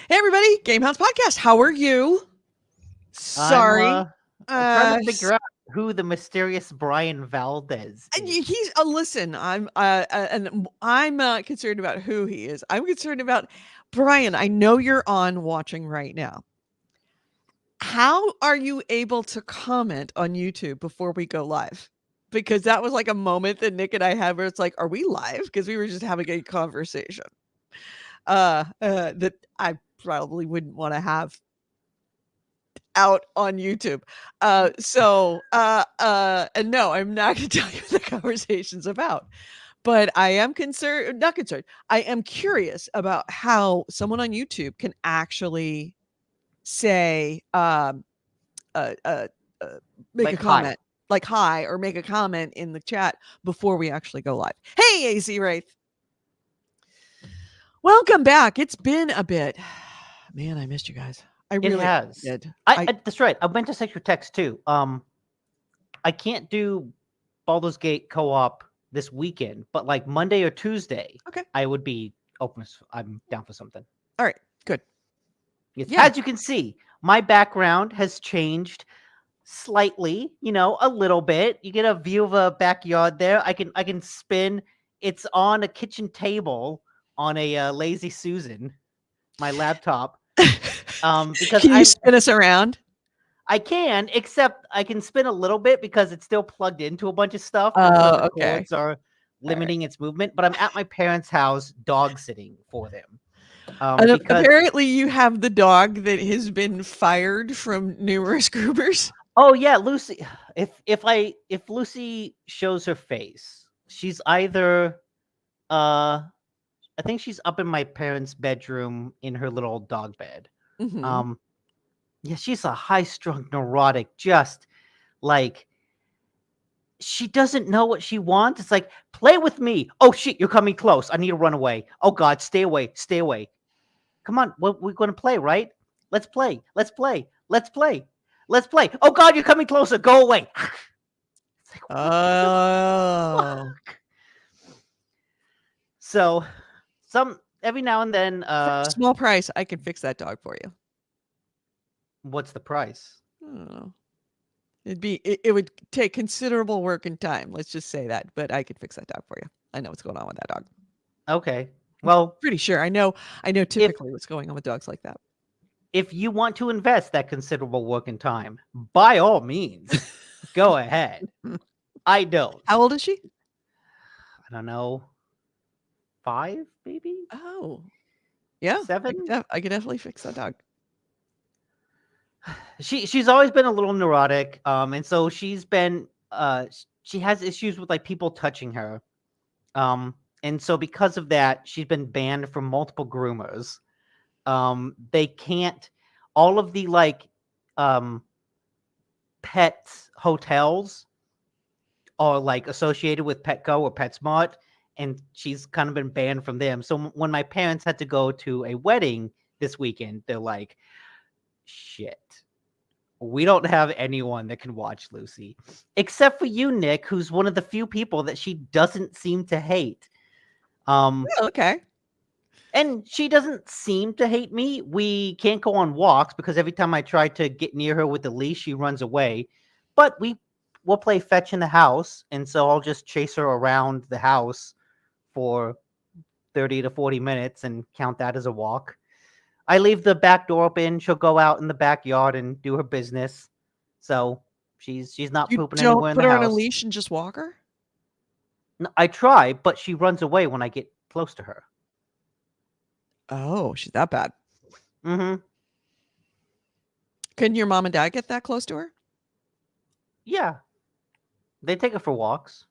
Hey everybody, GameHounds podcast. How are you? I'm Sorry. trying to Uh figure out who the mysterious Brian Valdez is. he's listen, I'm concerned about who he is. I'm concerned about Brian. I know you're on watching right now. How are you able to comment on YouTube before we go live? Because that was like a moment that Nick and I had where it's like, are we live? Because we were just having a conversation. That I probably wouldn't want to have out on YouTube. And no, I'm not going to tell you what the conversation's about. But I am concerned, not concerned. I am curious about how someone on YouTube can actually say, uh, uh, uh, make a Like, hi. comment, like hi, or make a comment in the chat before we actually go live. Hey, AC Wraith. Welcome back. It's been a bit. Man, I missed you guys. I It really has. did. That's right. I meant to send your text too. I can't do Baldur's Gate co-op this weekend, but like Monday or Tuesday, Okay. I would be open. I'm down for something. All right. Good. Yes. Yeah. As you can see, my background has changed slightly. A little bit. You get a view of a backyard there. I can spin. It's on a kitchen table on a Lazy Susan, my laptop. Because Can you spin us around? I can, except I can spin a little bit because it's still plugged into a bunch of stuff, and so the Oh, okay. cords are All right. limiting its movement. But I'm at my parents' house dog sitting for them. Because Apparently, you have the dog that has been fired from numerous groomers. oh yeah, Lucy. If Lucy shows her face, she's either I think she's up in my parents' bedroom in her little dog bed. Mhm. Um, yeah, she's a high-strung neurotic, just like she doesn't know what she wants. It's like, play with me. Oh shit, you're coming close. I need to run away. Oh god, stay away, stay away. Come on, we're gonna play, right? Let's play. Let's play. Let's play. Let's play. Oh god, you're coming closer. Go away. It's like, what the Oh. fuck? So some every now and then, For a small price, I can fix that dog for you. what's the price? Oh. It would take considerable work and time. Let's just say that, but I could fix that dog for you. I know what's going on with that dog. Okay. Well, Pretty sure. I know if typically what's going on with dogs like that. if you want to invest that considerable work and time, by all means, go ahead. I don't. How old is she? I don't know. 5, maybe Oh. Yeah, 7. I could definitely fix that dog. She's always been a little neurotic, and so she has issues with like people touching her, and so because of that, she's been banned from multiple groomers. They can't all of the like pet hotels are like associated with Petco or PetSmart, and she's kind of been banned from them. So when my parents had to go to a wedding this weekend, they're like, shit. We don't have anyone that can watch Lucy, except for you, Nick, who's one of the few people that she doesn't seem to hate. Oh, okay. And she doesn't seem to hate me. We can't go on walks because every time I try to get near her with the leash, she runs away. But we'll play fetch in the house, and so I'll just chase her around the house for 30 to 40 minutes and count that as a walk. I leave the back door open. She'll go out in the backyard and do her business. So she's not You pooping don't anywhere in put the her on a house. leash and just walk her? I try, but she runs away when I get close to her. Oh, she's that bad. Mm-hmm. Couldn't your mom and dad get that close to her? Yeah. They take her for walks.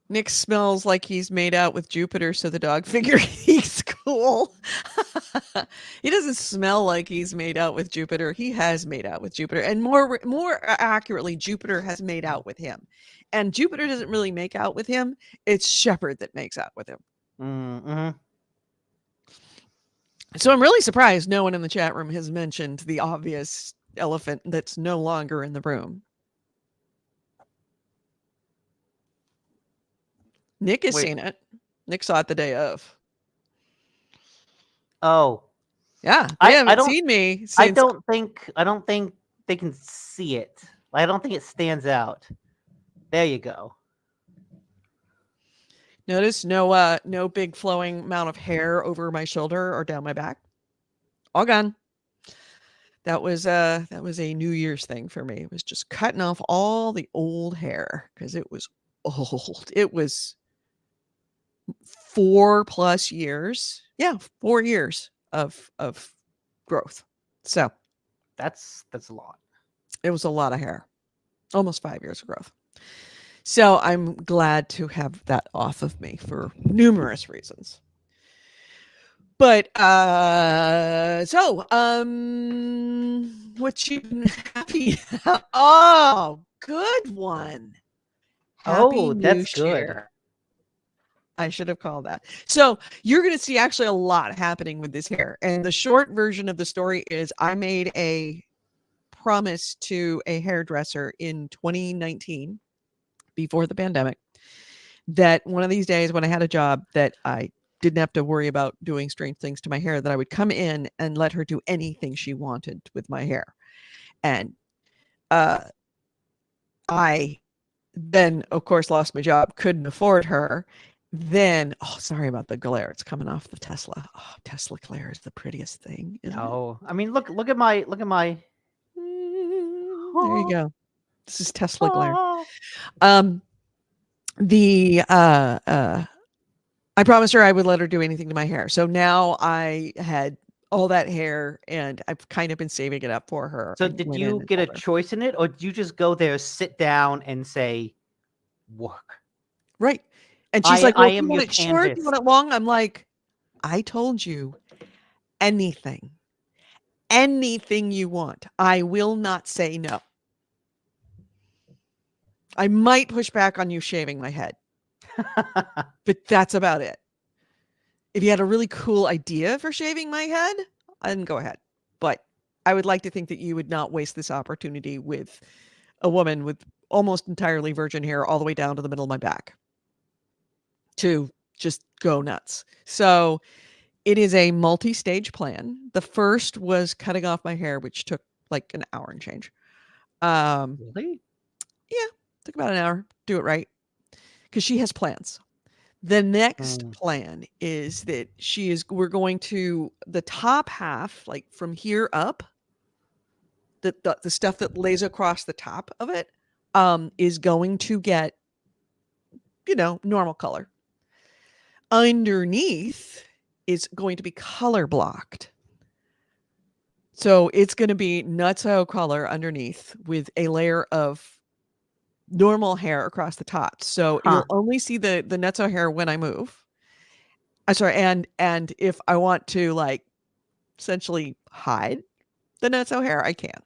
Nick smells like he's made out with Jupiter, so the dog figure he's cool. He doesn't smell like he's made out with Jupiter. He has made out with Jupiter, and more accurately, Jupiter has made out with him. And Jupiter doesn't really make out with him. It's Shepard that makes out with him. Mm-hmm. So I'm really surprised no one in the chat room has mentioned the obvious elephant that's no longer in the room. Nick has Wait. seen it. Nick saw it the day of. Oh, Yeah, they I haven't don't seen me I since. don't think they can see it. I don't think it stands out. There you go. Notice no big flowing amount of hair over my shoulder or down my back. All gone. That was a New Year's thing for me. It was just cutting off all the old hair because it was old. It was 4+ years. Yeah, 4 years of growth. So That's a lot. it was a lot of hair. Almost 5 years of growth. So I'm glad to have that off of me for numerous reasons. But what you been happy? Oh, good one. Happy Oh, New that's good. Year. I should have called that. So you're going to see actually a lot happening with this hair. And the short version of the story is I made a promise to a hairdresser in 2019 before the pandemic that one of these days when I had a job that I didn't have to worry about doing strange things to my hair, that I would come in and let her do anything she wanted with my hair. And uh, I then, of course, lost my job, couldn't afford her. Then, oh, sorry about the glare. It's coming off the Tesla. Oh, Tesla glare is the prettiest thing, isn't it? Oh, I mean, look at my There you go. This is Tesla glare. Um, the I promised her I would let her do anything to my hair. So now I had all that hair and I've kind of been saving it up for her. So I did went in you and get a told her. choice in it, or did you just go there, sit down, and say, "Work"? Right. And she's like, I well, do you am want your it short? Do you canvas. want it long? I'm like, I told you anything, anything you want. I will not say no. I might push back on you shaving my head, but that's about it. If you had a really cool idea for shaving my head, then go ahead. But I would like to think that you would not waste this opportunity with a woman with almost entirely virgin hair all the way down to the middle of my back to just go nuts. So it is a multi-stage plan. The first was cutting off my hair, which took like an hour and change. Really? Yeah, took about an hour. Do it right because she has plans. The next Mm. plan is that we're going to the top half, like from here up, the stuff that lays across the top of it, is going to get, normal color. Underneath is going to be color blocked. So it's going to be nutso color underneath with a layer of normal hair across the top. So Huh. you'll only see the nutso hair when I move. I'm sorry, and if I want to like essentially hide the nutso hair, I can.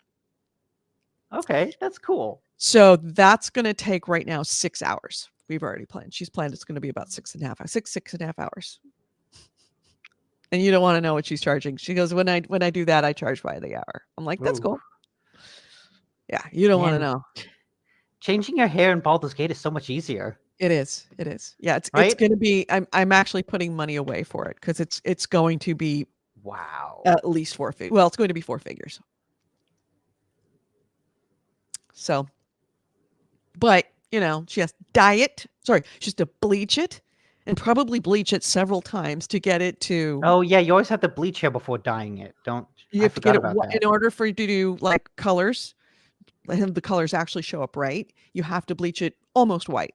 Okay, that's cool. So that's going to take right now 6 hours. We've already planned. She's planned it's going to be about 6.5 hours. And you don't want to know what she's charging. She goes, when I do that, I charge by the hour. I'm like, that's Ooh, cool. Yeah, you don't want to man, know. changing your hair in Baldur's Gate is so much easier, It is. It is. Yeah, it's right? going to be. I'm actually putting money away for it because it's going to be Wow. at least 4 figures. Well, it's going to be 4 figures. So, but she has to dye it. Sorry, she has to bleach it, and probably bleach it several times to get it to. Oh yeah, you always have to bleach hair before dyeing it. Don't You I have to get forgot it about that. in order for you to do like colors. And the colors actually show up right. You have to bleach it almost white,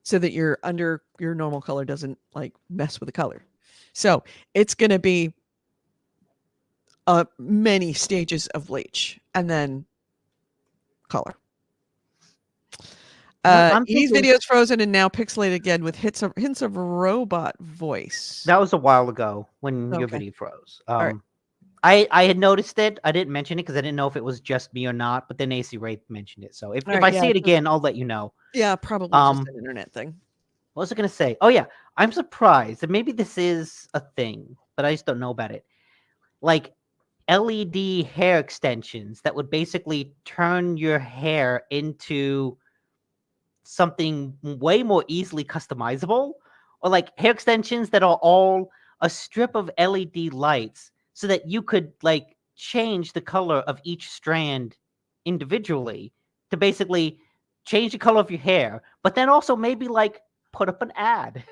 so that your normal color doesn't like mess with the color. So it's going to be many stages of bleach and then color. I'm Edie's thinking video is frozen and now pixelated again with hints of robot voice. that was a while ago when your Okay. video froze. All right. I had noticed it. I didn't mention it because I didn't know if it was just me or not. But then AC Ray mentioned it, so if All right. I Yeah. see it again, I'll let you know. Yeah. Probably just an internet thing. What was I gonna say? Oh yeah, I'm surprised that maybe this is a thing, but I just don't know about it. Like LED hair extensions that would basically turn your hair into something way more easily customizable, or like hair extensions that are all a strip of LED lights so that you could like change the color of each strand individually to basically change the color of your hair, but then also maybe like put up an ad.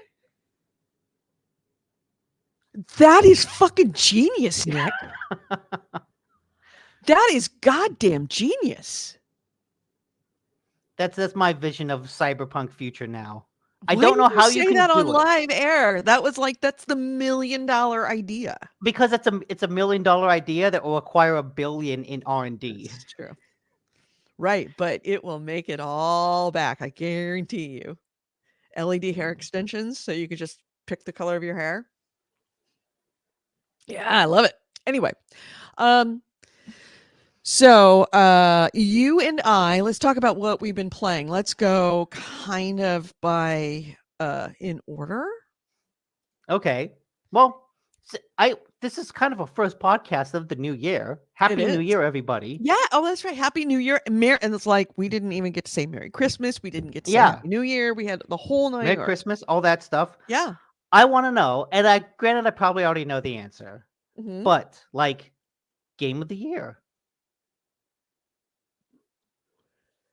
That is fucking genius, Nick. That is goddamn genius. That's my vision of cyberpunk future now. I Why don't know didn't you how you say can that on do it live air? That was like, that's the $1 million idea. because it's a $1 million idea that will require $1 billion in R&D. That's true. Right, but it will make it all back. I guarantee you. LED hair extensions, so you could just pick the color of your hair. Yeah, I love it. Anyway, um, so you and I, let's talk about what we've been playing. Let's go kind of by in order. Okay. Well, this is kind of a first podcast of the new year. Happy New is. Year, everybody. Yeah. Oh, that's right. Happy New Year. And it's like we didn't even get to say Merry Christmas. We didn't get to say Yeah. Happy New Year. We had the whole 9 Merry yards. Christmas, all that stuff. Yeah. I want to know, and I granted I probably already know the answer, Mhm. but like game of the year.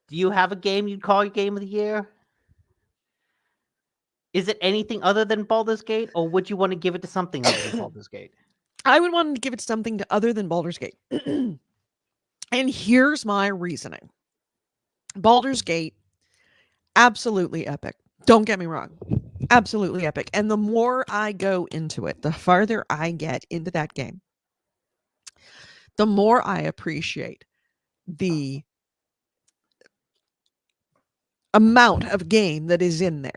Do you have a game you'd call your game of the year? Is it anything other than Baldur's Gate, or would you want to give it to something other than Baldur's Gate? I would want to give it something other than Baldur's Gate. And here's my reasoning. Baldur's Gate, absolutely epic. Don't get me wrong. Absolutely epic. And the more I go into it, the farther I get into that game, the more I appreciate the amount of game that is in there.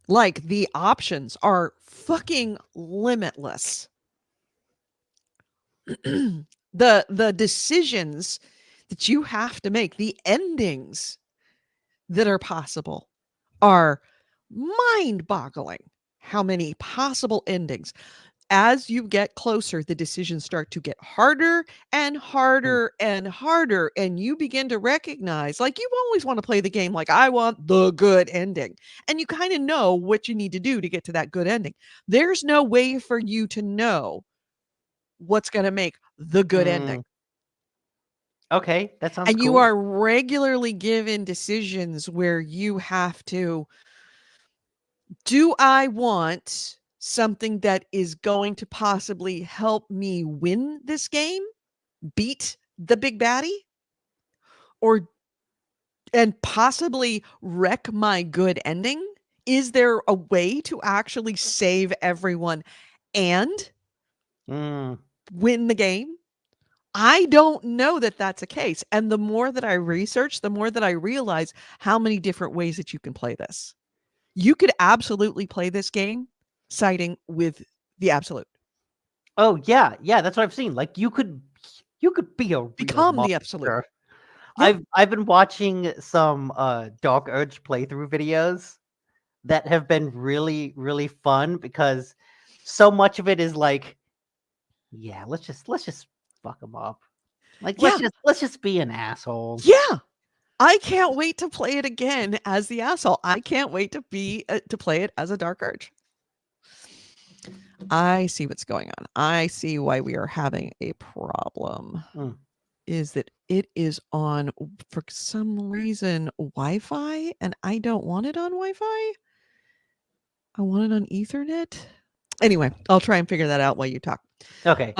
Like, the options are fucking limitless. The decisions that you have to make, the endings that are possible are mind-boggling. How many possible endings. As you get closer, the decisions start to get harder and harder and harder, and you begin to recognize, like, you always want to play the game like, I want the good ending, and you kind of know what you need to do to get to that good ending. There's no way for you to know what's going to make the good ending. Okay, that sounds And cool. you are regularly given decisions where you have to, do I want something that is going to possibly help me win this game, beat the big baddie, or and possibly wreck my good ending? Is there a way to actually save everyone and win the game? I don't know that that's a case. And the more that I research, the more that I realize how many different ways that you can play this. You could absolutely play this game siding with the absolute. Oh yeah, that's what I've seen. Like you could be a real Become the absolute. monster. Yeah. I've been watching some Dark Urge playthrough videos that have been really, really fun because so much of it is like, yeah, let's just fuck them up. Like Yeah. let's just be an asshole. Yeah. I can't wait to play it again as the asshole. I can't wait to play it as a Dark Urge. I see what's going on. I see why we are having a problem. Is that it is on, for some reason, Wi-Fi, and I don't want it on Wi-Fi. I want it on Ethernet. Anyway, I'll try and figure that out while you talk. Okay.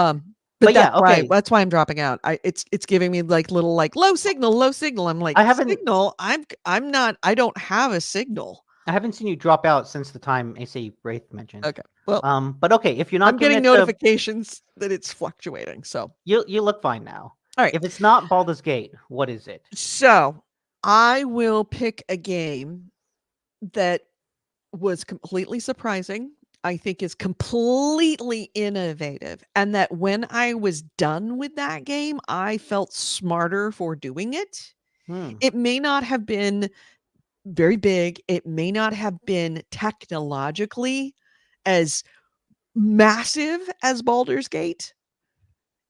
But yeah, that's why okay. that's why I'm dropping out. It's giving me like little like low signal. I'm like, I haven't signal. I'm not. I don't have a signal. I haven't seen you drop out since the time AC Wraith mentioned. Okay. Well, but okay, if you're not I'm getting notifications that it's fluctuating. So you look fine now. All right. If it's not Baldur's Gate, what is it? So I will pick a game that was completely surprising. I think is completely innovative. And that when I was done with that game, I felt smarter for doing it. It may not have been very big. It may not have been technologically as massive as Baldur's Gate,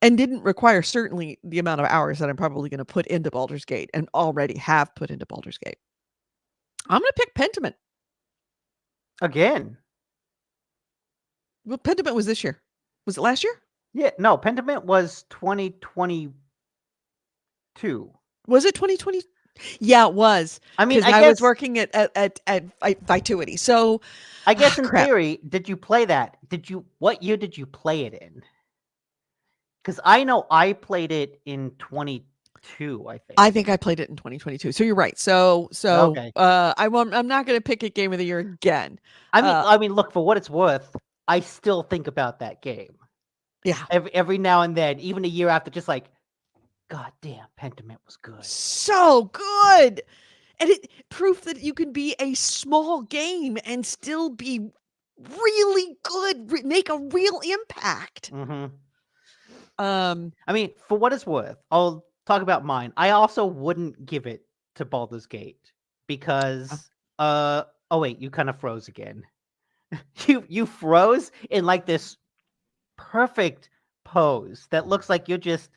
and didn't require certainly the amount of hours that I'm probably going to put into Baldur's Gate and already have put into Baldur's Gate. I'm going to pick Pentiment. Again. Well, Pentiment was this year. Was it last year? Yeah, no, Pentiment was 2022. Was it 2020? Yeah, it was I mean, because I was working at Vituity. So, I guess in crap. theory, did you play that? What year did you play it in? Because I know I played it in 22, I think. I think I played it in 2022. So you're right. Okay. I'm not going to pick a game of the year again. I mean, look, for what it's worth, I still think about that game Yeah. every now and then, even a year after. Just like, God damn, Pentiment was good. So good. And it proof that you can be a small game and still be really good, make a real impact. Hmm. Um, I mean, for what it's worth, I'll talk about mine. I also wouldn't give it to Baldur's Gate because, oh wait, you kind of froze again. You froze in like this perfect pose that looks like you're just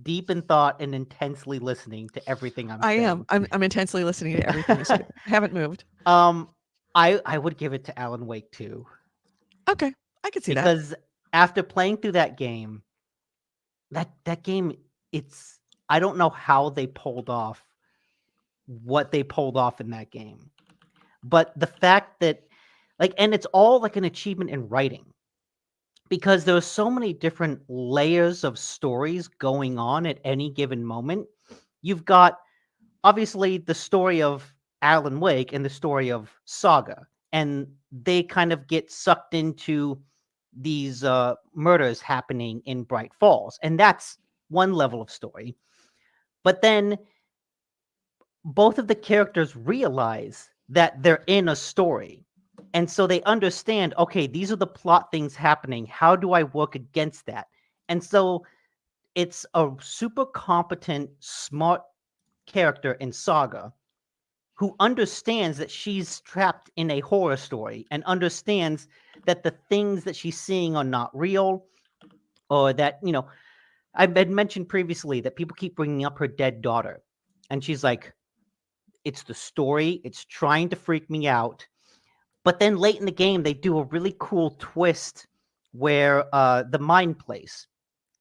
deep in thought and intensely listening to everything I'm I saying. am. I'm intensely listening to everything you say. Haven't moved. um, I would give it to Alan Wake too, Okay, I can see that. because after playing through that game, that game, it's I don't know how they pulled off what they pulled off in that game, but the fact that and it's all like an achievement in writing, because there are so many different layers of stories going on at any given moment. You've got obviously the story of Alan Wake and the story of Saga, and they kind of get sucked into these murders happening in Bright Falls, and that's one level of story. But then both of the characters realize that they're in a story. And so they understand, okay, these are the plot things happening. How do I work against that? And so it's a super competent, smart character in Saga who understands that she's trapped in a horror story and understands that the things that she's seeing are not real, or that, I had mentioned previously that people keep bringing up her dead daughter. And she's like, it's the story. It's trying to freak me out. But then late in the game, they do a really cool twist where the mind place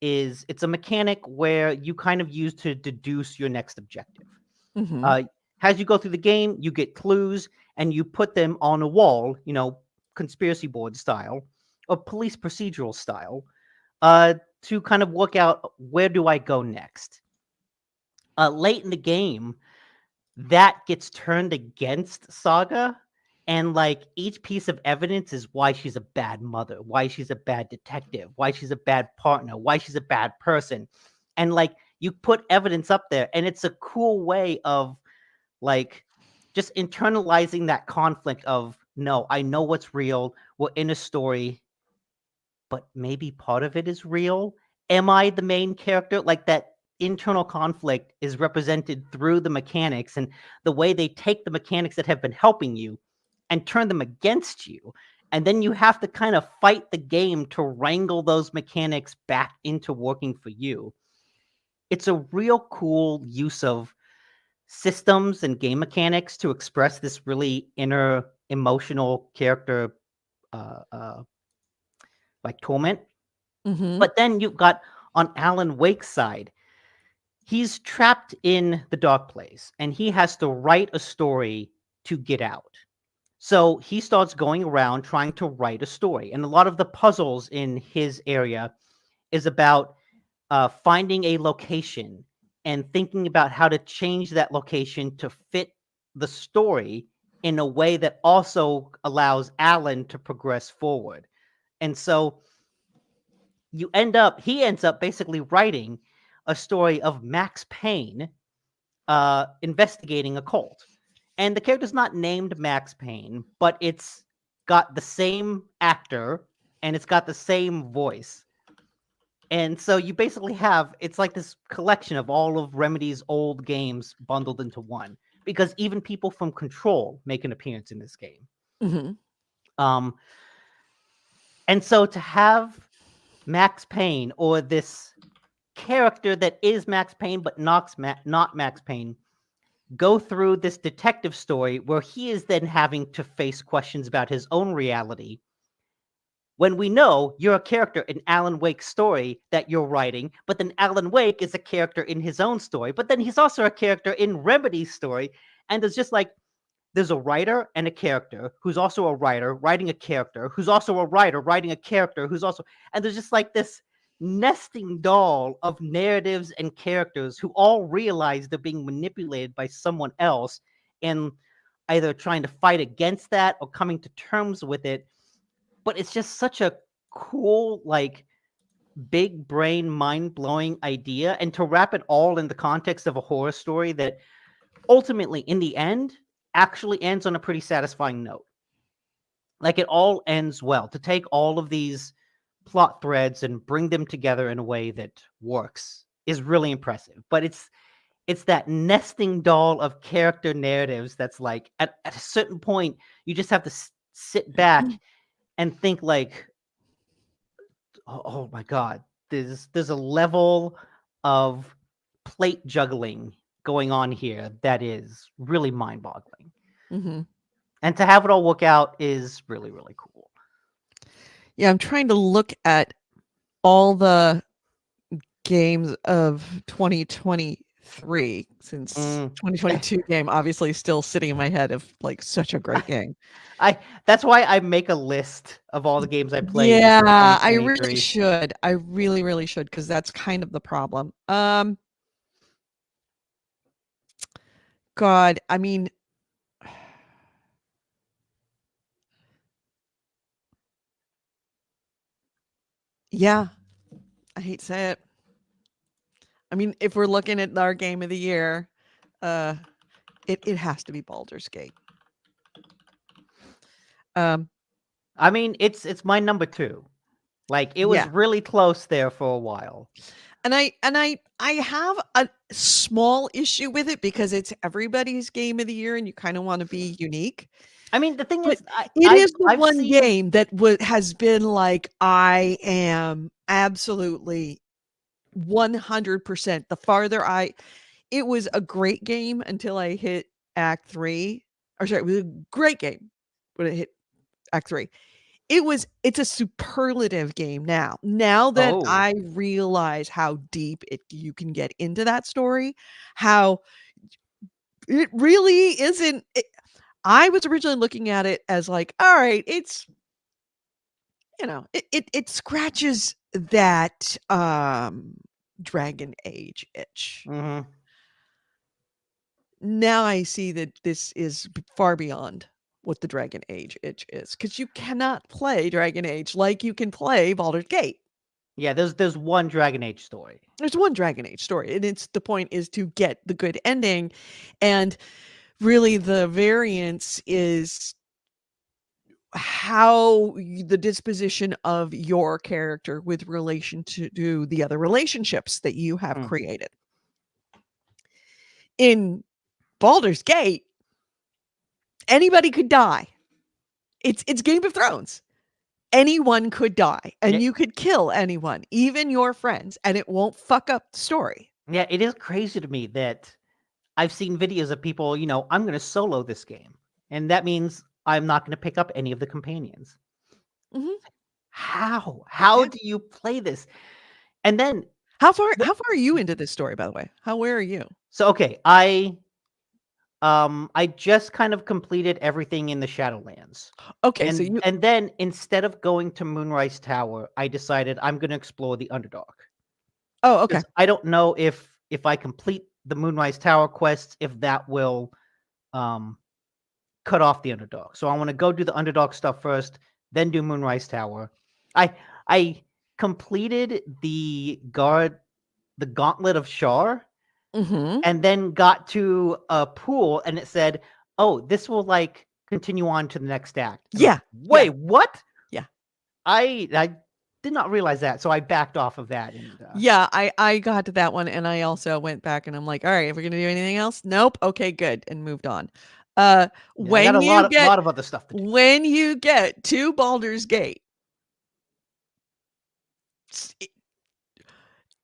it's a mechanic where you kind of use to deduce your next objective. Hmm. Uh, as you go through the game, you get clues and you put them on a wall, conspiracy board style or police procedural style, to kind of work out where do I go next. Late in the game, that gets turned against Saga, and each piece of evidence is why she's a bad mother, why she's a bad detective, why she's a bad partner, why she's a bad person. And you put evidence up there, and it's a cool way of just internalizing that conflict of, no, I know what's real, we're in a story, but maybe part of it is real. Am I the main character? That internal conflict is represented through the mechanics and the way they take the mechanics that have been helping you and turn them against you. And then you have to kind of fight the game to wrangle those mechanics back into working for you. It's a real cool use of systems and game mechanics to express this really inner emotional character, uh, uh, torment. Hmm. But then you've got on Alan Wake's side, he's trapped in the dark place and he has to write a story to get out. So he starts going around trying to write a story. And a lot of the puzzles in his area is about finding a location and thinking about how to change that location to fit the story in a way that also allows Alan to progress forward. And so he ends up basically writing a story of Max Payne investigating a cult. And the character's not named Max Payne, but it's got the same actor and it's got the same voice. And so you basically it's like this collection of all of Remedy's old games bundled into one, because even people from Control make an appearance in this game. Hmm. Um, and so to have Max Payne, or this character that is Max Payne but not Max Payne, go through this detective story where he is then having to face questions about his own reality, when we know you're a character in Alan Wake's story that you're writing, but then Alan Wake is a character in his own story, but then he's also a character in Remedy's story. And it's just like there's a writer and a character who's also a writer writing a character who's also a writer writing a character who's also, and there's just like this nesting doll of narratives and characters who all realize they're being manipulated by someone else and either trying to fight against that or coming to terms with it. But it's just such a cool, like, big brain, mind blowing idea. And to wrap it all in the context of a horror story that ultimately, in the end, actually ends on a pretty satisfying note. Like, it all ends well. To take all of these plot threads and bring them together in a way that works is really impressive. But it's that nesting doll of character narratives that's like at a certain point you just have to sit back and think like, oh my god, there's a level of plate juggling going on here that is really mind-boggling. Mm-hmm. And to have it all work out is really, really cool. Yeah, I'm trying to look at all the games of 2023 since 2022 game obviously still sitting in my head of like such a great game. That's why I make a list of all the games I played. Yeah, I really should. I really, really should, because that's kind of the problem. God, I mean, yeah, I hate to say it. I mean, if we're looking at our game of the year, it has to be Baldur's Gate. I mean, it's my number 2. Like, it was really close there for a while. And I have a small issue with it because it's everybody's game of the year and you kind of want to be unique. I mean, the thing is, it is the one game that has been like, I am absolutely 100%. The farther it was a great game until I hit Act 3. Or sorry, it was a great game when it hit Act 3. It's a superlative game now. Now that I realize how deep you can get into that story, how it really isn't. I was originally looking at it as like, all right, it's, it scratches that Dragon Age itch. Mm-hmm. Now I see that this is far beyond what the Dragon Age itch is, because you cannot play Dragon Age like you can play Baldur's Gate. Yeah, there's one Dragon Age story. There's one Dragon Age story, and the point is to get the good ending, and really the variance is how the disposition of your character with relation to the other relationships that you have created. In Baldur's Gate, anybody could die. It's Game of Thrones. Anyone could die, and you could kill anyone, even your friends, and it won't fuck up the story. Yeah, it is crazy to me that I've seen videos of people, I'm going to solo this game, and that means I'm not going to pick up any of the companions. Mm-hmm. How do you play this? And then how far are you into this story, by the way? Where are you? So okay, I just kind of completed everything in the Shadowlands. Okay, and then instead of going to Moonrise Tower, I decided I'm going to explore the Underdark. Oh, okay. I don't know if I complete the Moonrise Tower quests, if that will cut off the Underdark. So I want to go do the Underdark stuff first, then do Moonrise Tower. I completed the Gauntlet of Shar. Mm-hmm. And then got to a pool and it said, oh, this will like continue on to the next act. Yeah. Wait, what? Yeah. I did not realize that. So I backed off of that. And, yeah, I got to that one and I also went back and I'm like, all right, if we're going to do anything else? Nope. Okay, good. And moved on. When got a lot of other stuff to do. When you get to Baldur's Gate,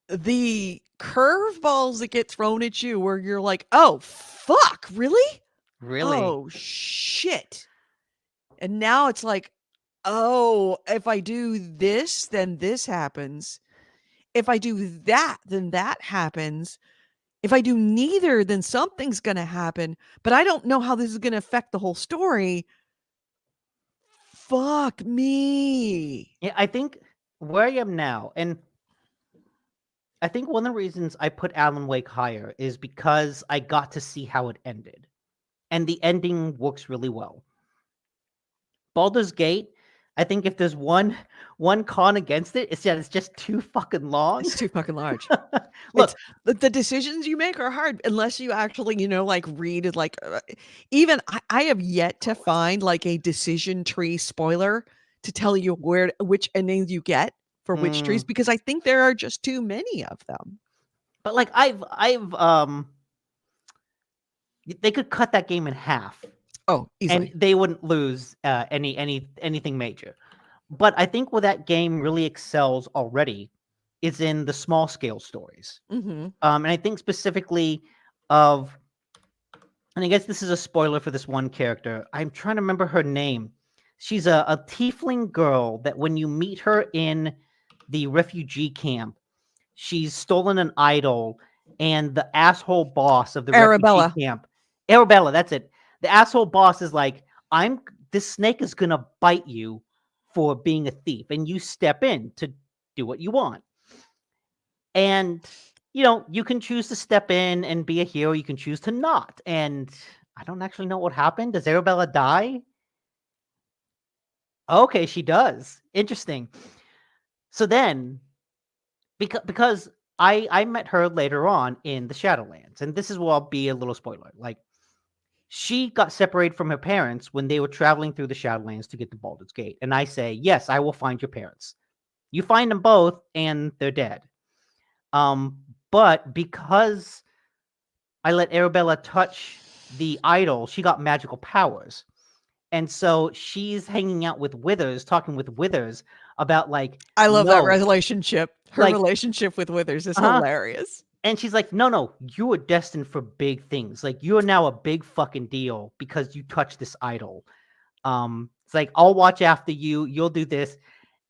the curveballs that get thrown at you where you're like, oh, fuck, really? Really? Oh, shit. And now it's like, oh, if I do this, then this happens. If I do that, then that happens. If I do neither, then something's going to happen, but I don't know how this is going to affect the whole story. Fuck me. Yeah, I think where I am now, and I think one of the reasons I put Alan Wake higher is because I got to see how it ended. And the ending works really well. Baldur's Gate, I think if there's one con against it, it's that it's just too fucking long. It's too fucking large. It's Look, the decisions you make are hard unless you actually, like read it. Like, even I have yet to find like a decision tree spoiler to tell you which endings you get for which trees, mm, because I think there are just too many of them. but like they could cut that game in half Oh, and easily. they wouldn't lose anything major. But I think where that game really excels already is in the small scale stories. Mm-hmm. And I think specifically of, and I guess this is a spoiler for this one character. I'm trying to remember her name. She's a tiefling girl that when you meet her in the refugee camp, she's stolen an idol, and the asshole boss of the refugee Arabella. camp, Arabella, that's it. The asshole boss is like, this snake is gonna bite you for being a thief, and you step in to do what you want. And you can choose to step in and be a hero, you can choose to not. And I don't actually know what happened. Does Arabella die? Okay, she does. Interesting. So then, because I met her later on in the Shadowlands, and this is where I'll be a little spoiler. Like, she got separated from her parents when they were traveling through the Shadowlands to get to Baldur's Gate. And I say, yes, I will find your parents. You find them both, and they're dead. But because I let Arabella touch the idol, she got magical powers. And so she's hanging out with Withers, talking with Withers about like, I love that no, relationship. Her like, relationship with Withers is uh-huh. hilarious. And she's like, no, you are destined for big things. Like, you are now a big fucking deal because you touched this idol. It's like, I'll watch after you. You'll do this.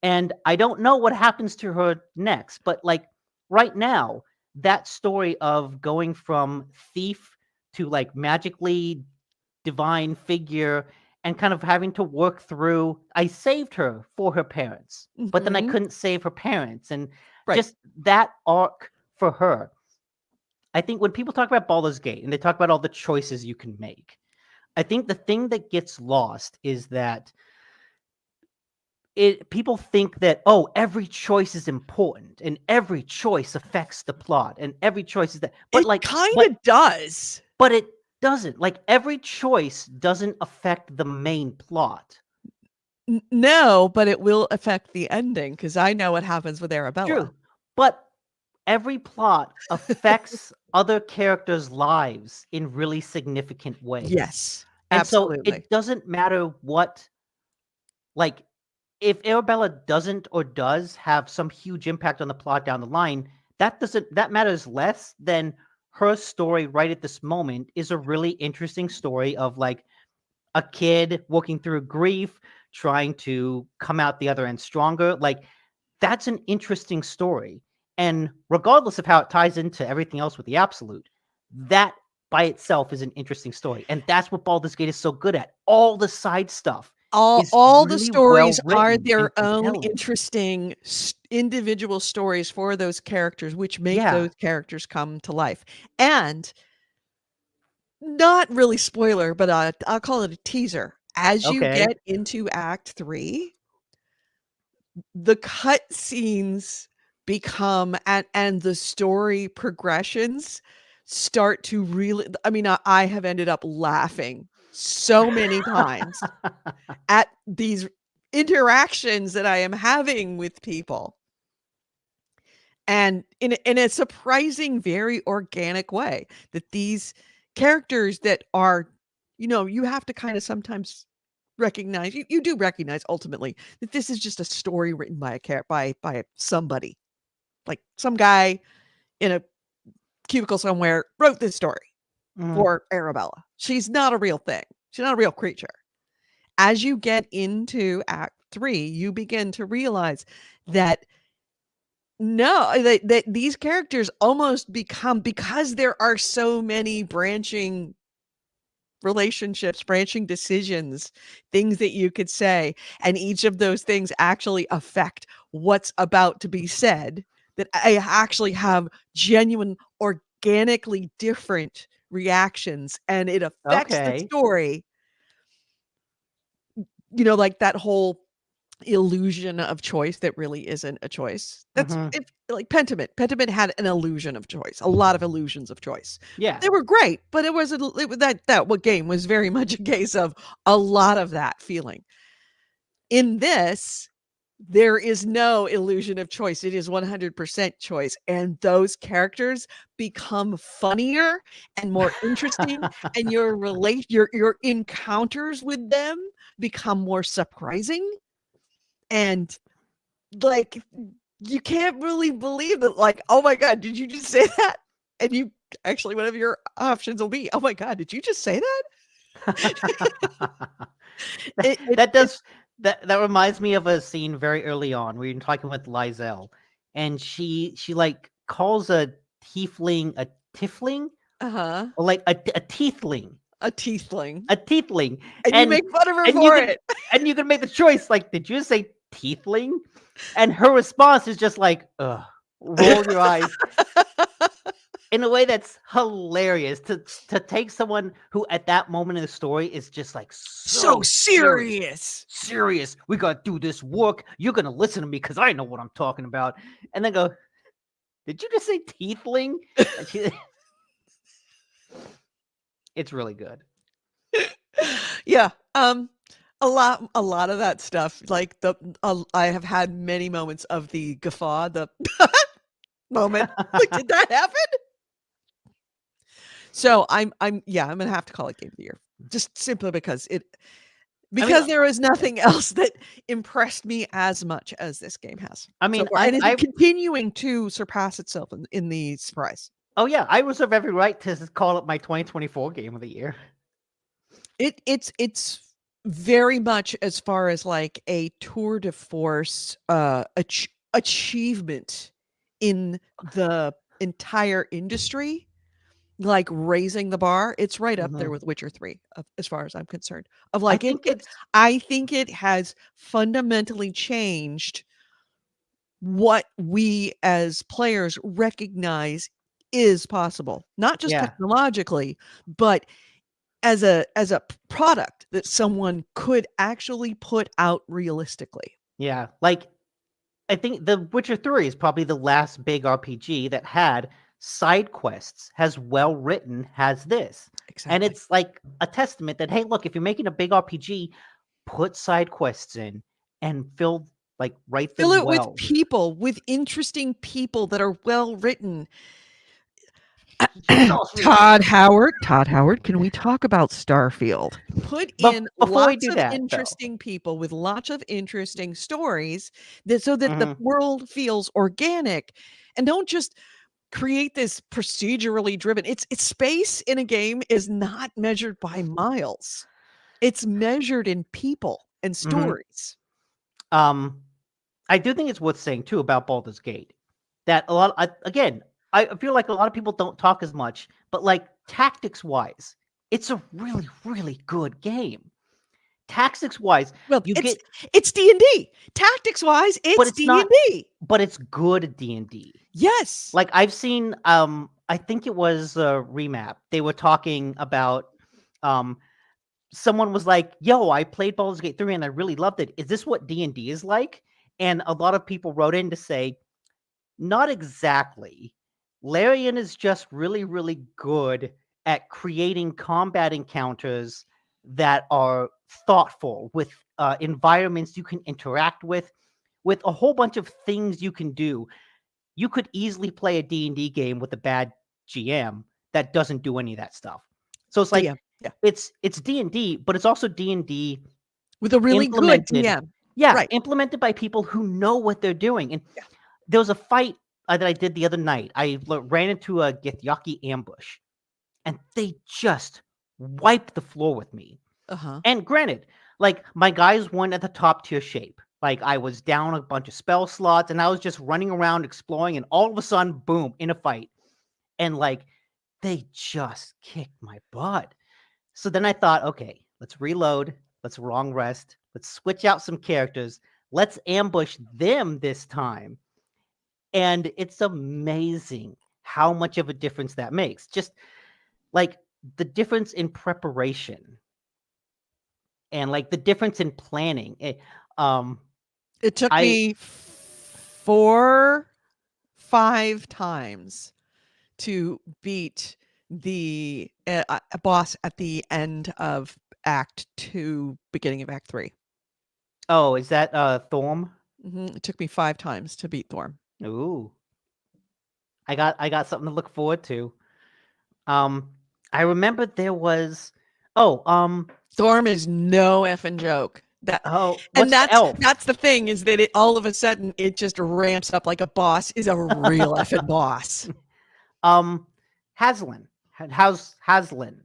And I don't know what happens to her next, but like right now, that story of going from thief to like magically divine figure and kind of having to work through, I saved her for her parents, but then I Mhm. couldn't save her parents. And Right. just that arc for her. I think when people talk about Baldur's Gate and they talk about all the choices you can make, I think the thing that gets lost is that people think that, oh, every choice is important and every choice affects the plot and every choice is that, but It like kinda does. but it doesn't. Like, every choice doesn't affect the main plot. No, but it will affect the ending because I know what happens with Arabella. True, but every plot affects other characters' lives in really significant ways. Yes, And so absolutely. it doesn't matter what, like, if Arabella doesn't or does have some huge impact on the plot down the line, that matters less than her story right at this moment is a really interesting story of like a kid working through grief, trying to come out the other end stronger. Like, that's an interesting story. And regardless of how it ties into everything else with the absolute, that by itself is an interesting story. And that's what Baldur's Gate is so good at. All the side stuff is All the really well stories are written and their own compelling. interesting individual stories for those characters, which make Yeah. those characters come to life. And not really spoiler, but I'll call it a teaser. As you Okay. get into Act 3, the cut scenes become and the story progressions start to really, I mean, I have ended up laughing so many times at these interactions that I am having with people, and in a surprising, very organic way, that these characters that are, you have to kind of sometimes recognize, you do recognize ultimately that this is just a story written by by somebody, like some guy in a cubicle somewhere wrote this story Mhm. for Arabella. She's not a real thing. She's not a real creature. As you get into 3, you begin to realize that no, that these characters almost become, because there are so many branching relationships, branching decisions, things that you could say, and each of those things actually affect what's about to be said, that I actually have genuine, organically different reactions, and it affects the Okay. story. Like that whole illusion of choice that really isn't a choice. That's Hmm. if like Pentiment. Pentiment had an illusion of choice, a lot of illusions of choice. Yeah. They were great, but it was that what game was very much a case of a lot of that feeling. In this, there is no illusion of choice. It is 100% choice, and those characters become funnier and more interesting, and your encounters with them become more surprising, and like you can't really believe that, like, oh my god, did you just say that? And you actually, one of your options will be, oh my god, did you just say that? That it, it, that it does that reminds me of a scene very early on where you're talking with Lizelle, and she like calls a tiefling a tiefling, uh-huh, or like a teethling, a tiefling, a teethling, and you and make fun of her and you for can it. and you can make the choice like, did you say teethling? And her response is just like, ugh, roll your eyes in a way that's hilarious to take someone who at that moment in the story is just like So so serious. serious. Serious. We gotta do this work. You're gonna listen to me because I know what I'm talking about. And then go, did you just say teethling? And she, it's really good. Yeah, a lot of that stuff, like I have had many moments of the guffaw, the moment. Like, did that happen? So I'm gonna have to call it game of the year, just simply I mean, because there is nothing else that impressed me as much as this game has. I So mean, far, and it's continuing to surpass itself in the surprise. oh yeah, I reserve every right to call it my 2024 game of the year. It's very much as far as like a tour de force achievement in the entire industry, like raising the bar. It's right up there Mhm. with Witcher 3 as far as I'm concerned. Of I like think it's I think it has fundamentally changed what we as players recognize is possible, not just yeah, technologically, but as a product that someone could actually put out realistically. yeah. Like I think The Witcher 3 is probably the last big RPG that had side quests, has well written, has this. And Exactly. it's like a testament that, hey, look, if you're making a big RPG, put side quests in and write Fill them it with well. people, with interesting people that are well written. Starfield. Todd Howard, can we talk about Starfield? Put But in before we lots do of that, though, interesting people with lots of interesting stories, so that the mhm, world feels organic, and don't just create this procedurally driven. It's space in a game is not measured by miles. It's measured in people and mhm. stories. um, I do think it's worth saying too about Baldur's Gate that again, I feel like a lot of people don't talk as much, but like tactics wise, it's a really, really good game. Tactics wise, Well, you it's get, it's D&D. Tactics wise, but it's it's not, D&D. but it's good D&D. Yes. Like I've seen, I think it was Remap. They were talking about, um, someone was like, "Yo, I played Baldur's Gate 3 and I really loved it. Is this what D&D is like?" And a lot of people wrote in to say, not exactly. Larian is just really, really good at creating combat encounters that are thoughtful, with environments you can interact with a whole bunch of things you can do. You could easily play a D&D game with a bad GM that doesn't do any of that stuff. So it's like DM. Yeah. it's D&D, but it's also D&D With a really good implemented. DM. Yeah, Right. implemented by people who know what they're doing. And Yeah. there was a fight that I did the other night. I ran into a Githyanki ambush, and they just wiped the floor with me. Uh-huh. And granted, like my guys weren't at the top tier shape. Like I was down a bunch of spell slots and I was just running around exploring, and all of a sudden, boom, in a fight. And like they just kicked my butt. So then I thought, okay, let's reload, let's long rest, let's switch out some characters, let's ambush them this time. And it's amazing how much of a difference that makes. Just like the difference in preparation and like the difference in planning. It took I me 4, 5 times to beat the boss at the end of Act 2, beginning of Act 3. Oh, is that Thorm? It took me 5 times to beat Thorm. Ooh. I got something to look forward to. I remember there was Thorm is no effing joke. What's the elf? That's the thing, is that it all of a sudden it just ramps up like a boss is a real effing boss. Haslin. Haslin.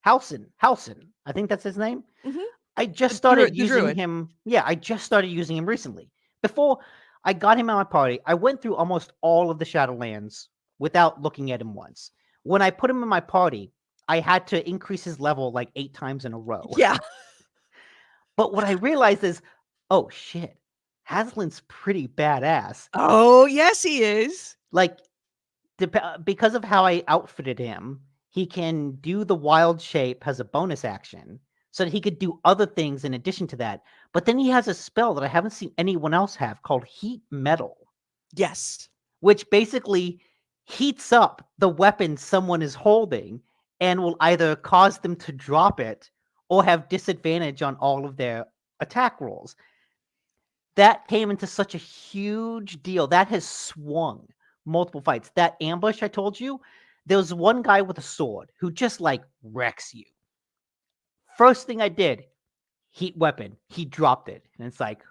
Helson? I think that's his name. Mhm. I just started The using druid. him. Yeah, I just started using him recently. Before I got him on my party, I went through almost all of the Shadowlands without looking at him once. When I put him in my party, I had to increase his level like 8 times in a row. Yeah. But what I realized is, oh shit, Haslin's pretty badass. Oh, yes, he is. Like, because of how I outfitted him, he can do the wild shape as a bonus action, so that he could do other things in addition to that. But then he has a spell that I haven't seen anyone else have called Heat Metal. Yes. Which basically heats up the weapon someone is holding and will either cause them to drop it or have disadvantage on all of their attack rolls. That came into such a huge deal. That has swung multiple fights. That ambush I told you, there was one guy with a sword who just like wrecks you. First thing I did, heat weapon. He dropped it. And it's like,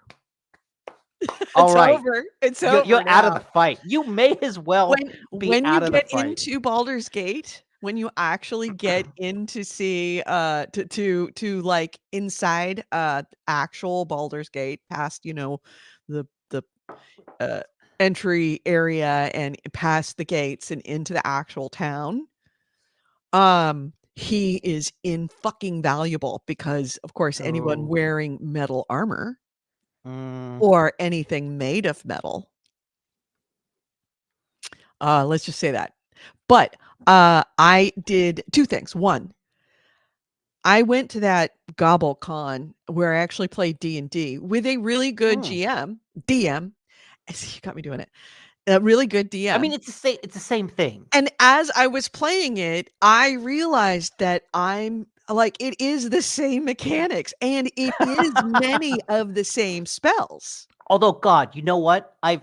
all right, over. It's over. you're out of the fight. You may as well be when out you of the get fight. into Baldur's Gate, when you actually get in to see to like inside actual Baldur's Gate, past the entry area and past the gates and into the actual town, he is in fucking valuable, because of course anyone Oh. wearing metal armor Mm, or anything made of metal, let's just say that. But I did 2 things. 1, I went to that GobbleCon where I actually played D&D with a really good DM. You got me doing it. A really good DM. I mean, it's the same thing. And as I was playing it, I realized that it is the same mechanics, and it is many of the same spells. Although, God, you know what? I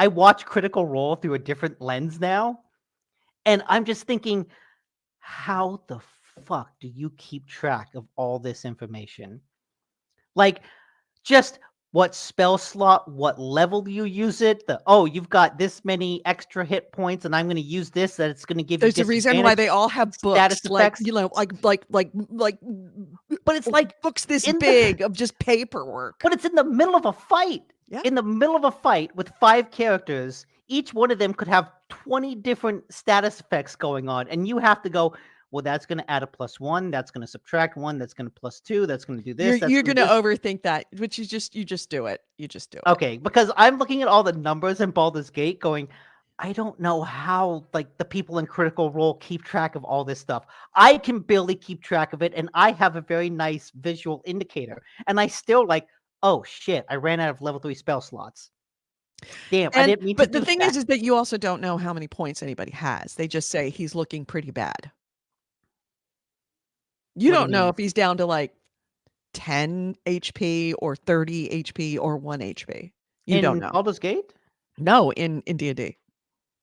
watch Critical Role through a different lens now, and I'm just thinking, how the fuck do you keep track of all this information? Like, just what spell slot, what level you use it. You've got this many extra hit points, and I'm going to use this. That it's going to give There's you a reason why they all have status books, like, effects. but it's like books this big of just paperwork. But it's in the middle of a fight. Yeah. In the middle of a fight with 5 characters, each one of them could have 20 different status effects going on, and you have to go, well, that's going to add a +1, that's going to subtract 1, that's going to +2, that's going to do this. You're going to overthink that, which you just do it. You just do it. Okay, because I'm looking at all the numbers in Baldur's Gate going, I don't know how like the people in Critical Role keep track of all this stuff. I can barely keep track of it, and I have a very nice visual indicator, and I still like, oh shit, I ran out of level 3 spell slots. Damn, I didn't mean to do that. But the thing is that you also don't know how many points anybody has. They just say he's looking pretty bad. You don't know if he's down to like 10 HP or 30 HP or 1 HP. You don't know. In Baldur's Gate? No, in D&D.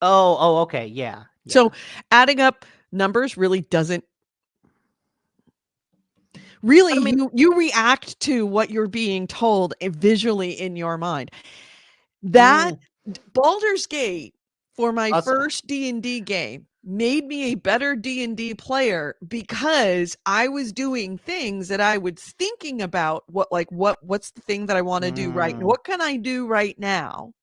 Oh, okay, yeah. So adding up numbers really doesn't. Really, I mean, you react to what you're being told visually in your mind. That Baldur's Gate, for my first D&D game, made me a better D&D player because I was doing things that I was thinking about what's the thing that I want to do right now? What can I do right now?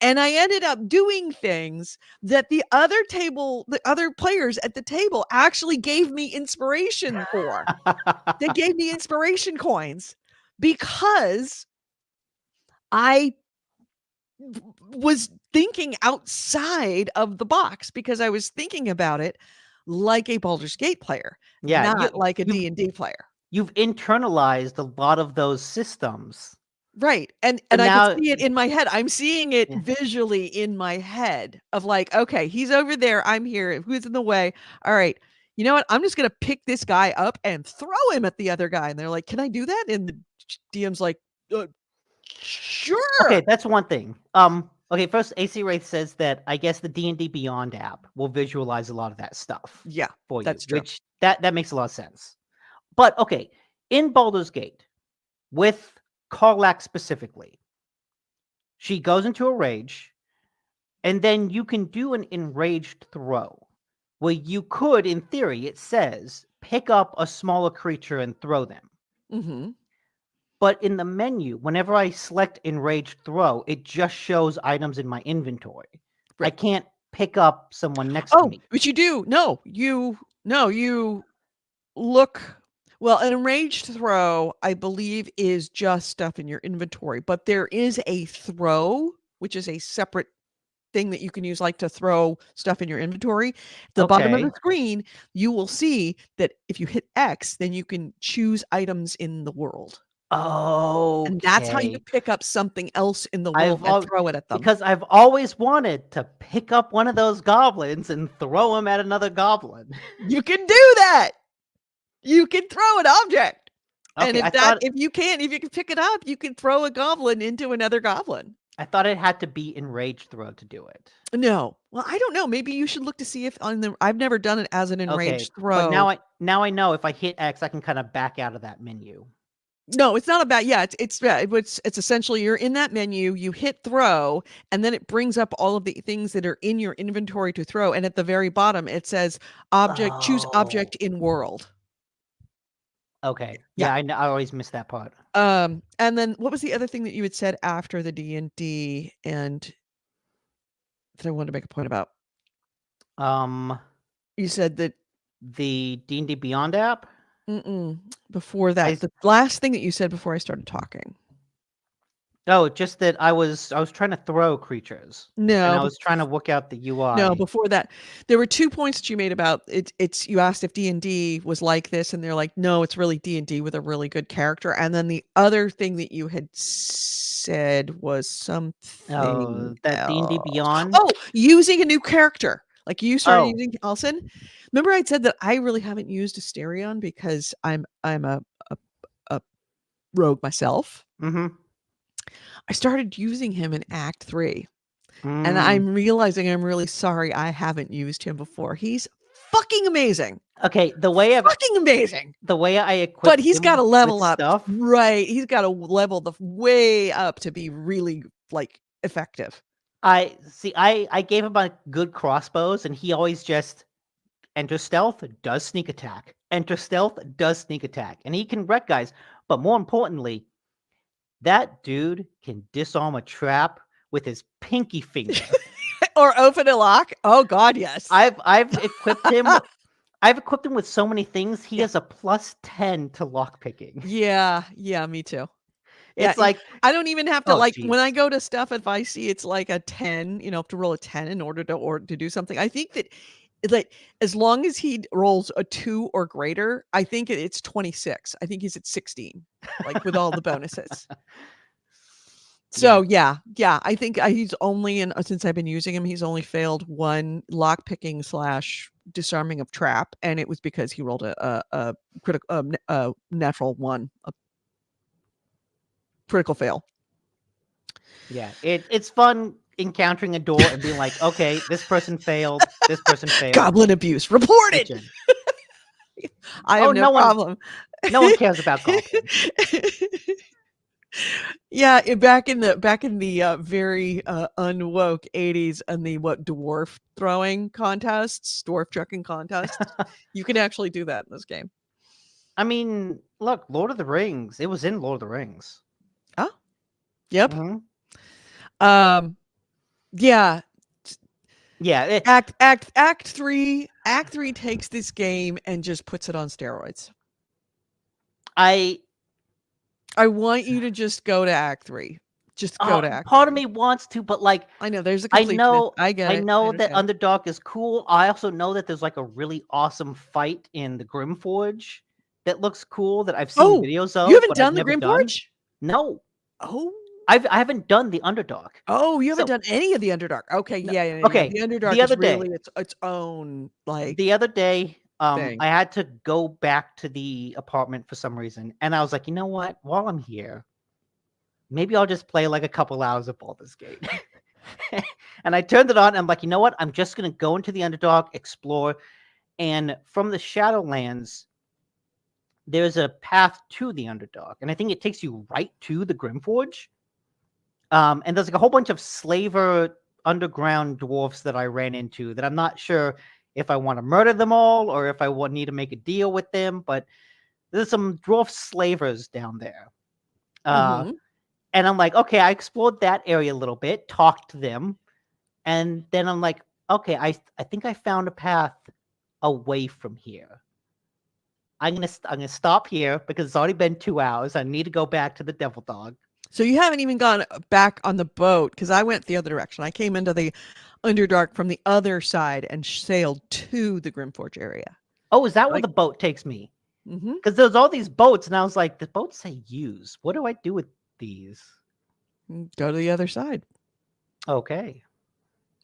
And I ended up doing things that the other players at the table actually gave me inspiration for. They gave me inspiration coins because I was thinking outside of the box, because I was thinking about it like a Baldur's Gate player, Yeah, not like a D&D player. you've internalized a lot of those systems. Right. And And I could now, see it in my head. I'm seeing it yeah. visually in my head of like, okay, he's over there, I'm here. Who's in the way? All right. You know what? I'm just going to pick this guy up and throw him at the other guy. And they're like, "Can I do that?" And the DM's like, "Sure." Okay, that's one thing. Okay, first AC Wraith says that I guess the D&D Beyond app will visualize a lot of that stuff Yeah, for you, that's true. which that makes a lot of sense. But okay, in Baldur's Gate, with Karlak specifically, she goes into a rage, and then you can do an enraged throw, where you could, in theory, it says, pick up a smaller creature and throw them. Mm-hmm. But in the menu, whenever I select enraged throw, it just shows items in my inventory. I Right. can't pick up someone next to Oh, me. but you do. No, you look. Well, an enraged throw, I believe, is just stuff in your inventory, but there is a throw, which is a separate thing that you can use, like to throw stuff in your inventory. At the bottom of the Okay. screen, you will see that if you hit X, then you can choose items in the world. And that's how you Okay. pick up something else in the world and throw it at them. Because I've always wanted to pick up one of those goblins and throw him at another goblin. You can do that. You can throw an object. And Okay, if you can pick it up, you can throw a goblin into another goblin. I thought it had to be enraged throw to do it. No. Well, I don't know. Maybe you should look to see if I've never done it as an Okay, enraged but throw. now I know if I hit X, I can kind of back out of that menu. No, it's not about, yeah, it's essentially you're in that menu, you hit throw, and then it brings up all of the things that are in your inventory to throw. And at the very bottom, it says choose object in world. Okay. Yeah. Yeah, I always miss that part. And then what was the other thing that you had said after the D&D and that I wanted to make a point about? You said that the D&D Beyond app? Before that, the last thing that you said before I started talking. Oh, just that I was trying to throw creatures. No. And I was trying to work out the UI. No, before that, there were 2 points that you made about it. It's you asked if D&D was like this, and they're like, no, it's really D&D with a really good character. And then the other thing that you had said was something that D&D else. Beyond? Oh, using a new character. Like you started Oh. using Elson. Remember I'd said that I really haven't used Asterion because I'm a rogue myself. Mm-hmm. I started using him in Act 3. And I'm realizing I'm really sorry I haven't used him before. He's fucking amazing. Okay, the way I equip but he's got to level up stuff. Right, he's got to level the way up to be really like effective. I gave him a good crossbows, and he always just enter stealth, does sneak attack, enter stealth, does sneak attack, and he can wreck guys. But more importantly, that dude can disarm a trap with his pinky finger. Or open a lock. Oh God, yes. I've equipped him. I've equipped him with so many things. He has a +10 to lockpicking. Yeah, me too. It's like I don't even have to when I geez. go to stuff, if I see it's like a 10, you know, have to roll a 10 in order to do something. I think that like as long as he rolls a 2 or greater, I think it's 26. I think he's at 16, like with all the bonuses. So yeah, I think he's only since I've been using him, he's only failed 1 lockpicking / disarming of trap, and it was because he rolled a critical natural 1, a critical fail. Yeah, it's fun encountering a door and being like, okay, this person failed, this person failed. Goblin abuse reported. I have no problem. No one cares about goblins. Yeah, back in the very unwoke 80s and the what dwarf throwing contests, dwarf chucking contests, you can actually do that in this game. I mean, look, Lord of the Rings. It was in Lord of the Rings. Oh, yep. Hmm. Um, yeah. Yeah. Act 3 takes this game and just puts it on steroids. I I want you to just go to Act 3. Just go to Act part of 3. me wants to, but like I know there's a I completionist. know I get I it. I know that understand. Underdog is cool. I also know that there's like a really awesome fight in the Grimforge that looks cool that I've seen Oh, videos you of, haven't but I've done the never Grim done. Forge? No, Oh. I haven't done the Underdog. Oh, you haven't So done any of the Underdark. Okay, no, yeah. okay, The the Underdark is other day, really its own like the other day, thing. I had to go back to the apartment for some reason, and I was like, you know what? While I'm here, maybe I'll just play like a couple hours of Baldur's Gate. And I turned it on. And I'm like, you know what? I'm just gonna go into the Underdog, explore, and from the Shadowlands, there's a path to the Underdog, and I think it takes you right to the Grimforge. And there's like a whole bunch of slaver underground dwarfs that I ran into that I'm not sure if I want to murder them all or if I need to make a deal with them. But there's some dwarf slavers down there. Mhm. And I'm like, okay, I explored that area a little bit, talked to them, and then I'm like, okay, I think I found a path away from here. I'm gonna stop here because it's already been 2 hours. I need to go back to the Devil Dog. So you haven't even gone back on the boat because I went the other direction. I came into the Underdark from the other side and sailed to the Grimforge area. Oh, is that where Like, the boat takes me? mhm. Because there's all these boats, and I was like, the boats say use. What do I do with these? Go to the other side. Okay.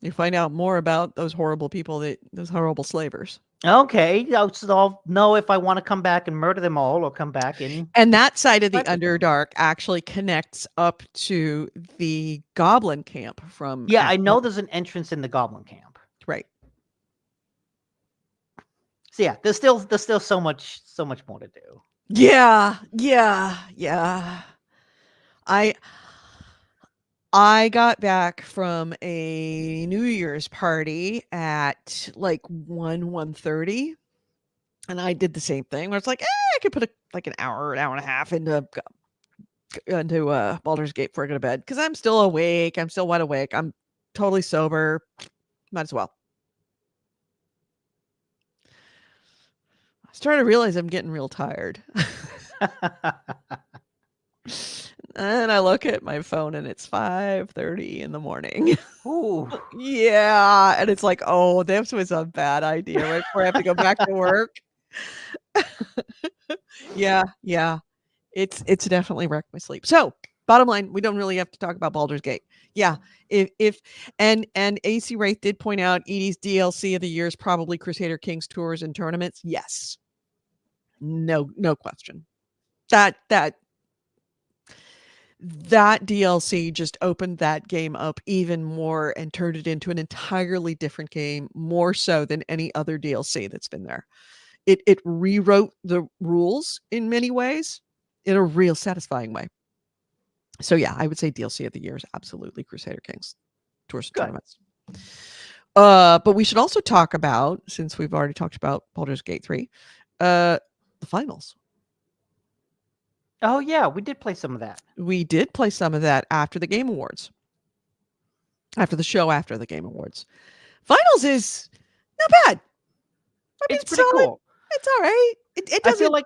You find out more about those horrible people those horrible slavers. Okay. So I'll know if I want to come back and murder them all or come back and And that side of the fight with them. Underdark actually connects up to the goblin camp from Yeah, I Act know 1. there's an entrance in the goblin camp. Right. So yeah, there's still so much more to do. Yeah. I I got back from a New Year's party at like 1:30, and I did the same thing where it's like, I could put like an hour and a half into Baldur's Gate before I go to bed because I'm still awake. I'm still wide awake. I'm totally sober. Might as well. I started to realize I'm getting real tired. And I look at my phone and it's 5:30 in the morning. Ooh. Yeah, and it's like, "Oh, this was a bad idea right before I have to go back to work." Yeah. It's definitely wrecked my sleep. So, bottom line, we don't really have to talk about Baldur's Gate. Yeah, if and AC Wraith did point out Edie's DLC of the year is probably Crusader Kings tours and tournaments. Yes. No question. That that DLC just opened that game up even more and turned it into an entirely different game, more so than any other DLC that's been there. It rewrote the rules in many ways in a real satisfying way. So yeah, I would say DLC of the year is absolutely Crusader Kings Tours and Good. Tournaments. But we should also talk about, since we've already talked about Baldur's Gate 3, the finals. Oh yeah, we did play some of that. We did play some of that after the Game Awards. After the show after the Game Awards. Finals is not bad. I mean, It's it's pretty solid. cool. It's all right. It I feel doesn't. like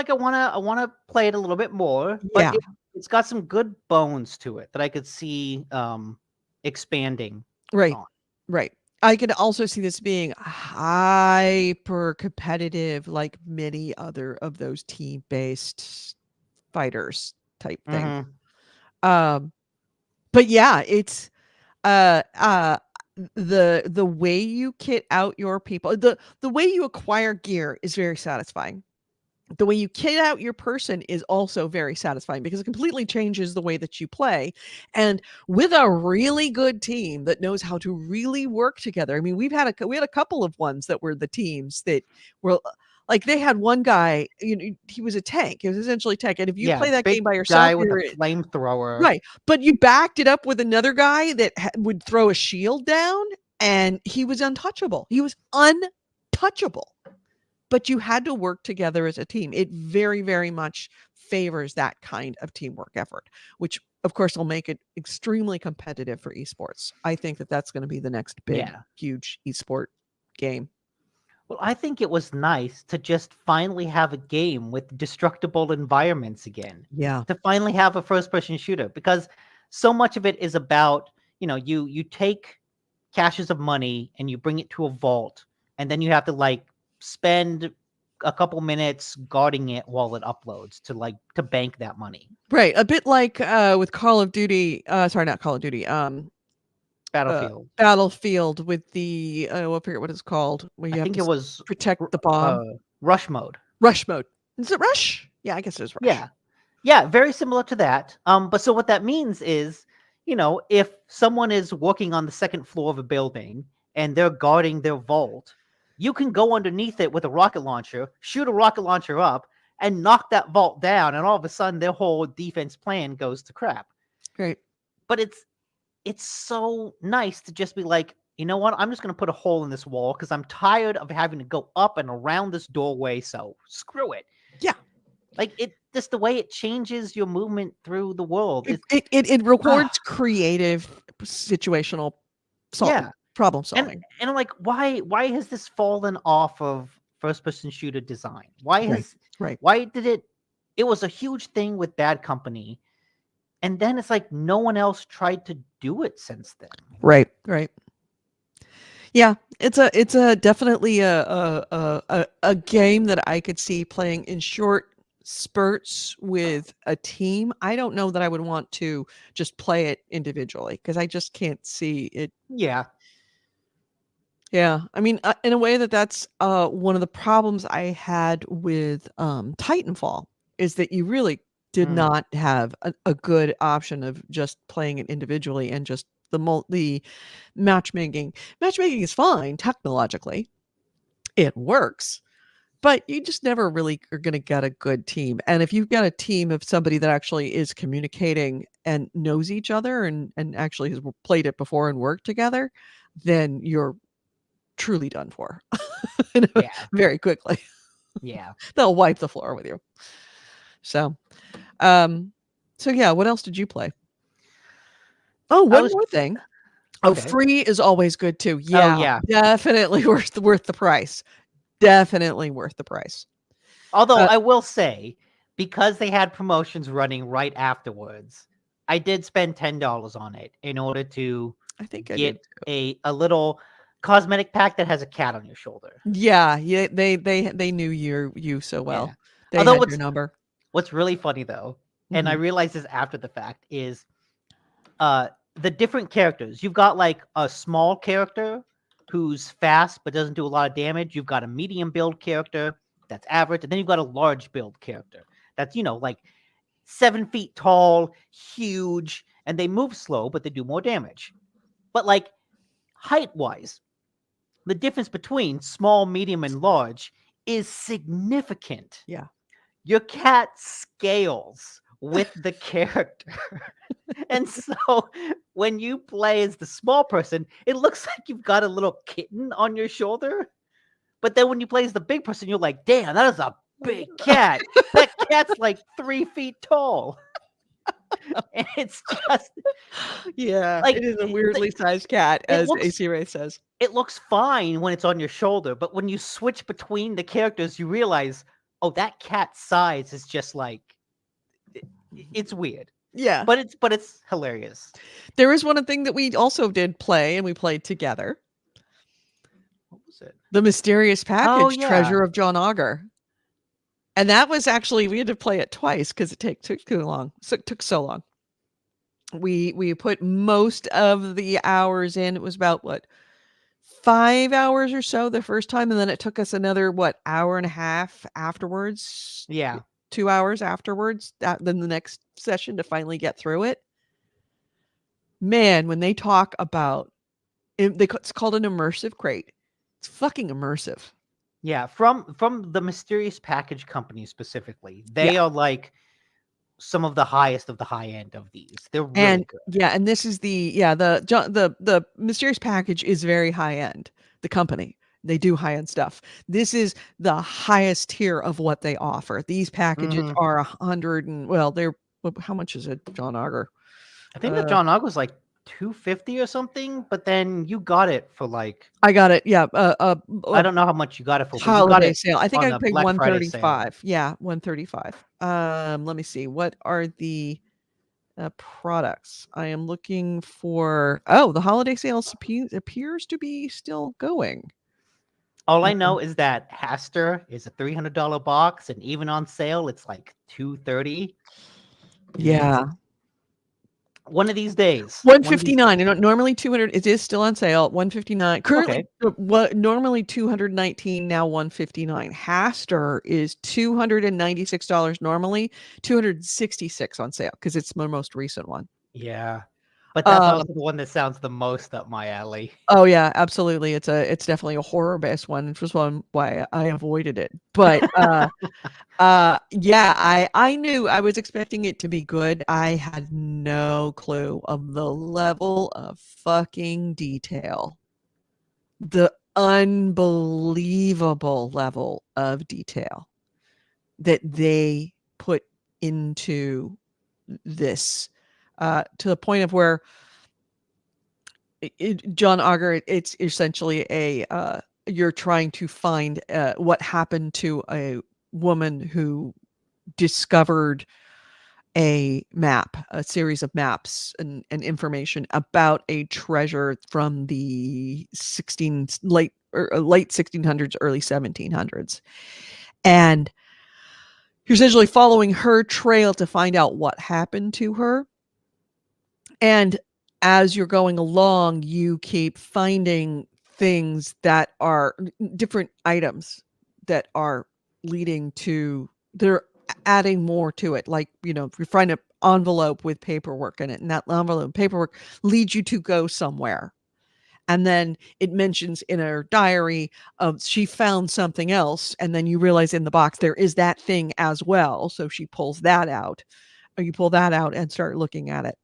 I wanna play it a little bit more, but Yeah, it's got some good bones to it that I could see expanding right, on. right. I could also see this being hyper competitive, like many other of those team based fighters type things. Mhm. Um, but yeah, it's uh uh the way you kit out your people, the way you acquire gear is very satisfying. The way you kit out your person is also very satisfying because it completely changes the way that you play. And with a really good team that knows how to really work together. I mean, we had a couple of ones that were the teams that were Like they had one guy, he was a tank. He was essentially a tank. And if you Yeah, play that big game by yourself, guy with a you're flamethrower. right. But you backed it up with another guy that would throw a shield down, and he was untouchable. He was untouchable. But you had to work together as a team. It very, very much favors that kind of teamwork effort, which of course will make it extremely competitive for esports. I think that that's going to be the next big, Yeah. huge esport game. Well, I think it was nice to just finally have a game with destructible environments again. Yeah. To finally have a first-person shooter, because so much of it is about, you take caches of money and you bring it to a vault, and then you have to like spend a couple minutes guarding it while it uploads to bank that money. Right. A bit like with Call of Duty, sorry, not Call of Duty, Battlefield. Battlefield with the I forget what it's called, where I you have think to it was protect the bomb. rush mode. Rush mode. Is it Rush? Yeah, I guess it is Rush. Yeah. Yeah, very similar to that. But so what that means is, if someone is working on the second floor of a building and they're guarding their vault, you can go underneath it with a rocket launcher, shoot a rocket launcher up, and knock that vault down, and all of a sudden their whole defense plan goes to crap. Great. But it's so nice to just be like, you know what? I'm just going to put a hole in this wall because I'm tired of having to go up and around this doorway. So screw it. Yeah. Like just the way it changes your movement through the world. It rewards creative situational Yeah. problem solving. And I'm like, why has this fallen off of first person shooter design? Why did it was a huge thing with Bad Company, and then it's like no one else tried to do it since then. Right. Yeah, it's a definitely a game that I could see playing in short spurts with a team. I don't know that I would want to just play it individually because I just can't see it. Yeah. Yeah, I mean, in a way that's one of the problems I had with Titanfall is that you really did not have a good option of just playing it individually and just the matchmaking. Matchmaking is fine technologically, it works, but you just never really are going to get a good team. And if you've got a team of somebody that actually is communicating and knows each other and actually has played it before and worked together, then you're truly done for. Yeah. Very quickly. Yeah. They'll wipe the floor with you. So yeah, what else did you play? Oh, one more thing. Oh, Okay. free is always good too. Yeah, yeah. definitely worth the price. Definitely worth the price. Although I will say, because they had promotions running right afterwards, I did spend $10 on it in order to I think get a little cosmetic pack that has a cat on your shoulder. Yeah, they knew you so well. Yeah. They Although had your number. What's really funny though, and I realized this after the fact, is the different characters. You've got like a small character who's fast but doesn't do a lot of damage. You've got a medium build character that's average, and then you've got a large build character that's like 7 feet tall, huge, and they move slow, but they do more damage. But like height wise, the difference between small, medium, and large is significant. Yeah. Your cat scales with the character. And so when you play as the small person, it looks like you've got a little kitten on your shoulder. But then when you play as the big person, you're like, damn, that is a big cat. That cat's like 3 feet tall. And it's just, yeah, like, it is a weirdly sized cat, as AC Ray says. It looks fine when it's on your shoulder, but when you switch between the characters, you realize, oh, that cat's size is just like, it's weird. Yeah, but it's hilarious. There is one thing that we also did play, and we played together. What was it? The Mysterious Package, Oh, yeah. Treasure of John Augur. And that was actually, we had to play it twice because it took too long. So it took so long. We put most of the hours in. It was about 5 hours or so the first time, and then it took us another hour and a half afterwards. Yeah, 2 hours afterwards. Then the next session to finally get through it. Man, when they talk about it, it's called an immersive crate. It's fucking immersive. Yeah, from the mysterious package company specifically. Yeah. They are like some of the highest of the high end of these. They're really And good. yeah, and this is the mysterious package is very high end. The company, they do high end stuff. This is the highest tier of what they offer. These packages Hmm. are 100 and well, they're how much is it, John Auger? I think the John Og was like 250 or something, but then you got it for like I got it. Yeah, I don't know how much you got it for, but you got holiday it sale. I think on I the paid Black Friday sale. 135. Yeah, 135. Let me see. What are the products? I am looking for. Oh, the holiday sale appears to be still going. All I Uh, know is that Haster is a $300 box, and even on sale, it's like 230. yeah, One of these days. One of these 159. days. Normally 200. It is still on sale. 159. Currently, Okay. what normally 219. Now 159. Haster is $296 normally. 266 on sale because it's my most recent one. Yeah. But that's Um, also the one that sounds the most up my alley. Oh yeah, absolutely. It's definitely a horror based one, which was one why I avoided it. But yeah, I knew I was expecting it to be good. I had no clue of the level of fucking detail. The unbelievable level of detail that they put into this to the point of where John Auger, it's essentially a you're trying to find what happened to a woman who discovered a map, a series of maps and information about a treasure from the late 1600s, early 1700s, and you're essentially following her trail to find out what happened to her. And as you're going along, you keep finding things that are different items that are leading to they're adding more to it. Like, if you find an envelope with paperwork in it, and that envelope paperwork leads you to go somewhere. And then it mentions in her diary she found something else, and then you realize in the box there is that thing as well. So she pulls that out, or you pull that out and start looking at it.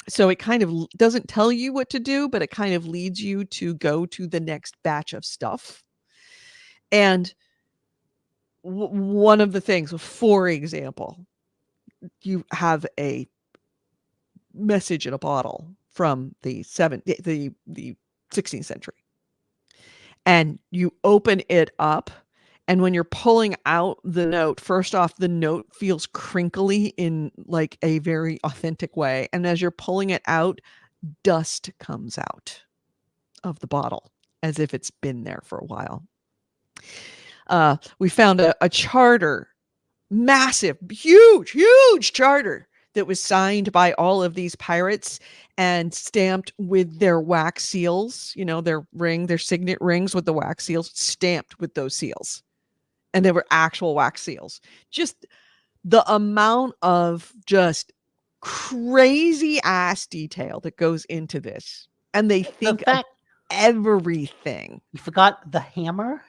So it kind of doesn't tell you what to do, but it kind of leads you to go to the next batch of stuff. And one of the things, for example, you have a message in a bottle from the 16th century, and you open it up. And when you're pulling out the note, first off, the note feels crinkly in like a very authentic way. And as you're pulling it out, dust comes out of the bottle as if it's been there for a while. We found a charter, massive, huge charter that was signed by all of these pirates and stamped with their wax seals, their signet rings with the wax seals stamped with those seals. And they were actual wax seals. Just the amount of just crazy ass detail that goes into this. And they The think of fact everything. you forgot the hammer.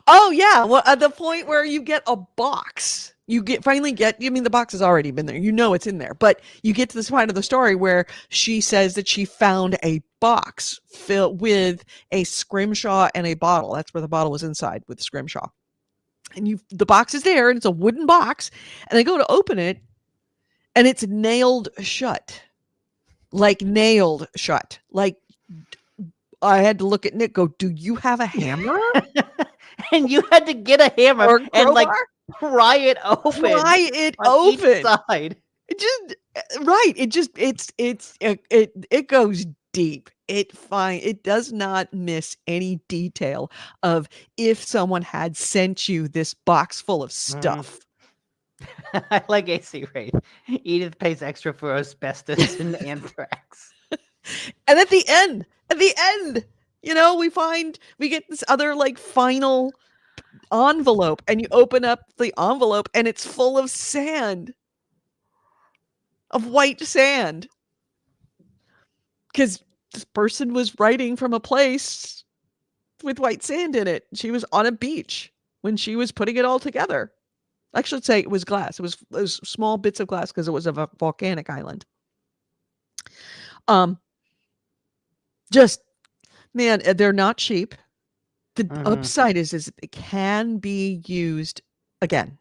Oh yeah, well, at the point where you get a box, finally get. I mean, the box has already been there. It's in there, but you get to this point of the story where she says that she found a box filled with a scrimshaw and a bottle. That's where the bottle was inside with the scrimshaw, and the box is there, and it's a wooden box, and they go to open it, and it's nailed shut, like nailed shut, like. I had to look at Nick. Go, do you have a hammer And you had to get a hammer or a and like crowbar? pry it open Pry it on each open. side. It just right. It just it goes deep. It does not miss any detail of if someone had sent you this box full of Mhm. stuff. I like AC Wraith. Edith pays extra for asbestos and anthrax. And at the end, we get this other like final envelope, and you open up the envelope and it's full of sand, of white sand. Because this person was writing from a place with white sand in it. She was on a beach when she was putting it all together. I should say it was glass. It was small bits of glass because it was a volcanic island. Just man, they're not cheap. The upside is it can be used again.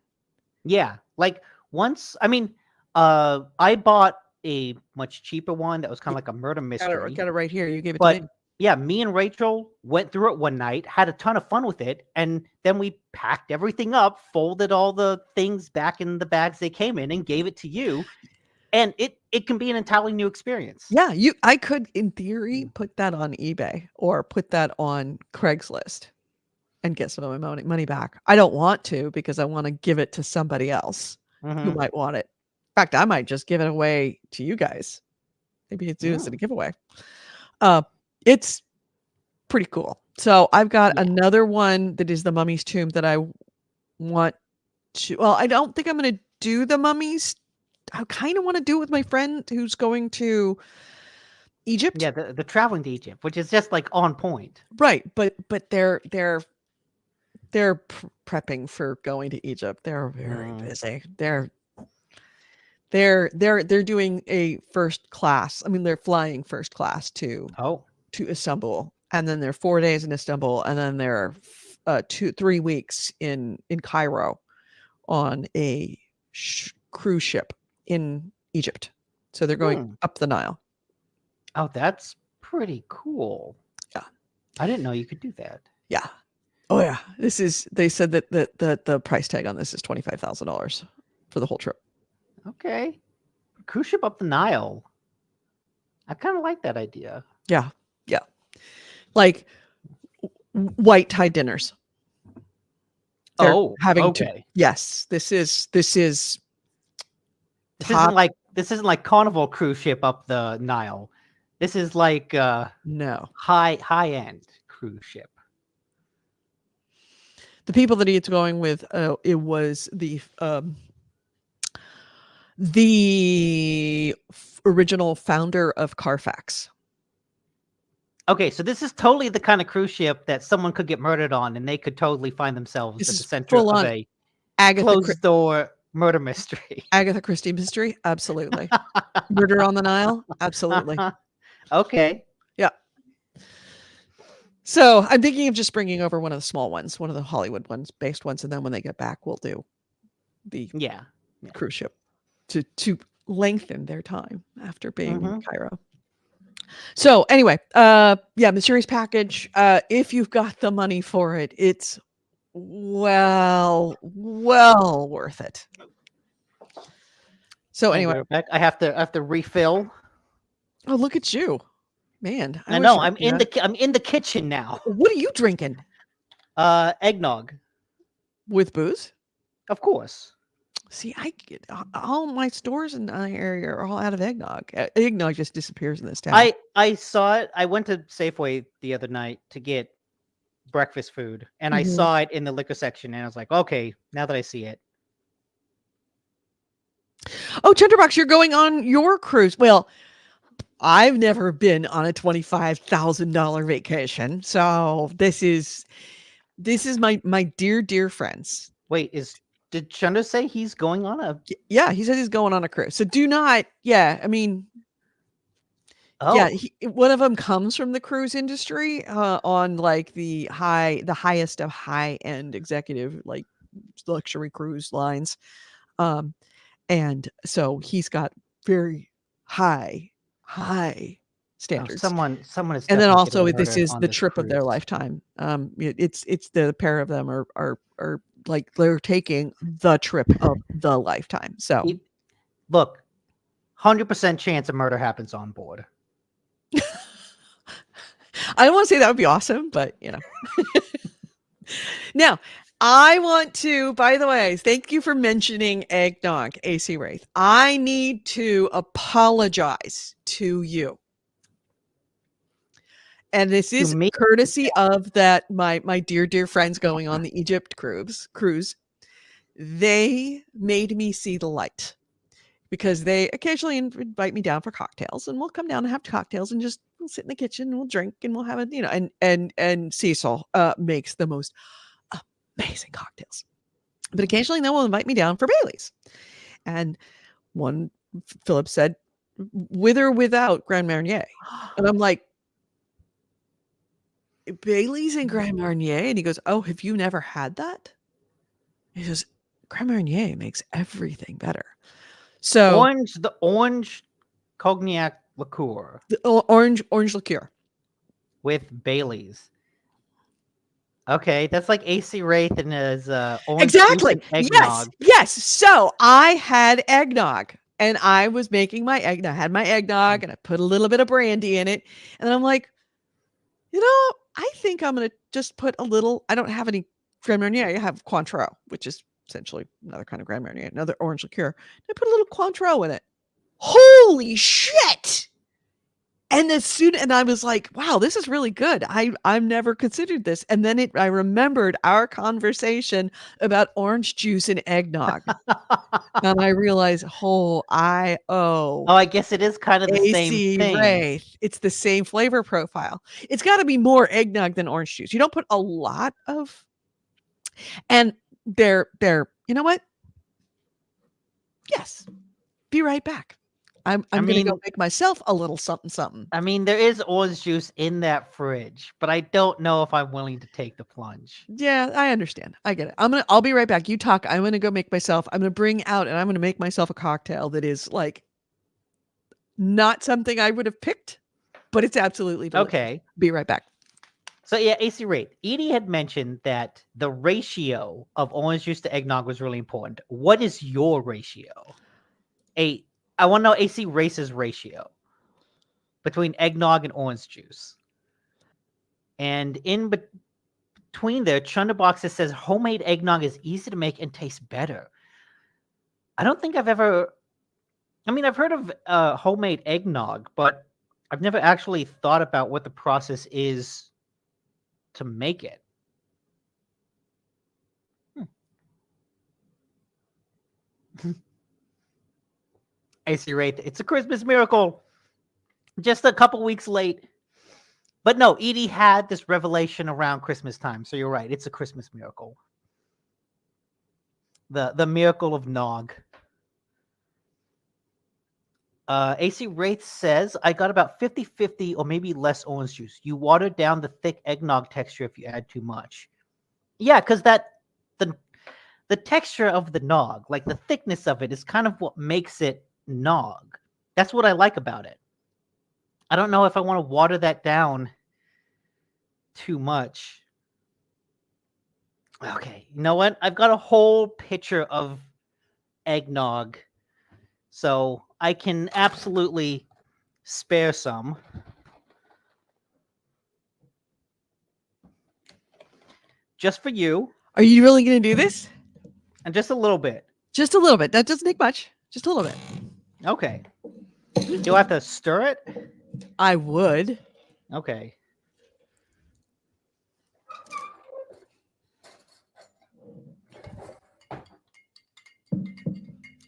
Yeah, like once. I mean, I bought a much cheaper one that was kind of like a murder mystery. Got it right here. You gave it to me. Yeah, me and Rachel went through it one night, had a ton of fun with it, and then we packed everything up, folded all the things back in the bags they came in, and gave it to you. And it can be an entirely new experience. Yeah, I could, in theory, put that on eBay or put that on Craigslist and get some of my money back. I don't want to because I want to give it to somebody else who might want it. In fact, I might just give it away to you guys. Maybe it's do this in a giveaway. It's pretty cool. So I've got another one that is the Mummy's Tomb that I want to. Well, I don't think I'm going to do the Mummies. I kind of want to do it with my friend who's going to Egypt. Yeah, the traveling to Egypt, which is just like on point. Right, but they're prepping for going to Egypt. They're very busy. They're doing a first class. I mean, they're flying first class to Istanbul, and then they're 4 days in Istanbul, and then they're 3 weeks in Cairo on a cruise ship in Egypt. So they're going up the Nile. Oh, that's pretty cool. Yeah, I didn't know you could do that. Yeah. Oh yeah. They said that the price tag on this is $25,000 for the whole trip. Okay. Cruise ship up the Nile. I kind of like that idea. Yeah. Yeah. Like white tie dinners. They're having to. Yes. This isn't like Carnival cruise ship up the Nile. This is like no high end cruise ship. The people that it's going with, it was the original founder of Carfax. Okay, so this is totally the kind of cruise ship that someone could get murdered on, and they could totally find themselves at the center of a closed door murder mystery. Agatha Christie mystery, absolutely. Murder on the Nile, absolutely. Okay. Yeah. So I'm thinking of just bringing over one of the small ones, one of the Hollywood based ones, and then when they get back, we'll do the cruise ship to lengthen their time after being in Cairo. So anyway, mysterious package. If you've got the money for it, it's well worth it. So anyway, I have to refill. Oh, look at you, man! I know. I'm in the kitchen now. What are you drinking? Eggnog with booze, of course. See, I get all my stores in the area are all out of eggnog. Eggnog just disappears in this town. I saw it. I went to Safeway the other night to get breakfast food, and I saw it in the liquor section, and I was like, okay, now that I see it. Oh, Chenderbox, you're going on your cruise. Well, I've never been on a $25,000 vacation, so this is my dear friends. Wait, did Chunder say he's going on a? Yeah, he said he's going on a cruise. So do not. Yeah, I mean. Oh. Yeah, one of them comes from the cruise industry on like the highest of high end executive like luxury cruise lines, and so he's got very high standards. Someone is, and then also this is the trip of their lifetime. It's the pair of them are like they're taking the trip of the lifetime. So look, 100% chance a murder happens on board. I don't want to say that would be awesome, but you know. Now, I want to, by the way, thank you for mentioning eggnog, AC Wraith. I need to apologize to you. And this is courtesy of that my dear friends going on the Egypt cruise. They made me see the light because they occasionally invite me down for cocktails, and we'll come down and have cocktails and just we'll sit in the kitchen and we'll drink and we'll have a, you know, and Cecil makes the most amazing cocktails. But occasionally they will invite me down for Bailey's. And one Philip said, with or without Grand Marnier. And I'm like, Bailey's and Grand Marnier? And he goes, oh, have you never had that? He goes, Grand Marnier makes everything better. So the orange cognac liqueur the orange liqueur. with Bailey's. Okay, that's like AC Wraith and his orange Exactly. juice and eggnog. Yes. So I had eggnog and I was making my eggnog. I had my eggnog and I put a little bit of brandy in it. And then I'm like, you know, I think I'm going to just put a little, I don't have any Grand Marnier. I have Cointreau, which is essentially another kind of Grand Marnier, another orange liqueur. I put a little Cointreau in it. Holy shit. And I was like, wow, this is really good. I've never considered this. And then I remembered our conversation about orange juice and eggnog. And I realized, I owe Oh, I guess it is kind of the same AC thing. Wraith. It's the same flavor profile. It's got to be more eggnog than orange juice. You don't put a lot of, and they're, you know what? Yes. Be right back. I'm going to go make myself a little something. I mean, there is orange juice in that fridge, but I don't know if I'm willing to take the plunge. Yeah, I understand. I get it. I'll be right back. You talk. I'm going to go make myself, I'm going to bring out and I'm going to make myself a cocktail that is like not something I would have picked, but it's absolutely delicious. Okay. Be right back. So yeah, AC Wraith. Edie had mentioned that the ratio of orange juice to eggnog was really important. What is your ratio? I want to know AC Wraith's ratio between eggnog and orange juice. And in between there, Chunderbox says homemade eggnog is easy to make and tastes better. I don't think I've ever... I mean, I've heard of homemade eggnog, but I've never actually thought about what the process is to make it. AC Wraith, it's a Christmas miracle. Just a couple weeks late. But no, Edie had this revelation around Christmas time. So you're right. It's a Christmas miracle. The miracle of nog. AC Wraith says, I got about 50-50 or maybe less orange juice. You water down the thick eggnog texture if you add too much. Yeah, because the texture of the nog, like the thickness of it, is kind of what makes it nog. That's what I like about it. I don't know if I want to water that down too much. Okay, you know what? I've got a whole pitcher of eggnog, so I can absolutely spare some. Just for you. Are you really going to do this? And just a little bit. Just a little bit. That doesn't take much. Just a little bit. Okay. Do I have to stir it? I would. Okay.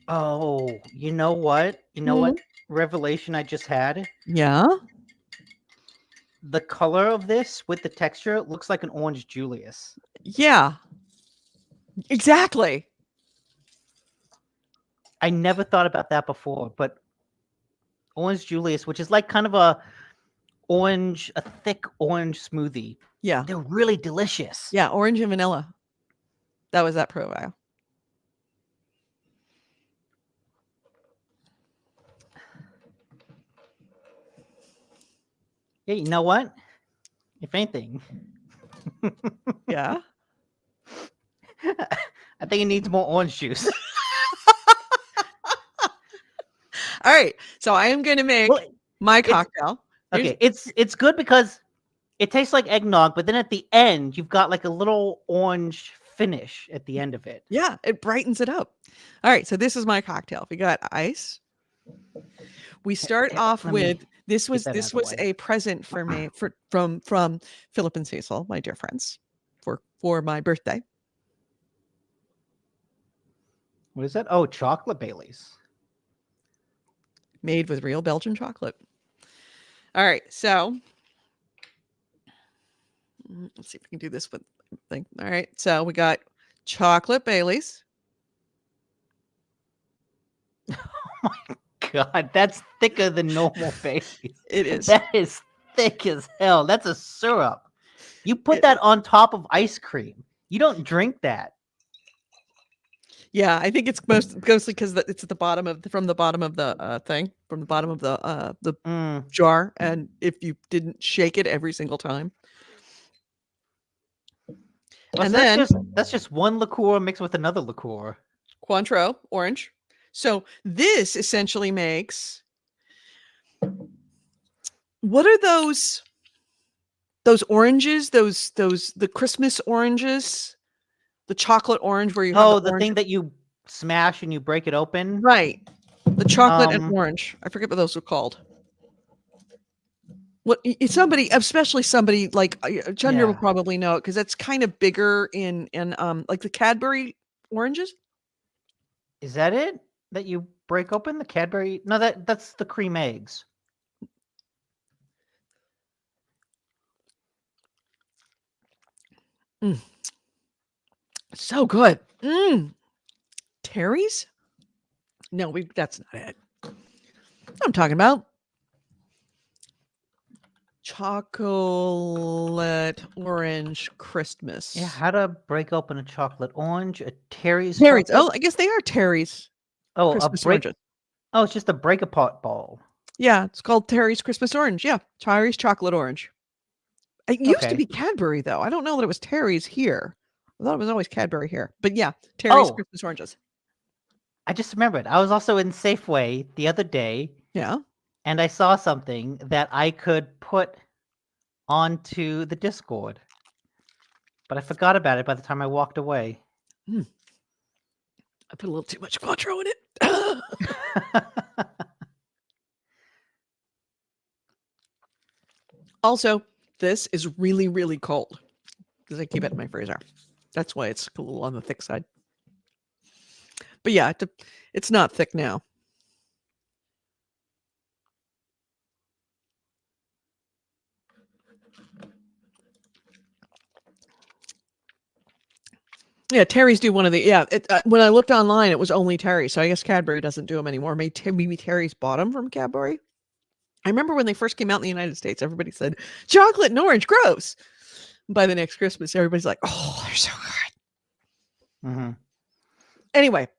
Oh, you know what? What revelation I just had? Yeah. The color of this with the texture looks like an orange Julius. Yeah. Exactly. I never thought about that before, but orange Julius, which is like kind of a thick orange smoothie. Yeah. They're really delicious. Yeah, orange and vanilla. That was that profile. Yeah, you know what? If anything. Yeah. I think it needs more orange juice. All right. So I am going to make my cocktail. Okay. It's good because it tastes like eggnog, but then at the end, you've got like a little orange finish at the end of it. Yeah. It brightens it up. All right. So this is my cocktail. We got ice. We start off with, this was a present for me from Philip and Cecil, my dear friends, for my birthday. What is that? Oh, chocolate Baileys. made with real Belgian chocolate. All right, so let's see if we can do this with thing. All right, so we got chocolate Baileys. God, that's thicker than normal Baileys. It is. That is thick as hell. That's a syrup. You put It that on top of ice cream. You don't drink that. Yeah, I think it's mostly because it's at the bottom of from the bottom of the thing, from the bottom of the Mm. jar, and if you didn't shake it every single time. Well, And so then that's just one liqueur mixed with another liqueur. Cointreau orange. So this essentially makes, what are those oranges? Those the Christmas oranges, the chocolate orange where you have Oh, the the orange. thing that you smash and you break it open. Right. The chocolate and Um, orange. I forget what those are called. What somebody, especially somebody like Chandra will Yeah. probably know it because that's kind of bigger in like the Cadbury oranges. Is that it? That you break open the Cadbury? No, that's the cream eggs. So good. Terry's? No, that's not it. I'm talking about chocolate orange Christmas. Yeah, how to break open a chocolate orange, a Terry's Terry's. chocolate. Oh, I guess they are Terry's Oh, a Christmas break. oranges. Oh, it's just a break apart ball. Yeah, it's called Terry's Christmas orange. Yeah, Terry's chocolate orange. It used to Okay. be Cadbury though. I don't know that it was Terry's here. I thought it was always Cadbury here. But yeah, Terry's Oh, Christmas oranges. I just remembered. I was also in Safeway the other day, Yeah. and I saw something that I could put onto the Discord, but I forgot about it by the time I walked away. I put a little too much Cointreau in it. Also, this is really, really cold because I keep it in my freezer. That's why it's a little on the thick side. But yeah, it's not thick now. Yeah, Terry's do one of the when I looked online, it was only Terry. So I guess Cadbury doesn't do them anymore. Maybe Terry's bought them from Cadbury. I remember when they first came out in the United States, everybody said chocolate and orange, gross. By the next Christmas, everybody's like, "Oh, they're so good." Mm-hmm. Anyway,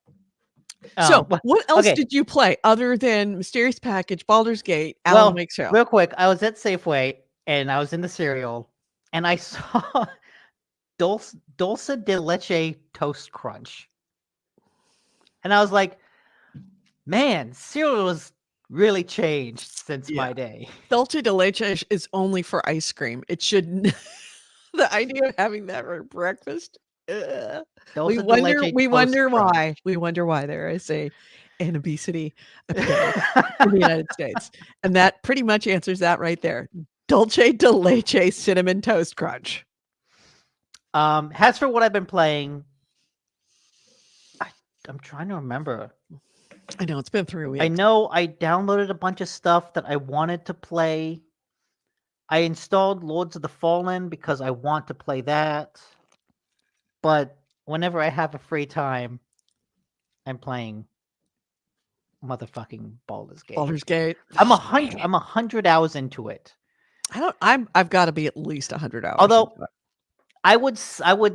so Well, what else okay. did you play other than Mysterious Package, Baldur's Gate, Alan Wake Show? Real quick, I was at Safeway and I was in the cereal and I saw Dulce de Leche Toast Crunch. And I was like, man, cereal has really changed since my day. Dulce de leche is only for ice cream. It shouldn't. The idea of having that for breakfast. Dulce de Leche We Toast wonder Crunch. why. We wonder why there is an obesity epidemic in the United States, and that pretty much answers that right there. Dulce de leche cinnamon toast crunch. As for what I've been playing, I'm trying to remember. I know it's been 3 weeks. I know I downloaded a bunch of stuff that I wanted to play. I installed Lords of the Fallen because I want to play that. But whenever I have a free time, I'm playing motherfucking Baldur's Gate. Baldur's Gate. I'm 100 hours into it. I've got to be at least 100 hours. Although I would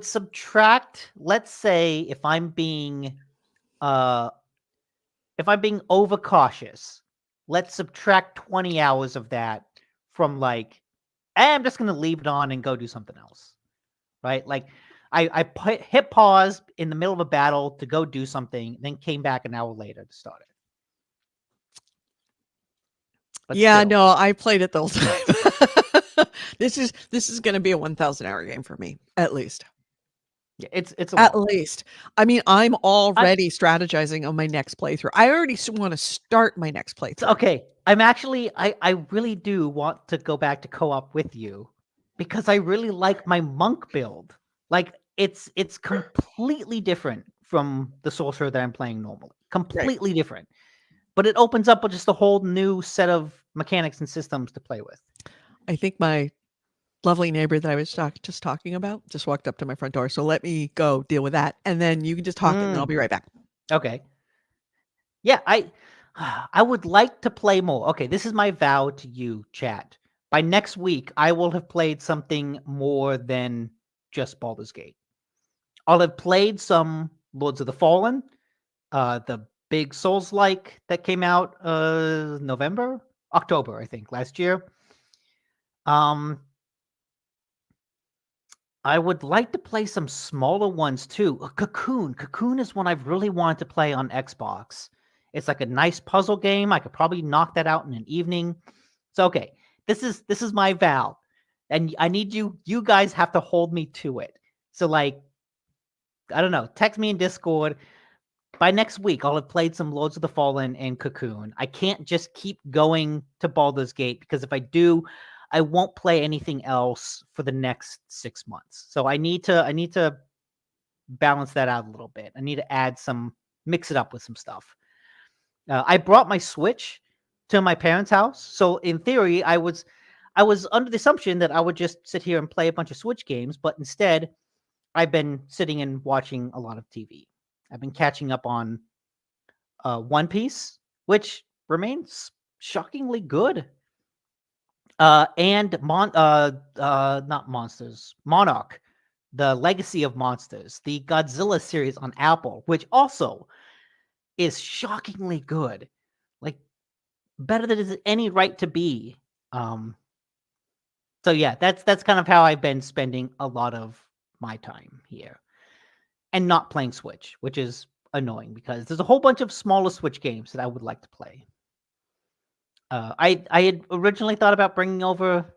subtract, let's say if I'm being overcautious, let's subtract 20 hours of that from like, I'm just gonna leave it on and go do something else. Right? Like I hit pause in the middle of a battle to go do something, then came back an hour later to start it. But yeah, still. no, I played it the whole time. This is going to be a 1,000 hour game for me, at least. Yeah, it's at least. I mean, I'm already strategizing on my next playthrough. I already want to start my next playthrough. Okay, I'm actually I really do want to go back to co-op with you because I really like my monk build. Like it's completely different from the sorcerer that I'm playing normally. Completely different. but it opens up just a whole new set of mechanics and systems to play with. I think my lovely neighbor that I was just talking about just walked up to my front door. So let me go deal with that. And then you can just talk and then I'll be right back. Okay. Yeah, I would like to play more. Okay, this is my vow to you, chat. By next week, I will have played something more than just Baldur's Gate. I'll have played some Lords of the Fallen, the big Souls-like that came out October, I think, last year. I would like to play some smaller ones too. Cocoon. Cocoon is one I've really wanted to play on Xbox. It's like a nice puzzle game. I could probably knock that out in an evening. So okay, this is my vow, and I need you guys have to hold me to it. So like, I don't know, text me in Discord. By next week, I'll have played some Lords of the Fallen and Cocoon. I can't just keep going to Baldur's Gate, because if I do, I won't play anything else for the next 6 months. So I need to balance that out a little bit. I need to mix it up with some stuff. I brought my Switch to my parents' house. So in theory, I was under the assumption that I would just sit here and play a bunch of Switch games, but instead I've been sitting and watching a lot of TV. I've been catching up on One Piece, which remains shockingly good. And not Monsters, Monarch, the Legacy of Monsters, the Godzilla series on Apple, which also is shockingly good, like better than it's any right to be. So yeah, that's kind of how I've been spending a lot of my time here, and not playing Switch, which is annoying because there's a whole bunch of smaller Switch games that I would like to play. I had originally thought about bringing over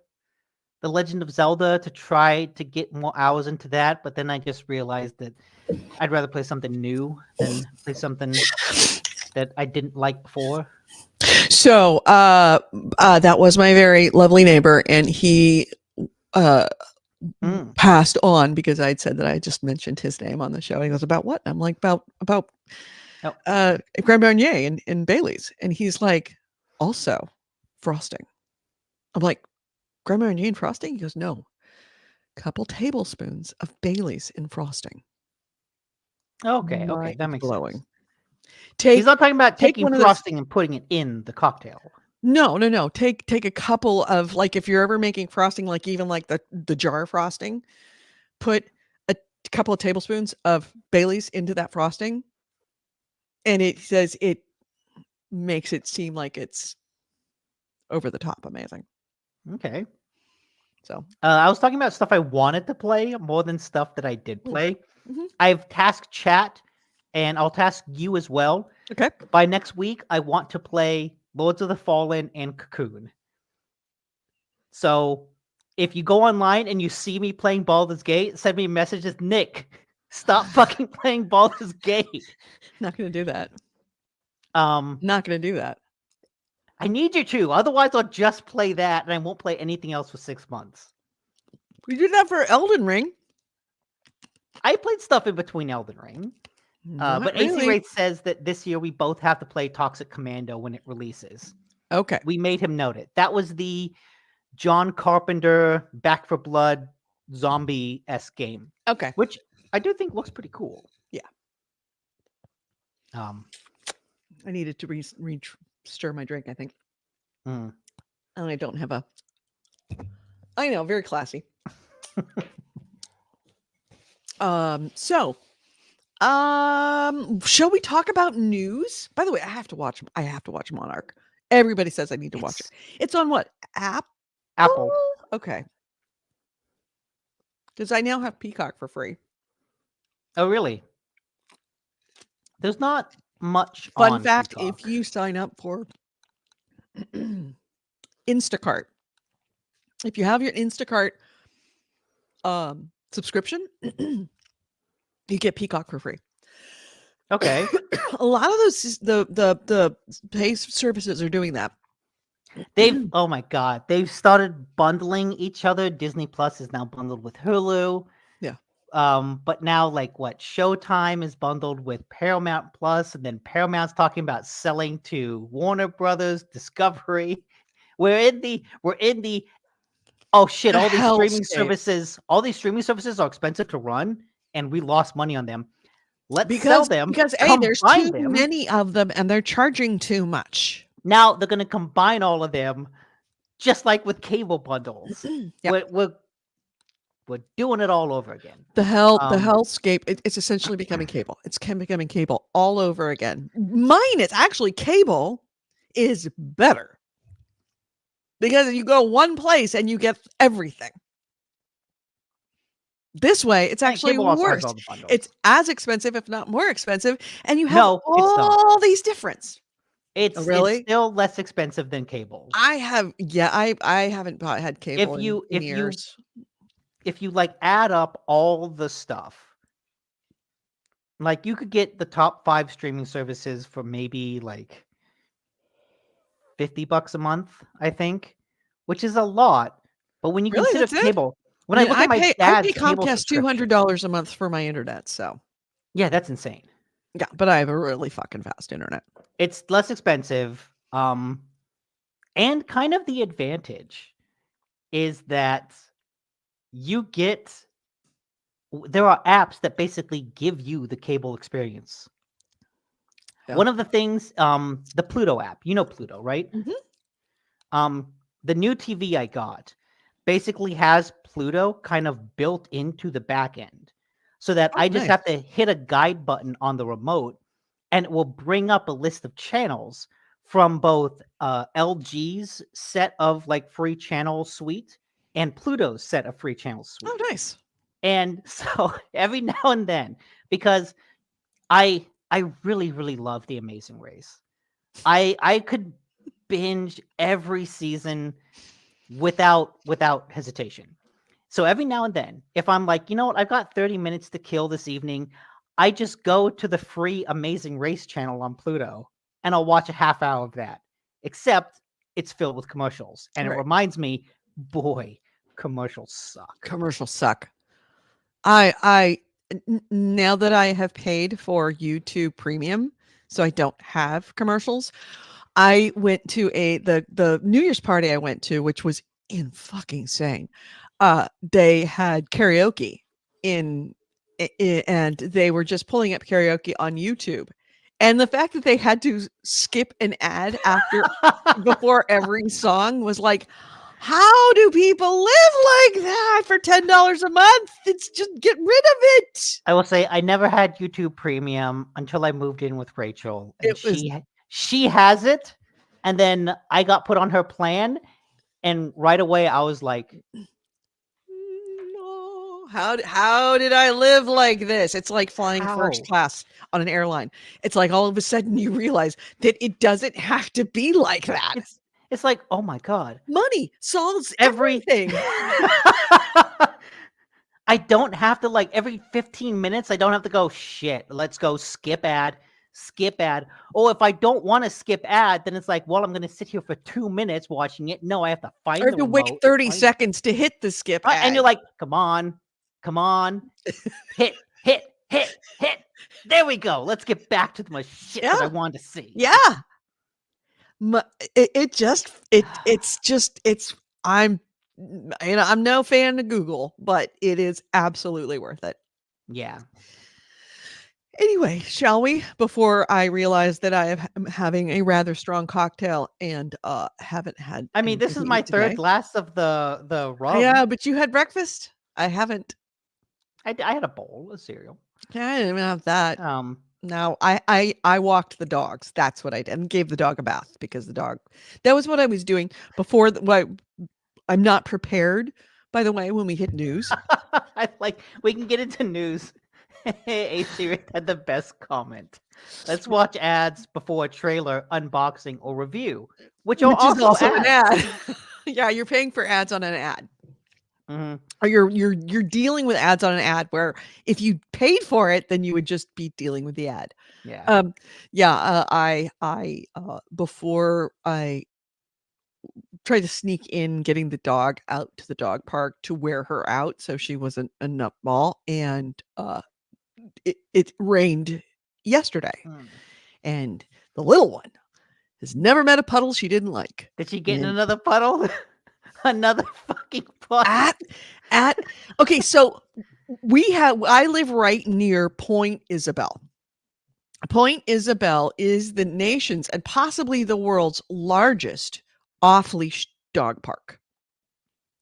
The Legend of Zelda to try to get more hours into that, but then I just realized that I'd rather play something new than play something that I didn't like before. So that was my very lovely neighbor, and he passed on because I'd said that I just mentioned his name on the show. He goes, "About what?" I'm like, about Grand Marnier and Bailey's, and he's like, "Also frosting." I'm like, "Grand Marnier and frosting?" He goes, "No, couple tablespoons of Bailey's in frosting." Okay, that makes sense. He's not talking about taking frosting and putting it in the cocktail. No. Take a couple of, like, if you're ever making frosting, like even like the jar frosting, put a couple of tablespoons of Bailey's into that frosting, and it says it makes it seem like it's over the top amazing. Okay. So I was talking about stuff I wanted to play more than stuff that I did play. Mm-hmm. I've tasked chat, and I'll task you as well. Okay. By next week, I want to play Lords of the Fallen and Cocoon. So if you go online and you see me playing Baldur's Gate, send me a message as Nick, stop fucking playing Baldur's Gate. Not going to do that. Not going to do that. I need you to. Otherwise, I'll just play that and I won't play anything else for 6 months. We did that for Elden Ring. I played stuff in between Elden Ring. But really. AC Wraith says that this year we both have to play Toxic Commando when it releases. Okay. We made him note it. That was the John Carpenter Back for Blood zombie-esque game. Okay. Which I do think looks pretty cool. Yeah. I needed to stir my drink, I think. And I don't have a... I know, very classy. Shall we talk about news? By the way, I have to watch Monarch. Everybody says I need to watch it. It's on what? Apple. Okay. Because I now have Peacock for free. Oh, really? There's not much. Fun fact: Peacock. If you sign up for Instacart, if you have your Instacart subscription, you get Peacock for free. Okay. A lot of those the pay services are doing that. Oh my god, they've started bundling each other. Disney Plus is now bundled with Hulu. Yeah. But now, like, what, Showtime is bundled with Paramount Plus, and then Paramount's talking about selling to Warner Brothers, Discovery. We're in the oh shit, The hellscape. all these streaming services are expensive to run, and we lost money on them. Let's sell Because them, because A, there's combine too them. many of them and they're charging too much. Now they're gonna combine all of them, just like with cable bundles. Yeah. We're doing it all over again. The Um, hellscape, it's essentially becoming cable. It's becoming cable all over again. Mine is actually cable is better. Because you go one place and you get everything. This way, it's actually cable also has worse. all the bundles. It's as expensive, if not more expensive, and you have No, it's not. all these difference. It's really? it's still less expensive than cable. I haven't had cable in years. If you like add up all the stuff, like you could get the top 5 streaming services for maybe like $50 a month, I think, which is a lot. But when you Really? consider That's it? cable, when I mean, look at my I dad's pay cable Comcast subscription, $200 a month for my internet, so yeah, that's insane. yeah, but I have a really fucking fast internet. It's less expensive, and kind of the advantage is that you get there are apps that basically give you the cable experience. Yeah. One of the things, the Pluto app, you know Pluto, right? Mhm. The new TV I got basically has Pluto kind of built into the back end, so that Oh, I just nice. have to hit a guide button on the remote, and it will bring up a list of channels from both LG's set of like free channel suite and Pluto's set of free channel suite. Oh, nice. And so every now and then, because I really love The Amazing Race. I could binge every season without hesitation. So every now and then, if I'm like, you know what, I've got 30 minutes to kill this evening, I just go to the free Amazing Race channel on Pluto and I'll watch a half hour of that. Except it's filled with commercials. And Right. it reminds me, boy, commercials suck. Commercials suck. Now that I have paid for YouTube Premium, so I don't have commercials, I went to the New Year's party I went to, which was fucking insane. They had karaoke in and they were just pulling up karaoke on YouTube. And the fact that they had to skip an ad after before every song was like, how do people live like that for $10 a month? It's just get rid of it. I will say I never had YouTube Premium until I moved in with Rachel, and It was she has it, and then I got put on her plan, and right away I was like, no. How did I live like this? It's like flying first how? class on an airline. It's like all of a sudden you realize that it doesn't have to be like that. It's like, oh my god, Money solves every everything. I don't have to, like, every 15 minutes, I don't have to go, shit, let's go skip ad. Oh, if I don't want to skip ad, then it's like, well, I'm going to sit here for 2 minutes watching it. No, I have to find Or the to wait remote. 30 seconds to hit the skip ad. And you're like, come on. hit. There we go. Let's get back to the shit that I wanted to see. Yeah. I'm no fan of Google, but it is absolutely worth it. Yeah. Anyway, shall we? Before I realize that am having a rather strong cocktail and haven't had. I mean, this is my third glass of the rum. Yeah, but you had breakfast. I haven't. I had a bowl of cereal. Yeah, I didn't even have that. No, I walked the dogs. That's what I did, and gave the dog a bath because that was what I was doing before. I'm not prepared. By the way, when we hit news, we can get into news. A series had the best comment. Let's watch ads before a trailer, unboxing, or review, which is also an ad. Yeah, you're paying for ads on an ad. Mm-hmm. Or you're dealing with ads on an ad where if you paid for it, then you would just be dealing with the ad. Yeah. I before I tried to sneak in getting the dog out to the dog park to wear her out so she wasn't a nutball, and it rained yesterday, Hmm. and the little one has never met a puddle she didn't like. Did she get in And another puddle? Another fucking puddle. at at okay, so I live right near Point Isabel. Point Isabel is the nation's and possibly the world's largest off-leash dog park.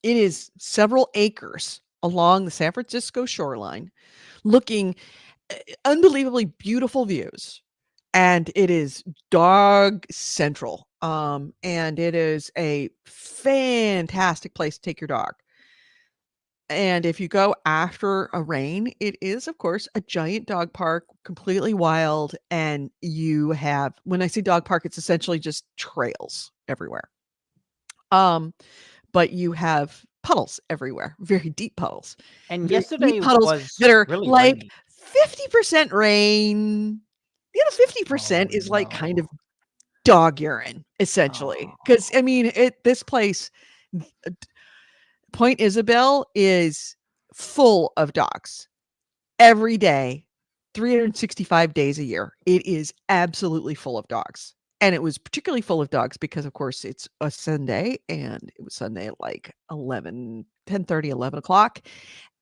It is several acres along the San Francisco shoreline, looking unbelievably beautiful views, and it is dog central. And it is a fantastic place to take your dog. And if you go after a rain, it is, of course, a giant dog park, completely wild. And you have, when I say dog park, it's essentially just trails everywhere. But you have puddles everywhere, very deep puddles, And very deep yesterday puddles was that are really like rainy. 50% rain. The other Oh 50% is like kind no. of dog urine, essentially. Oh. Because I mean, this place, Point Isabel, is full of dogs every day, 365 days a year. It is absolutely full of dogs. And it was particularly full of dogs because, of course, it's a Sunday, and it was Sunday at like 10:30, 11 o'clock,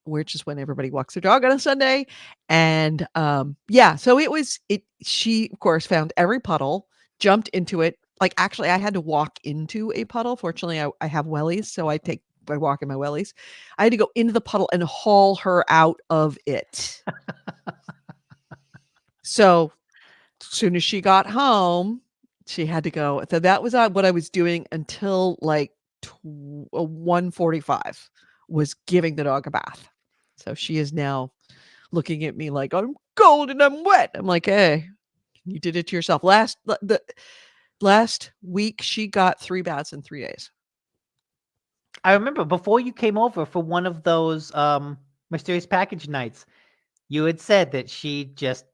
which is when everybody walks their dog on a Sunday. And yeah, so she, of course, found every puddle, jumped into it. Like, actually, I had to walk into a puddle. Fortunately, I have wellies, so I walk in my wellies. I had to go into the puddle and haul her out of it. So as soon as she got home, she had to go. So that was what I was doing until like 1:45, was giving the dog a bath. So she is now looking at me like, I'm cold and I'm wet. I'm like, hey, you did it to yourself. Last week she got 3 baths in 3 days. I remember before you came over for one of those mysterious package nights, you had said that she just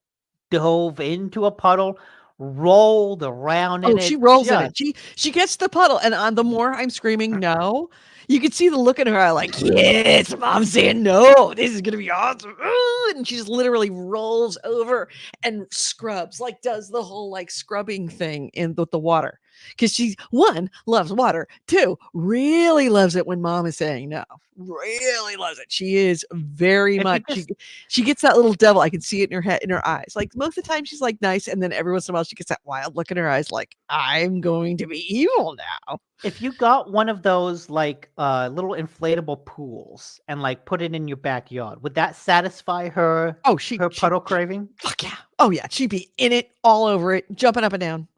dove into a puddle, rolled around Oh, in she it, rolls in it. just She gets the puddle, and on the more I'm screaming no, you could see the look in her eye like, "Yes, mom's saying no. This is gonna be awesome." Ooh, and she just literally rolls over and scrubs, like does the whole like scrubbing thing in with the water. Because she, one, loves water, two, really loves it when mom is saying no. Really loves it. She is very if you much just she gets that little devil. I can see it in her head, in her eyes. Like most of the time she's like nice, and then every once in a while she gets that wild look in her eyes like, I'm going to be evil now. if you got one of those like little inflatable pools and like put it in your backyard, would that satisfy her Oh, her puddle craving? fuck yeah. Oh yeah, she'd be in it, all over it, jumping up and down.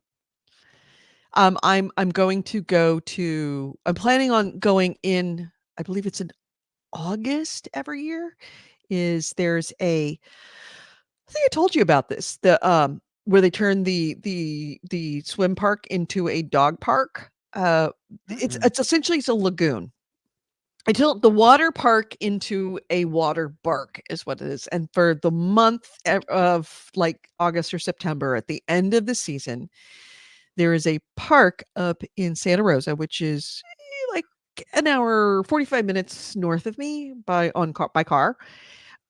I'm going to go to I'm planning on going in, I believe it's in August every year. There's I think I told you about this. Where they turn the swim park into a dog park. It's Mm-mm. it's essentially it's a lagoon. Until the water park into a water bark is what it is. And for the month of like August or September, at the end of the season, there is a park up in Santa Rosa, which is like an hour, 45 minutes north of me by car.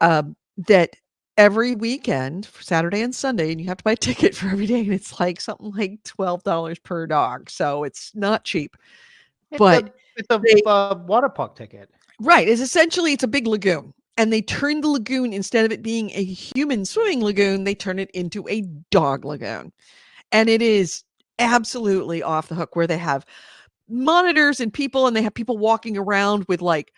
That every weekend, for Saturday and Sunday, and you have to buy a ticket for every day, and it's like something like $12 per dog, so it's not cheap. It's But a it's a they water park ticket. right, it's a big lagoon, and they turn the lagoon, instead of it being a human swimming lagoon, they turn it into a dog lagoon, and it is absolutely off the hook, where they have monitors and people, and they have people walking around with, like,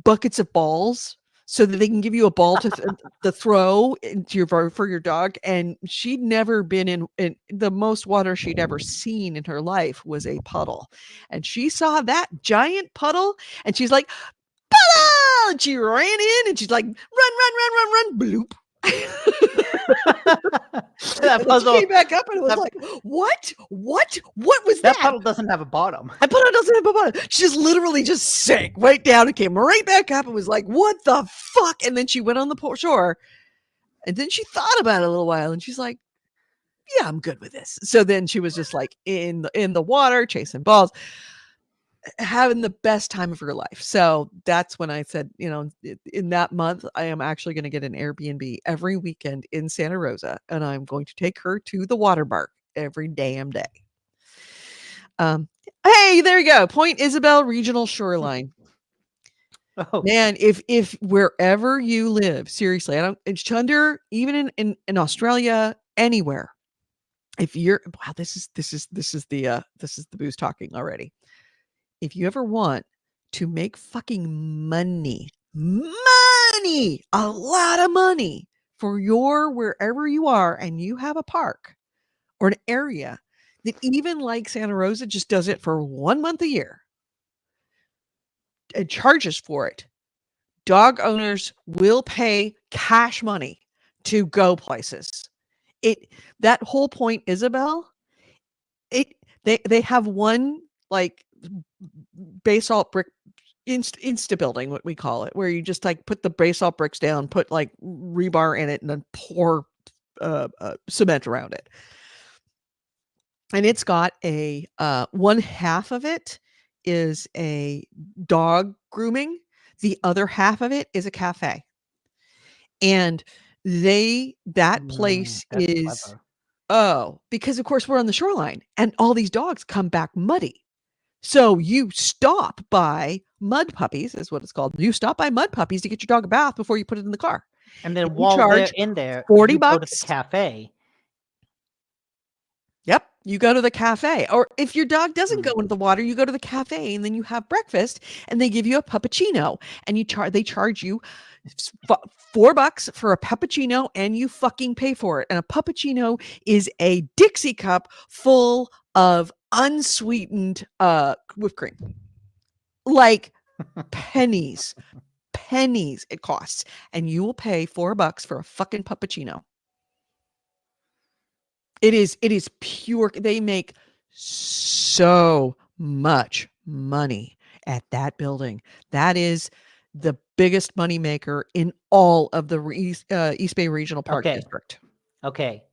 buckets of balls so that they can give you a ball to throw into for your dog. And she'd never been in the most water she'd ever seen in her life was a puddle, and she saw that giant puddle, and she's like, puddle, and she ran in, and she's like, run, bloop. That And then she puzzle came back up, and it was that like, what was that that? puddle doesn't have a bottom. I put it doesn't have a bottom. She just literally just sank right down and came right back up and was like, "What the fuck?" And then she went on the shore, and then she thought about it a little while, and she's like, "Yeah, I'm good with this." So then she was just like in the water chasing balls. having the best time of your life. So that's when I said, in that month, I am actually going to get an Airbnb every weekend in Santa Rosa, and I'm going to take her to the water park every damn day. Hey, there you go. Point Isabel Regional Shoreline. Oh, Man, if wherever you live, seriously, I don't in Chunder, even in Australia, anywhere. If you're wow, this is the booze talking already. If you ever want to make fucking money, a lot of money for your wherever you are, and you have a park or an area that even like Santa Rosa just does it for 1 month a year and charges for it, dog owners will pay cash money to go places. It that whole Point Isabel, it they have one like basalt brick insta building, what we call it, where you just like put the basalt bricks down, put like rebar in it, and then pour cement around it. And it's got a one half of it is a dog grooming, the other half of it is a cafe. And that place that's is, clever. oh, because of course we're on the shoreline and all these dogs come back muddy. So you stop by Mud Puppies, is what it's called. You stop by Mud Puppies to get your dog a bath before you put it in the car. And And then you while they're charge in there, 40 you go to the bucks. cafe. Yep. You go to the cafe. Or if your dog doesn't go Mm. into the water, you go to the cafe and then you have breakfast and they give you a puppuccino and they charge you $4 for a puppuccino and you fucking pay for it. And a puppuccino is a Dixie cup full of unsweetened whipped cream. Like pennies it costs, and you will pay $4 for a fucking puppuccino. It is pure. They make so much money at that building. That is the biggest money maker in all of the East Bay Regional Park Okay. District. Okay.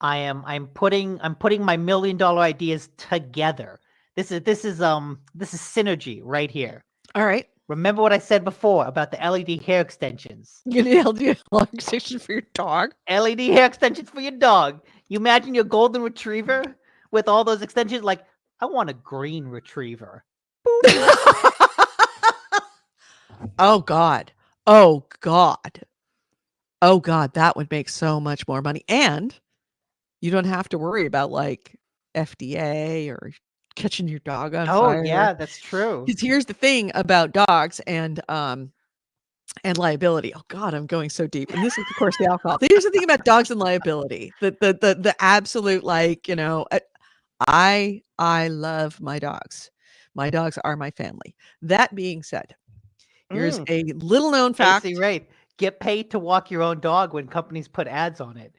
I'm putting my $1 million ideas together. This is synergy right here. All right. Remember what I said before about the LED hair extensions? You get an LD extension for your dog. LED hair extensions for your dog. You imagine your golden retriever with all those extensions? Like, I want a green retriever. Oh God. Oh God. Oh God, that would make so much more money. And you don't have to worry about like FDA or catching your dog on Oh fire. yeah, that's true. Because here's the thing about dogs and liability. Oh God, I'm going so deep. And this is of course the alcohol. Here's the thing about dogs and liability. The absolute I love my dogs. My dogs are my family. That being said, here's Mm. a little known fact. Casey, right. Get paid to walk your own dog when companies put ads on it.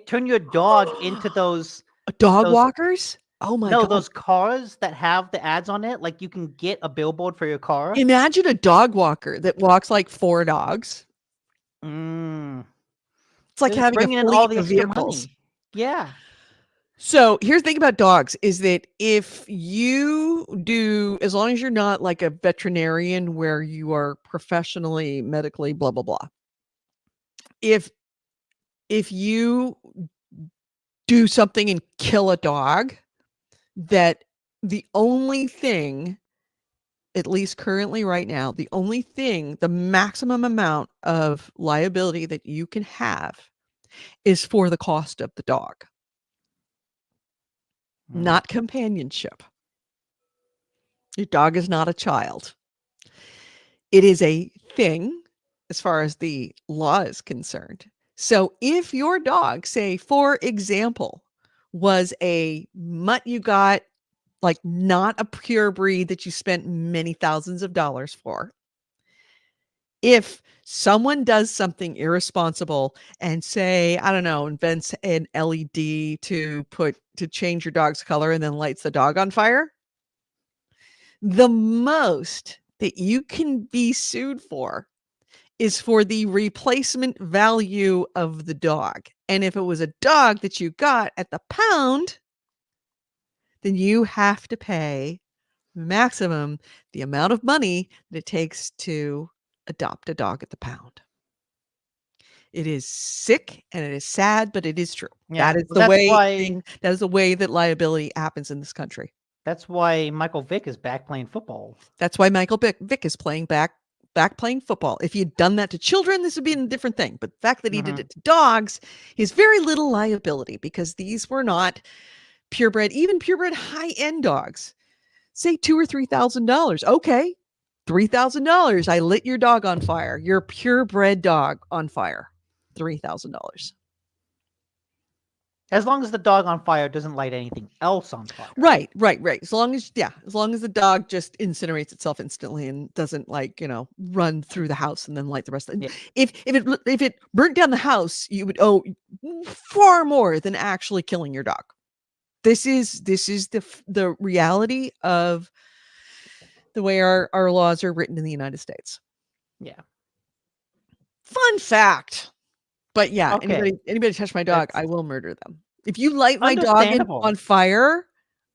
Turn your dog into those Dog those walkers? Oh my God. those cars that have the ads on it. Like you can get a billboard for your car. Imagine a dog walker that walks like 4 dogs. Mm. It's like It's having a bringing in all fleet the of extra vehicles. money. Yeah. So here's the thing about dogs is that if you do, as long as you're not like a veterinarian where you are professionally, medically, blah, blah, blah. If you do something and kill a dog, that the only thing, at least currently right now, the only thing, the maximum amount of liability that you can have is for the cost of the dog, not companionship. Your dog is not a child. It is a thing as far as the law is concerned. So if your dog, say, for example, was a mutt you got, like not a pure breed that you spent many thousands of dollars for, if someone does something irresponsible and say, I don't know, invents an LED to change your dog's color and then lights the dog on fire, the most that you can be sued for is for the replacement value of the dog. And if it was a dog that you got at the pound, then you have to pay maximum the amount of money that it takes to adopt a dog at the pound. It is sick and it is sad, but it is true. Yeah, That is well, the way that is the way that liability happens in this country. that's why Michael Vick is back playing football. That's why Michael Vick is back playing football. If he had done that to children, this would be a different thing. But the fact that he did it to dogs, he has very little liability because these were not purebred, even purebred high-end dogs. Say $2,000 or $3,000. Okay, $3,000. I lit your dog on fire. Your purebred dog on fire. $3,000. As long as the dog on fire doesn't light anything else on fire. Right. As long as the dog just incinerates itself instantly and doesn't run through the house and then light the rest of it. Yeah. If it burnt down the house, you would owe far more than actually killing your dog. This is the reality of the way our laws are written in the United States. Yeah. Fun fact. But yeah, Okay. anybody touch my dog, I will murder them. If you light my dog on fire,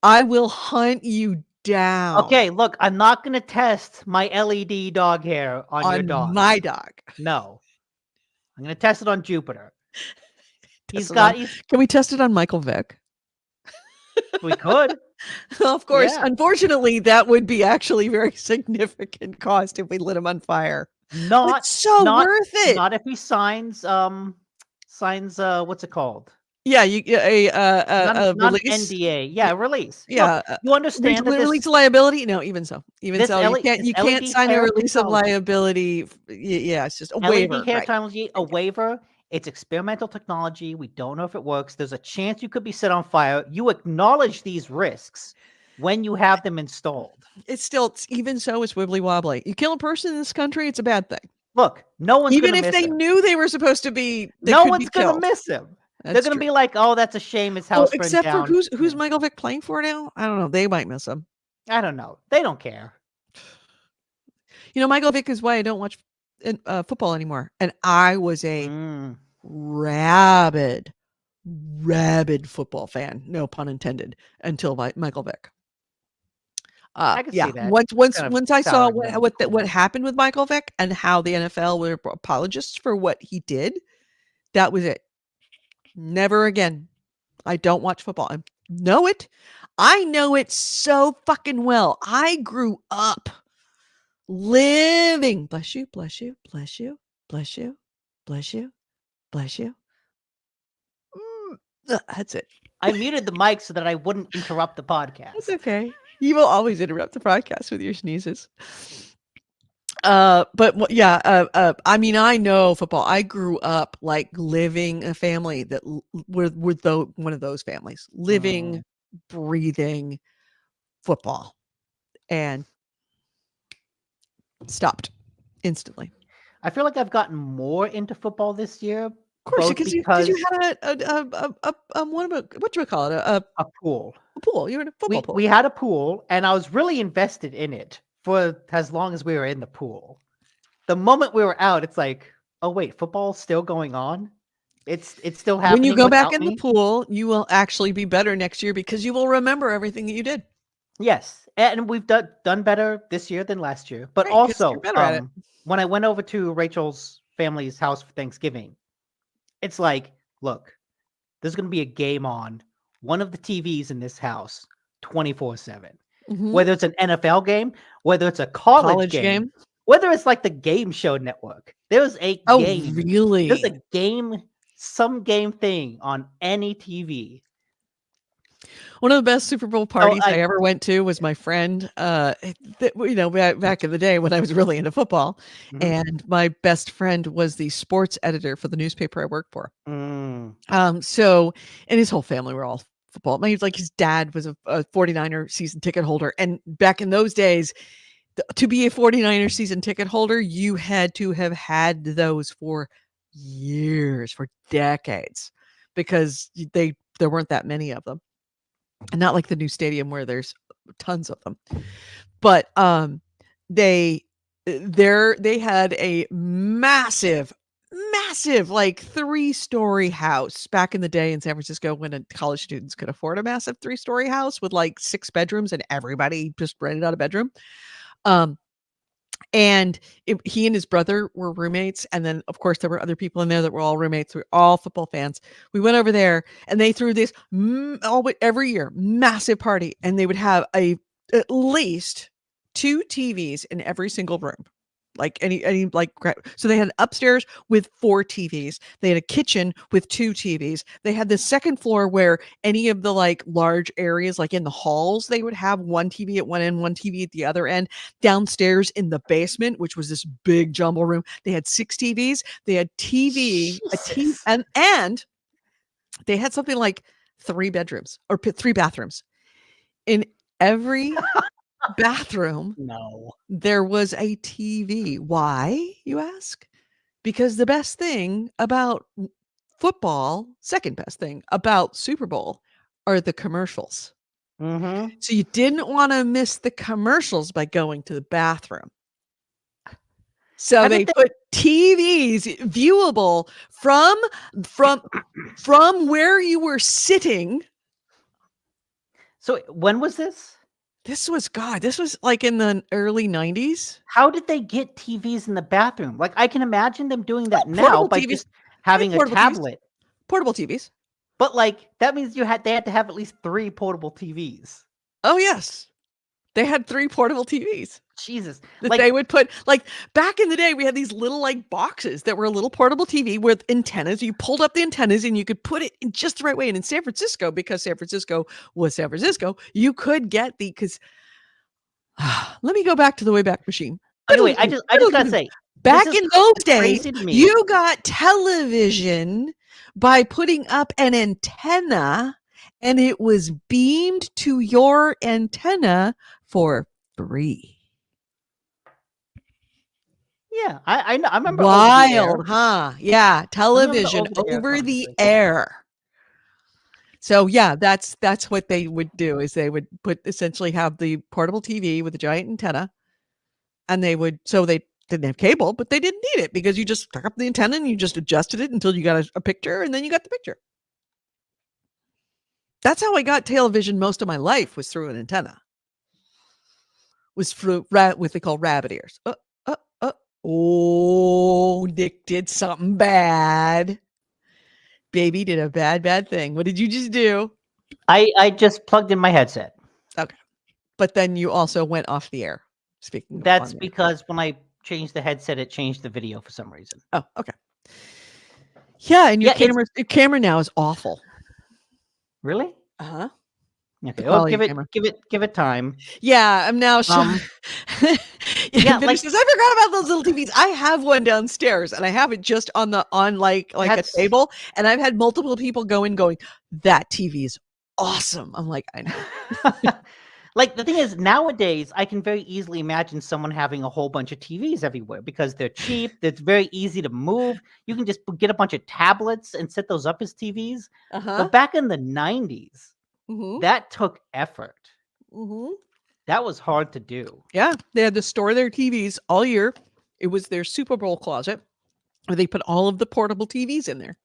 I will hunt you down. Okay, look, I'm not going to test my LED dog hair on your dog. My dog. No. I'm going to test it on Jupiter. Can we test it on Michael Vick? We could. Of course. Yeah. Unfortunately, that would be actually very significant cost if we lit him on fire. Not worth it. Not if he signs what's it called? Yeah, a not release. NDA. Yeah, release. Yeah, look, you understand that release liability? No, even so, you can't sign a release of liability. Yeah, it's just a waiver. LED hair technology, a waiver. It's experimental technology. We don't know if it works. There's a chance you could be set on fire. You acknowledge these risks when you have them installed. It's even so, it's wibbly wobbly. You kill a person in this country, it's a bad thing. Look, no one's even if they knew they were supposed to be. No one's gonna miss him. They're gonna be like, "Oh, that's a shame. His house burned except down." for who's Michael Vick playing for now? I don't know. They might miss him. I don't know. They don't care. Michael Vick is why I don't watch football anymore. And I was a rabid football fan, no pun intended, until Michael Vick. I can see that. Once I saw what happened with Michael Vick and how the NFL were apologists for what he did, that was it. Never again. I don't watch football. I know it so fucking well. I grew up living. Bless you, bless you, bless you, bless you, bless you, bless you. That's it. I muted the mic so that I wouldn't interrupt the podcast. That's okay. You will always interrupt the podcast with your sneezes. I mean, I know football. I grew up like living a family that were one of those families, living, breathing football, and stopped instantly. I feel like I've gotten more into football this year. Of course, because you had what do you call it? A pool. A pool. You're in a football pool. We had a pool, and I was really invested in it for as long as we were in the pool. The moment we were out, it's like, oh wait, football's still going on. It's still happening. When you go back in the pool, you will actually be better next year because you will remember everything that you did. Yes, and we've done better this year than last year. But also, when I went over to Rachel's family's house for Thanksgiving, it's like, look, there's going to be a game on one of the TVs in this house 24/7. Whether it's an NFL game, whether it's a college game, whether it's like the Game Show Network. There's a game. Oh, really? There's a game, some game thing on any TV. One of the best Super Bowl parties I ever went to was my friend, back in the day when I was really into football. And my best friend was the sports editor for the newspaper I worked for. So, and his whole family were all football. His dad was a 49er season ticket holder. And back in those days, to be a 49er season ticket holder, you had to have had those for years, for decades, because there weren't that many of them. And not like the new stadium where there's tons of them. But they had a massive massive, like 3-story house back in the day in San Francisco when college students could afford a massive 3-story house with like 6 bedrooms and everybody just rented out a bedroom. Um, and he and his brother were roommates. And then, of course, there were other people in there that were all roommates. We were all football fans. We went over there and they threw this every year massive party. And they would have at least 2 TVs in every single room. Like any like so they had upstairs with 4 TVs. They had a kitchen with 2 TVs. They had the second floor where any of the like large areas, like in the halls, they would have 1 TV at one end, 1 TV at the other end. Downstairs in the basement, which was this big jumble room, they had 6 TVs. They had Jesus. and they had something like 3 bedrooms or 3 bathrooms. In every bathroom No. there was a TV. Why, you ask? Because the best thing about football, second best thing about Super Bowl are the commercials. Mm-hmm. So you didn't want to miss the commercials by going to the bathroom. So they put TVs viewable from where you were sitting. So when was this? This was like in the early 90s. How did they get TVs in the bathroom? Like, I can imagine them doing that now Portable by TVs. just having a Portable TVs. tablet. Portable TVs. But like that means they had to have at least 3 portable TVs. Oh yes. They had 3 portable TVs. Jesus. That they would put, like, back in the day, we had these little like boxes that were a little portable TV with antennas. You pulled up the antennas and you could put it in just the right way. And in San Francisco, because San Francisco was San Francisco, you could get because let me go back to the Wayback Machine. Anyway, I just gotta say, back in those days, to me. you got television by putting up an antenna and it was beamed to your antenna for free. Yeah, I know. I remember. Wild, huh? Yeah, television over the air. So yeah, that's what they would do is they would essentially have the portable TV with a giant antenna, and they didn't have cable, but they didn't need it because you just stuck up the antenna and you just adjusted it until you got a picture, and then you got the picture. That's how I got television most of my life, was through an antenna. Was through what they call rabbit ears. Oh, Nick did something bad. Baby did a bad thing. What did you just do? I just plugged in my headset. Okay. But then you also went off the air. Speaking of That's because when I changed the headset, it changed the video for some reason. Oh, okay. Yeah, and your camera now is awful. Really? Uh-huh. Okay. Well, give it time. Yeah, I'm now yeah, like, says, I forgot about those little TVs. I have one downstairs and I have it just on like a table, and I've had multiple people going, that TV is awesome. I'm like, I know. Like, the thing is, nowadays I can very easily imagine someone having a whole bunch of TVs everywhere because they're cheap. It's very easy to move. You can just get a bunch of tablets and set those up as TVs. But back in the 90s, that took effort. That was hard to do. Yeah, they had to store their TVs all year. It was their Super Bowl closet where they put all of the portable TVs in there.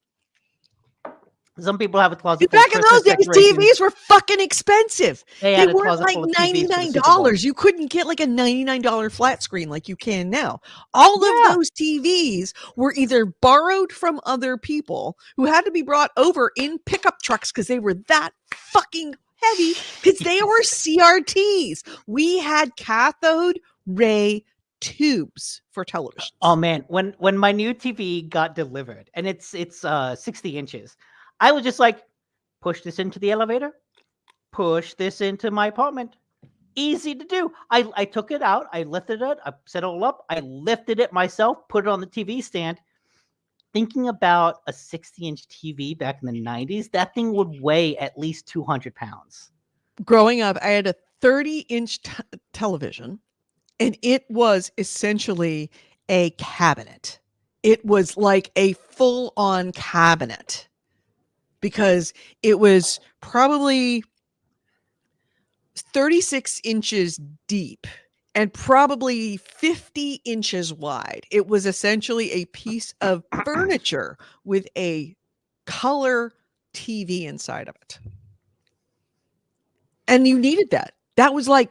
Some people have a closet. Back in those days, TVs were fucking expensive. They weren't like $99. You couldn't get like a $99 flat screen like you can now. All of those TVs were either borrowed from other people who had to be brought over in pickup trucks because they were that fucking heavy because they were CRTs. We had cathode ray tubes for television. Oh man, when my new TV got delivered and it's 60 inches, I was just like, push this into the elevator, push this into my apartment. Easy to do. I took it out, I lifted it, I set it all up, I lifted it myself, put it on the TV stand. Thinking about a 60-inch TV back in the 90s, that thing would weigh at least 200 pounds. Growing up, I had a 30-inch television, and it was essentially a cabinet. It was like a full-on cabinet because it was probably 36 inches deep and probably 50 inches wide. It was essentially a piece of furniture with a color TV inside of it. And you needed that. That was I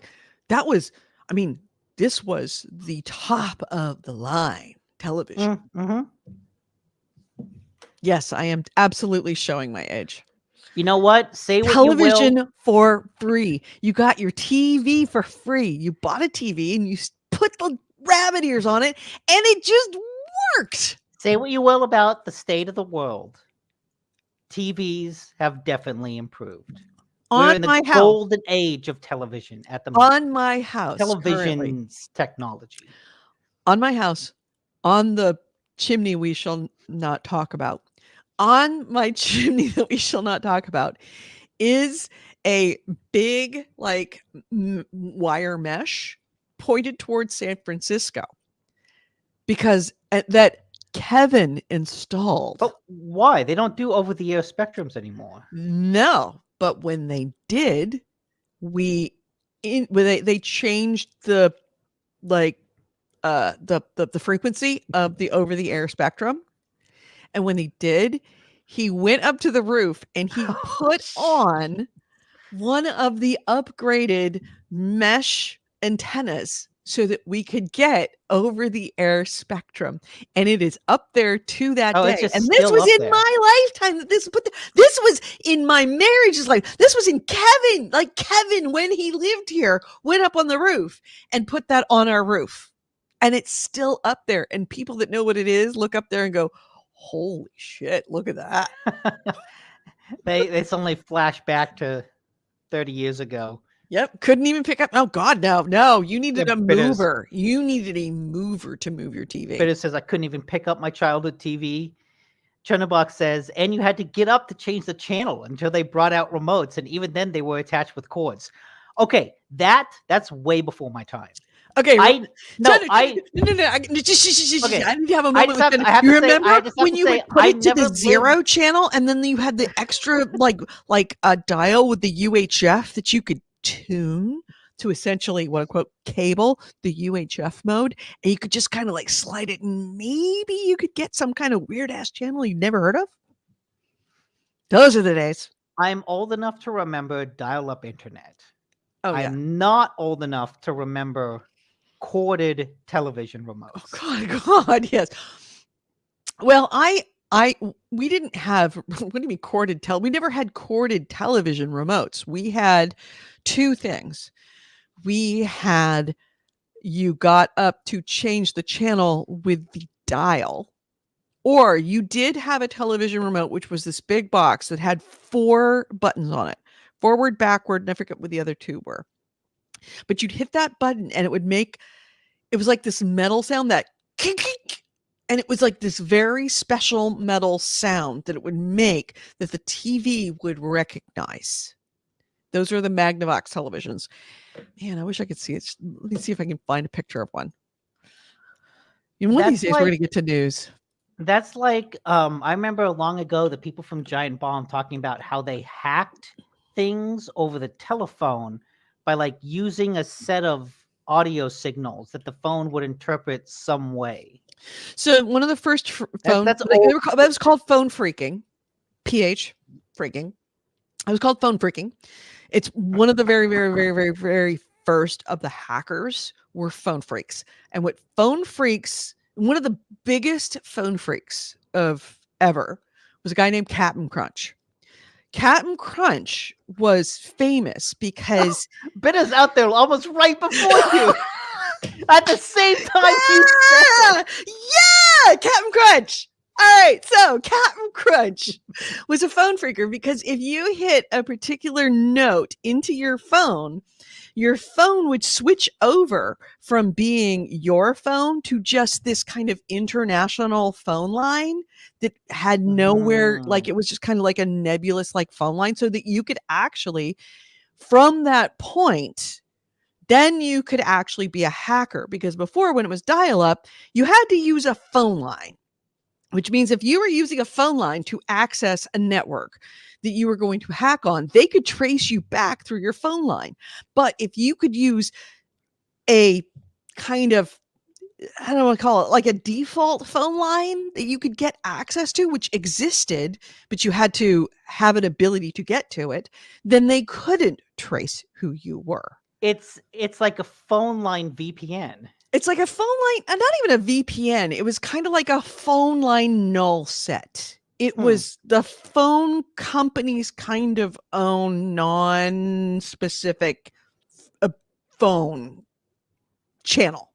mean, this was the top of the line television. Mm-hmm. Yes, I am absolutely showing my age. You know what? Say what you will. Television for free. You got your TV for free. You bought a TV and you put the rabbit ears on it and it just worked. Say what you will about the state of the world. TVs have definitely improved. We're in the golden age of television at the moment. On my house. Television's technology. On my house, on the chimney we shall not talk about. On my chimney that we shall not talk about is a big wire mesh pointed towards San Francisco because that Kevin installed. But why? They don't do over-the-air spectrums anymore. No, but when they did, they changed the frequency of the over-the-air spectrum. And when he did, he went up to the roof and he put on one of the upgraded mesh antennas so that we could get over the air spectrum. And it is up there to that day. And this was in my lifetime. This was in my marriage's life. This was in Kevin, when he lived here, went up on the roof and put that on our roof. And it's still up there. And people that know what it is look up there and go, holy shit, look at that. They suddenly flash back to 30 years ago. Yep. Couldn't even pick up. Oh God, no. You needed a mover. You needed a mover to move your TV. But it says I couldn't even pick up my childhood TV. Chernobog says, and you had to get up to change the channel until they brought out remotes. And even then they were attached with cords. Okay. That's way before my time. Okay. I need to have a moment. You remember when you would put it to the zero channel and then you had the extra like a dial with the UHF that you could tune to essentially what quote cable the UHF mode, and you could just kind of slide it and maybe you could get some kind of weird ass channel you'd never heard of. Those are the days. I'm old enough to remember dial-up internet. Oh, yeah. I'm not old enough to remember corded television remotes. Oh God, yes. Well, we didn't have, what do you mean corded we never had corded television remotes. We had two things. You got up to change the channel with the dial, or you did have a television remote, which was this big box that had 4 buttons on it, forward, backward, and I forget what the other 2 were. But you'd hit that button and it was like this metal sound that and it was like this very special metal sound that it would make that the TV would recognize. Those are the Magnavox televisions. Man, I wish I could see it. Let me see if I can find a picture of one. One of these days we're going to get to news. That's like, I remember long ago, the people from Giant Bomb talking about how they hacked things over the telephone by using a set of audio signals that the phone would interpret some way. So one of the first phones, that was called phone phreaking, phreaking. It was called phone phreaking. It's one of the very, very, very, very, very first of the hackers were phone phreaks. And what phone phreaks, one of the biggest phone phreaks of ever was a guy named Captain Crunch. Captain Crunch was famous because Ben is out there almost right before you. At the same time, yeah, Captain Crunch. All right, so Captain Crunch was a phone phreaker because if you hit a particular note into your phone would switch over from being your phone to just this kind of international phone line that had nowhere, it was just kind of like a nebulous phone line, so that you could actually, from that point, then you could actually be a hacker. Because before, when it was dial-up, you had to use a phone line, which means if you were using a phone line to access a network that you were going to hack on, they could trace you back through your phone line. But if you could use a kind of, I don't want to call it like a default phone line that you could get access to, which existed, but you had to have an ability to get to it, then they couldn't trace who you were. It's like a phone line VPN. It's like a phone line, not even a VPN. It was kind of like a phone line null set. It Hmm. was the phone company's kind of own non-specific phone channel.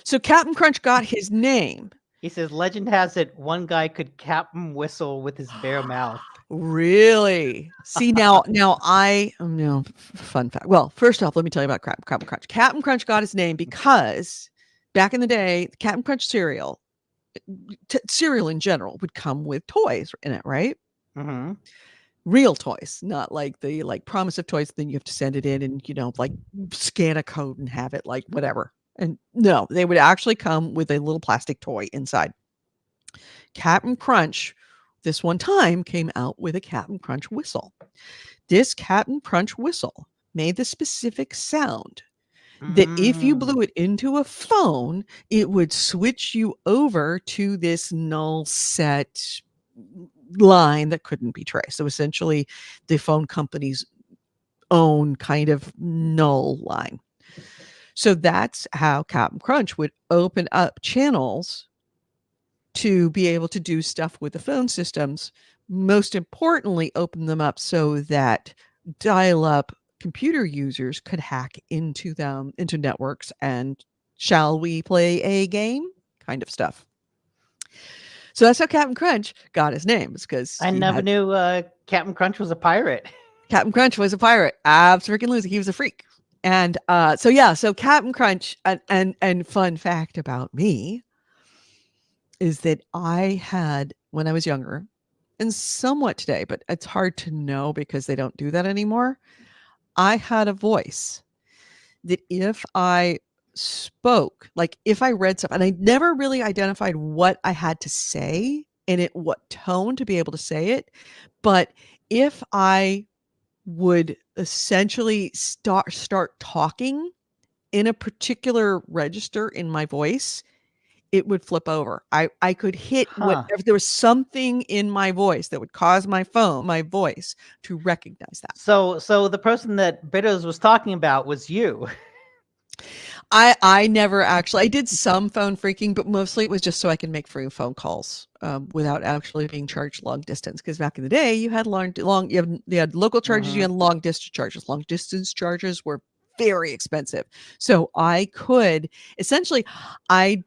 So Captain Crunch got his name. He says, legend has it one guy could Captain whistle with his bare mouth. Really? See, now I no fun fact. Well, first off, let me tell you about Captain Crunch. Captain Crunch got his name because back in the day, Captain Crunch cereal, cereal in general, would come with toys in it, right? Mm-hmm. Real toys, not like the promise of toys. Then you have to send it in and like scan a code and have it, like whatever. And no, they would actually come with a little plastic toy inside. Captain Crunch, this one time, came out with a Captain Crunch whistle. This Captain Crunch whistle made the specific sound that if you blew it into a phone, it would switch you over to this null set line that couldn't be traced. So essentially, the phone company's own kind of null line. So that's how Captain Crunch would open up channels to be able to do stuff with the phone systems. Most importantly, open them up so that dial-up computer users could hack into them, into networks, and shall we play a game kind of stuff. So that's how Captain Crunch got his name, because I never knew Captain Crunch was a pirate. Captain Crunch was a pirate. Absolutely, he was a freak. And so Captain Crunch, and fun fact about me is that I had, when I was younger, and somewhat today, but it's hard to know because they don't do that anymore, I had a voice that if I spoke, like if I read something, and I never really identified what I had to say and at what tone to be able to say it, but if I would essentially start talking in a particular register in my voice, it would flip over. I could hit whatever, there was something in my voice that would cause my voice to recognize that. So the person that Bitters was talking about was you. I never actually, I did some phone freaking, but mostly it was just so I could make free phone calls without actually being charged long distance. Because back in the day, you had you had local charges, you had long distance charges. Long distance charges were very expensive. So I could essentially, I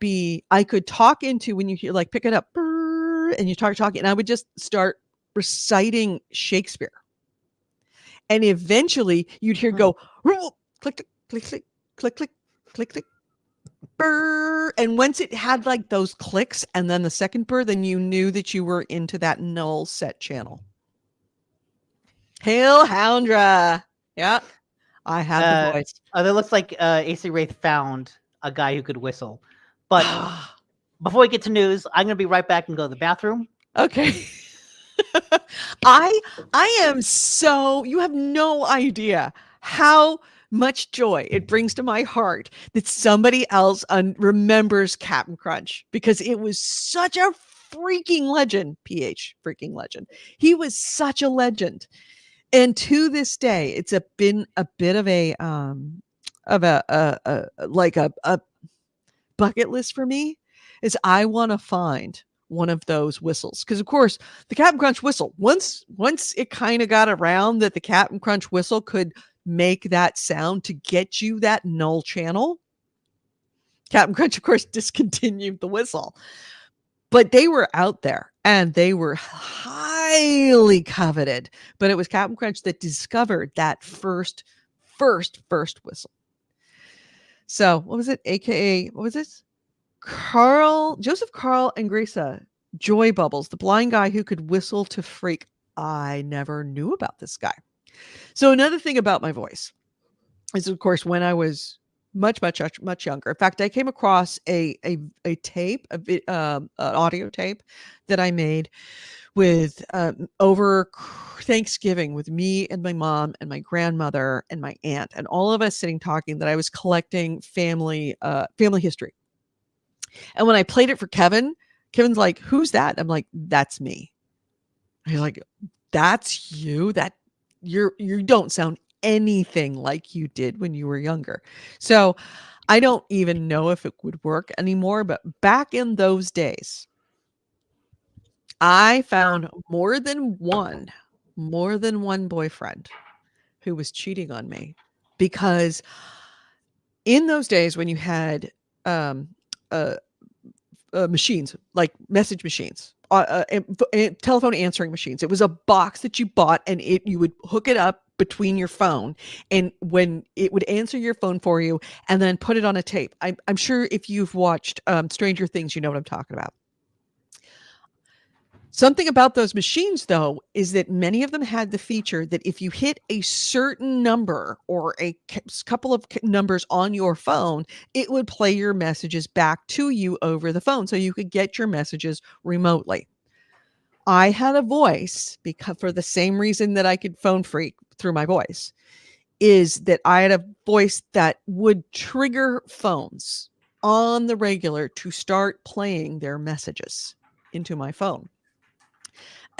could talk into, when you hear, like, pick it up and you start talking, and I would just start reciting Shakespeare. And eventually you'd hear go, click, click, click, click, click, click, click, burr. And once it had like those clicks and then the second burr, then you knew that you were into that null set channel. Hail Houndra. Yeah, I have the voice. That looks like AC Wraith found a guy who could whistle. But before we get to news, I'm going to be right back and go to the bathroom. Okay. I am so, you have no idea how much joy it brings to my heart that somebody else remembers Captain Crunch, because it was such a freaking legend. Freaking legend. He was such a legend. And to this day, it's been a bit of a bucket list for me, is I want to find one of those whistles, because of course the Captain Crunch whistle, once it kind of got around that the Captain Crunch whistle could make that sound to get you that null channel, Captain Crunch of course discontinued the whistle, but they were out there and they were highly coveted. But it was Captain Crunch that discovered that first whistle. So what was it, aka, what was this, Joseph Carl and Grisa, Joy Bubbles, the blind guy who could whistle to freak. I never knew about this guy. So another thing about my voice is, of course, when I was much younger. In fact, I came across a tape, an audio tape that I made with over Thanksgiving with me and my mom and my grandmother and my aunt and all of us sitting talking that I was collecting family history. And when I played it for Kevin, Kevin's like, "Who's that?" I'm like, "That's me." He's like, "That's you? You don't sound anything like you did when you were younger." So I don't even know if it would work anymore, but back in those days, I found more than one boyfriend who was cheating on me, because in those days when you had um, uh, machines like message machines, telephone answering machines, it was a box that you bought, and you would hook it up between your phone, and when it would answer your phone for you and then put it on a tape. I'm sure if you've watched Stranger Things, you know what I'm talking about. Something about those machines, though, is that many of them had the feature that if you hit a certain number or a couple of numbers on your phone, it would play your messages back to you over the phone so you could get your messages remotely. I had a voice, because for the same reason that I could phone freak through my voice, is that I had a voice that would trigger phones on the regular to start playing their messages into my phone.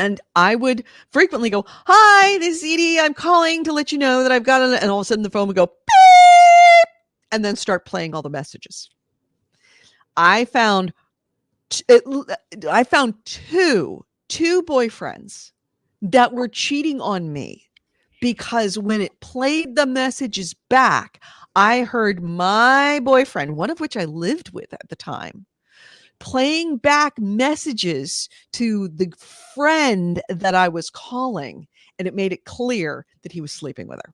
And I would frequently go, "Hi, this is Edie. I'm calling to let you know that I've got an," and all of a sudden the phone would go beep, and then start playing all the messages. I found I found two boyfriends that were cheating on me, because when it played the messages back, I heard my boyfriend, one of which I lived with at the time, playing back messages to the friend that I was calling, and it made it clear that he was sleeping with her,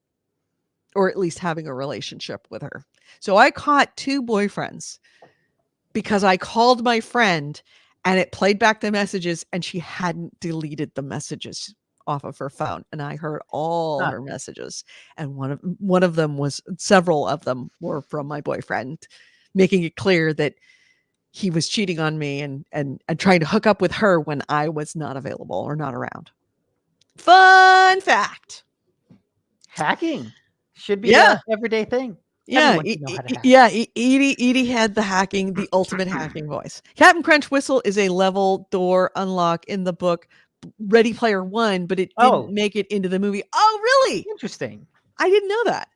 or at least having a relationship with her. So I caught two boyfriends because I called my friend and it played back the messages, and she hadn't deleted the messages off of her phone, and I heard all her messages, and several of them were from my boyfriend, making it clear that he was cheating on me and trying to hook up with her when I was not available or not around. Fun fact. Hacking should be Yeah. a everyday thing. Yeah. Everyone should know how to hack. Yeah. Edie had the ultimate hacking voice. Captain Crunch Whistle is a level door unlock in the book Ready Player One, but it didn't make it into the movie. Oh, really? Interesting. I didn't know that.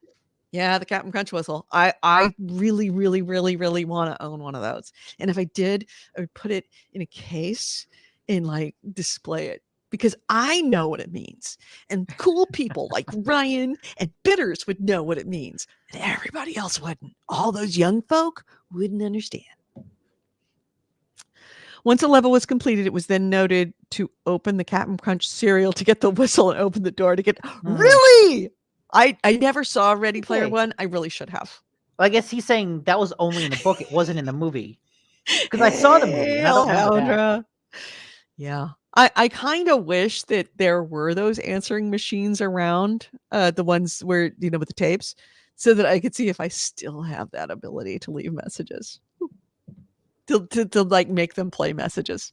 Yeah, the Captain Crunch Whistle. I really, really, really, really want to own one of those. And if I did, I would put it in a case and like display it, because I know what it means. And cool people like Ryan and Bitters would know what it means. And everybody else wouldn't. All those young folk wouldn't understand. Once a level was completed, it was then noted to open the Captain Crunch cereal to get the whistle and open the door to get. Really? I never saw Ready Player One. I really should have. Well, I guess he's saying that was only in the book. It wasn't in the movie. Because I saw the movie. And I don't remember that. Yeah. I kind of wish that there were those answering machines around, the ones where, with the tapes, so that I could see if I still have that ability to leave messages. To like make them play messages.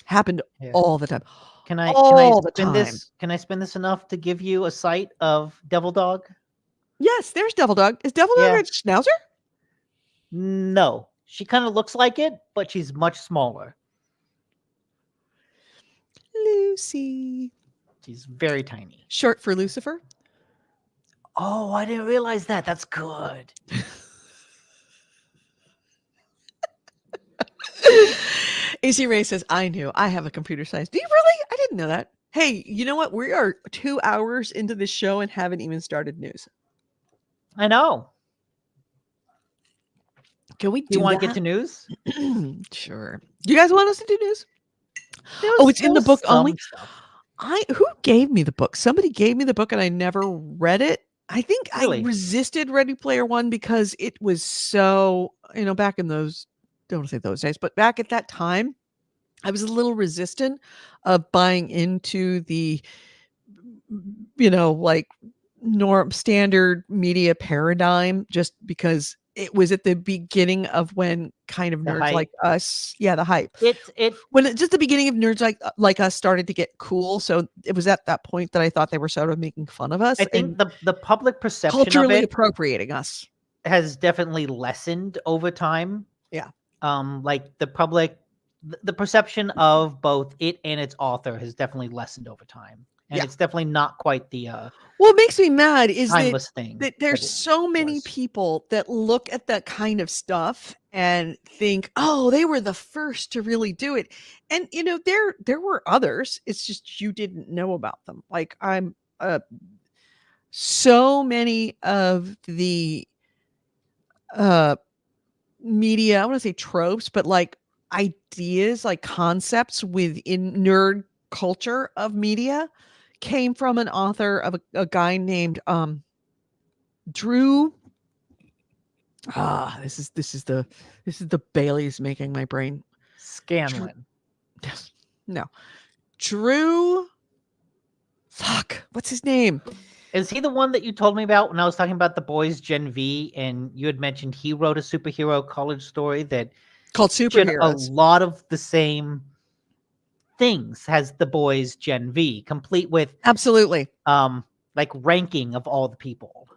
Happened all the time. Can I spend this enough to give you a sight of Devil Dog? Yes, there's Devil Dog. Is Devil Dog a schnauzer? No. She kind of looks like it, but she's much smaller. Lucy. She's very tiny. Short for Lucifer? Oh, I didn't realize that. That's good. AC Ray says, I knew. I have a computer science. Do you really? I didn't know that. Hey, you know what? We are 2 hours into this show and haven't even started news. I know. Can we do you want to get to news? Sure. Do you guys want us to do news? It's in the book only? Who gave me the book? Somebody gave me the book and I never read it. I think I resisted Ready Player One because it was so, back in those, don't say those days, but back at that time, I was a little resistant of buying into the, like standard media paradigm, just because it was at the beginning of when kind of The nerds like hype. us, the hype. It When just the beginning of nerds like us started to get cool. So it was at that point that I thought they were sort of making fun of us I think and the public perception of culturally it appropriating us. has definitely lessened over time. Yeah. Like the perception of both it and its author has definitely lessened over time, and Yeah. it's definitely not quite the What makes me mad is timeless thing that there's that it so many was. people that look at that kind of stuff and think, "Oh, they were the first to really do it." And there were others. It's just you didn't know about them. Like I'm so many of the uh media, I want to say tropes, but like ideas, like concepts within nerd culture of media came from an author of a guy named Drew. This is the Bailey's making my brain. Scanlan. No. Drew. Fuck. What's his name? Is he the one that you told me about when I was talking about the boys Gen V, and you had mentioned he wrote a superhero college story that Called featured a Superheroes. lot of the same things as the boys Gen V, complete with Absolutely. like ranking of all the people.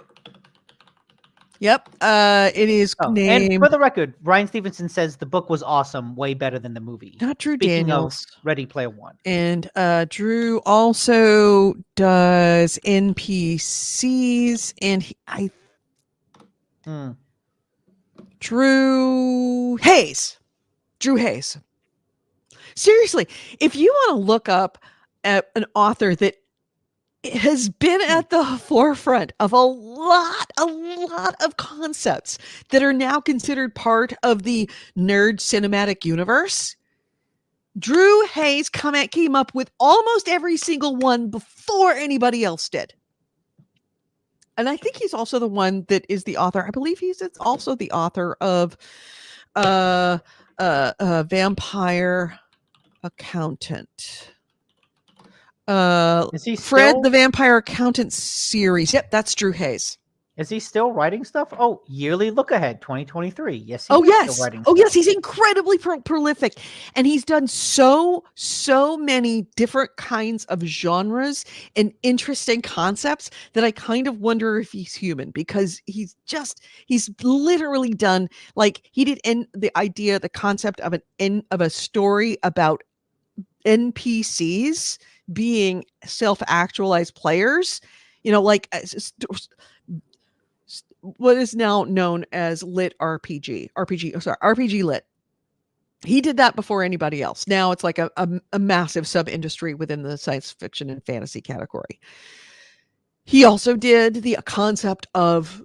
Yep. It is And named for the record, Ryan Stevenson says the book was awesome, way better than the movie. not Drew Speaking Daniels. of Ready Player One. And Drew also does NPCs, and Drew Hayes. Seriously, if you want to look up an author that has been at the forefront of a lot of concepts that are now considered part of the nerd cinematic universe, Drew Hayes came up with almost every single one before anybody else did. And I think he's also the one that is the author. I believe he's also the author of Vampire Accountant. Is he Fred still the Vampire Accountant series. Yep, that's Drew Hayes. Is he still writing stuff? Oh, Yearly Look Ahead 2023. Yes, he Oh is yes. still writing Oh stuff. yes, he's incredibly prolific, and he's done so many different kinds of genres and interesting concepts that I kind of wonder if he's human, because he's literally done, like, he did the concept of a story about NPCs being self-actualized players, like what is now known as lit RPG lit. He did that before anybody else. Now it's like a massive sub-industry within the science fiction and fantasy category. He also did the concept of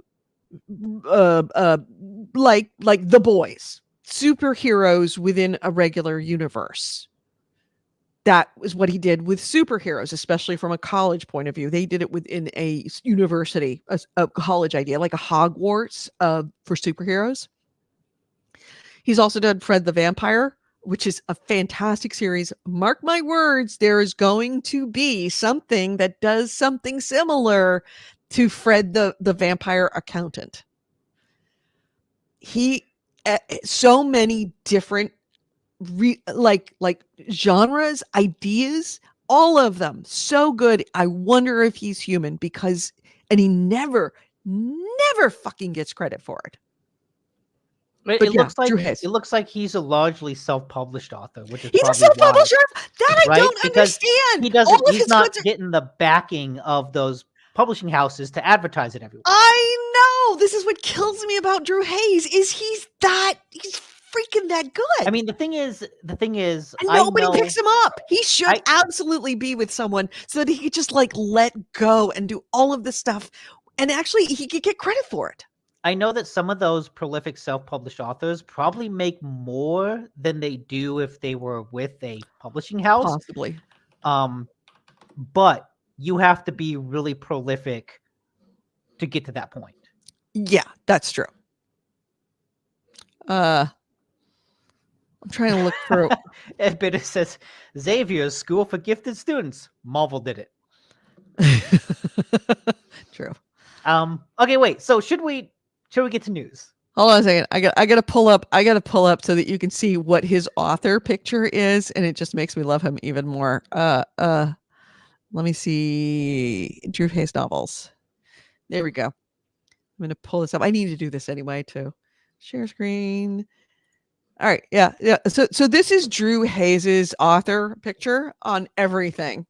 like the boys, superheroes within a regular universe. That was what he did with superheroes, especially from a college point of view. They did it within a university, a college idea, like a Hogwarts for superheroes. He's also done Fred the Vampire, which is a fantastic series. Mark my words, there is going to be something that does something similar to Fred the Vampire Accountant. He so many different like genres, ideas, all of them so good. I wonder if he's human, and he never fucking gets credit for it. It looks like he's a largely self-published author, which is he's probably a self-publisher. That I right? don't Because understand. he's not getting the backing of those publishing houses to advertise it everywhere. I know. This is what kills me about Drew Hayes, is he's freaking that good. I mean, the thing is, and nobody picks him up. He should absolutely be with someone so that he could just like let go and do all of this stuff, and actually he could get credit for it. I know that some of those prolific self-published authors probably make more than they do if they were with a publishing house. Possibly. But you have to be really prolific to get to that point. Yeah, that's true. I'm trying to look through. Ed Bitter says Xavier's School for Gifted Students. Marvel did it. True. Okay, wait. So should we get to news? Hold on a second. I gotta pull up so that you can see what his author picture is, and it just makes me love him even more. Let me see. Drew Hayes novels. There we go. I'm gonna pull this up. I need to do this anyway too. Share screen. All right. Yeah. Yeah. So this is Drew Hayes's author picture on everything.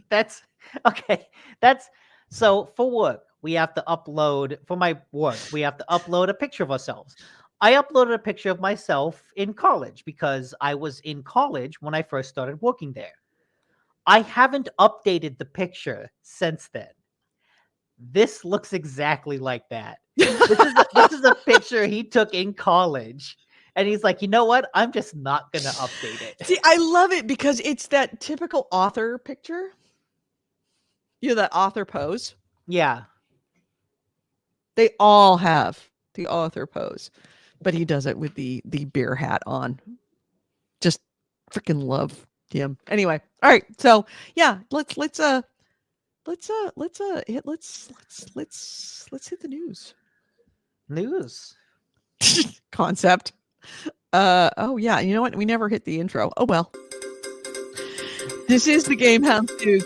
That's okay. That's so for work, we have to upload for my work, we have to upload a picture of ourselves. I uploaded a picture of myself in college because I was in college when I first started working there. I haven't updated the picture since then. This looks exactly like that. This is a picture he took in college. And he's like, you know what? I'm just not gonna update it. See, I love it because it's that typical author picture. You know, that author pose. Yeah. They all have the author pose, but he does it with the beer hat on. Just freaking love him. Anyway, all right. So yeah, let's hit the news. News. Concept. Oh yeah, you know what? We never hit the intro. Oh well. This is the GameHounds news.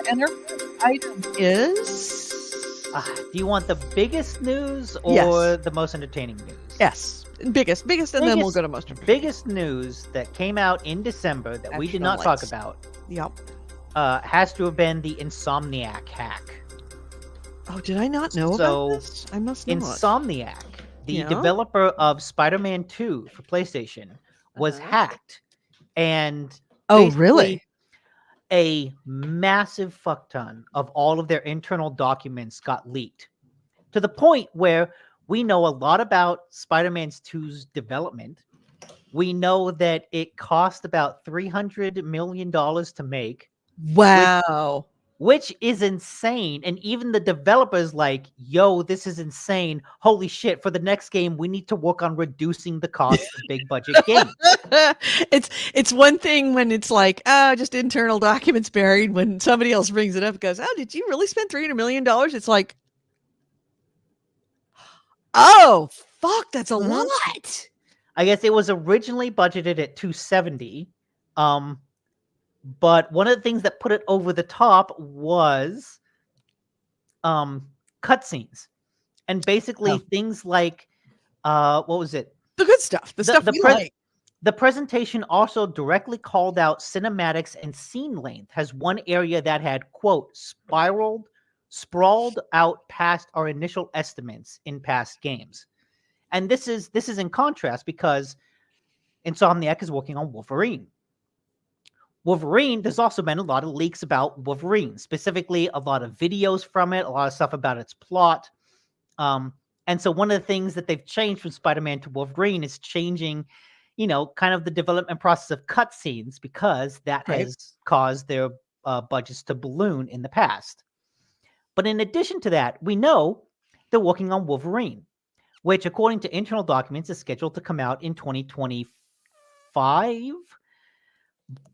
And their first item is. Do you want the biggest news or Yes. the most entertaining news? Yes, biggest, and then we'll go to most. Biggest news that came out in December that we did not talk about. Yep. Has to have been the Insomniac hack. Oh, did I not know So, about this? I must not. Insomniac, the Yeah? developer of Spider-Man 2 for PlayStation, was Uh-huh. hacked, and Oh, basically really? a massive fuck ton of all of their internal documents got leaked to the point where we know a lot about Spider-Man 2's development. We know that it cost about $300 million to make, Wow. which is insane. And even the developers like, yo, this is insane. Holy shit, for the next game, we need to work on reducing the cost of big budget games. It's one thing when it's like, oh, just internal documents buried. When somebody else brings it up and goes, oh, did you really spend $300 million? It's like, oh, fuck, that's a Mhm. lot. I guess it was originally budgeted at 270. But one of the things that put it over the top was cutscenes. And basically things like what was it? The good stuff. The stuff we like. The presentation also directly called out cinematics and scene length has one area that had, quote, sprawled out past our initial estimates in past games. And this is in contrast because Insomniac is working on Wolverine. There's also been a lot of leaks about Wolverine, specifically a lot of videos from it, a lot of stuff about its plot. And so one of the things that they've changed from Spider-Man to Wolverine is changing, kind of the development process of cutscenes because that has caused their budgets to balloon in the past. But in addition to that, we know they're working on Wolverine, which according to internal documents is scheduled to come out in 2025.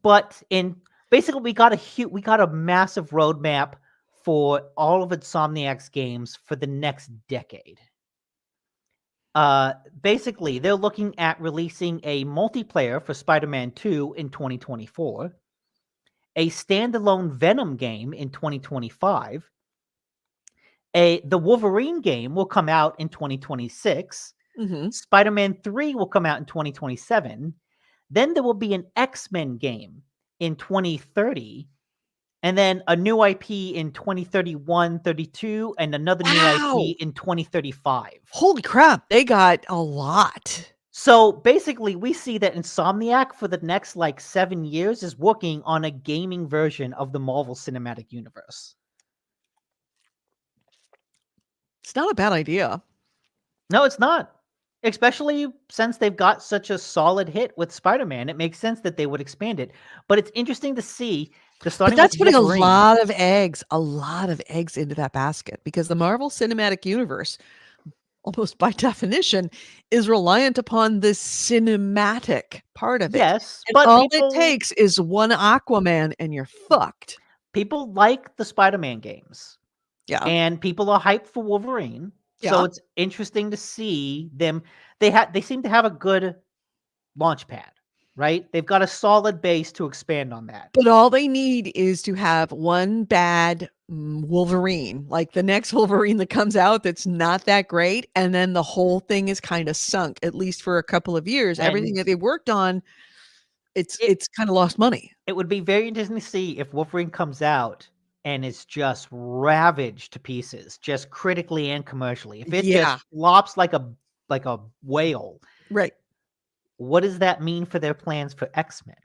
But basically we got a massive roadmap for all of Insomniac's games for the next decade. Basically, they're looking at releasing a multiplayer for Spider-Man 2 in 2024, a standalone Venom game in 2025. The Wolverine game will come out in 2026. Mm-hmm. Spider-Man 3 will come out in 2027. Then there will be an X-Men game in 2030. And then a new IP in 2031, 32, and another new IP in 2035. Holy crap, they got a lot. So basically, we see that Insomniac for the next 7 years is working on a gaming version of the Marvel Cinematic Universe. It's not a bad idea. No, it's not. Especially since they've got such a solid hit with Spider-Man, it makes sense that they would expand it. But it's interesting to see But that's putting a lot of eggs into that basket because the Marvel Cinematic Universe, almost by definition, is reliant upon the cinematic part of it. Yes, and but all it takes is one Aquaman and you're fucked. People like the Spider-Man games. Yeah. and people are hyped for Wolverine. So Yeah. it's interesting to see them. They seem to have a good launch pad, right? They've got a solid base to expand on that. But all they need is to have one bad Wolverine, like the next Wolverine that comes out that's not that great, and then the whole thing is kind of sunk, at least for a couple of years. Everything And that they worked on, it it's kind of lost money. it would be very interesting to see if Wolverine comes out and is just ravaged to pieces, just critically and commercially. If it Yeah. just flops like a whale, Right. what does that mean for their plans for X-Men?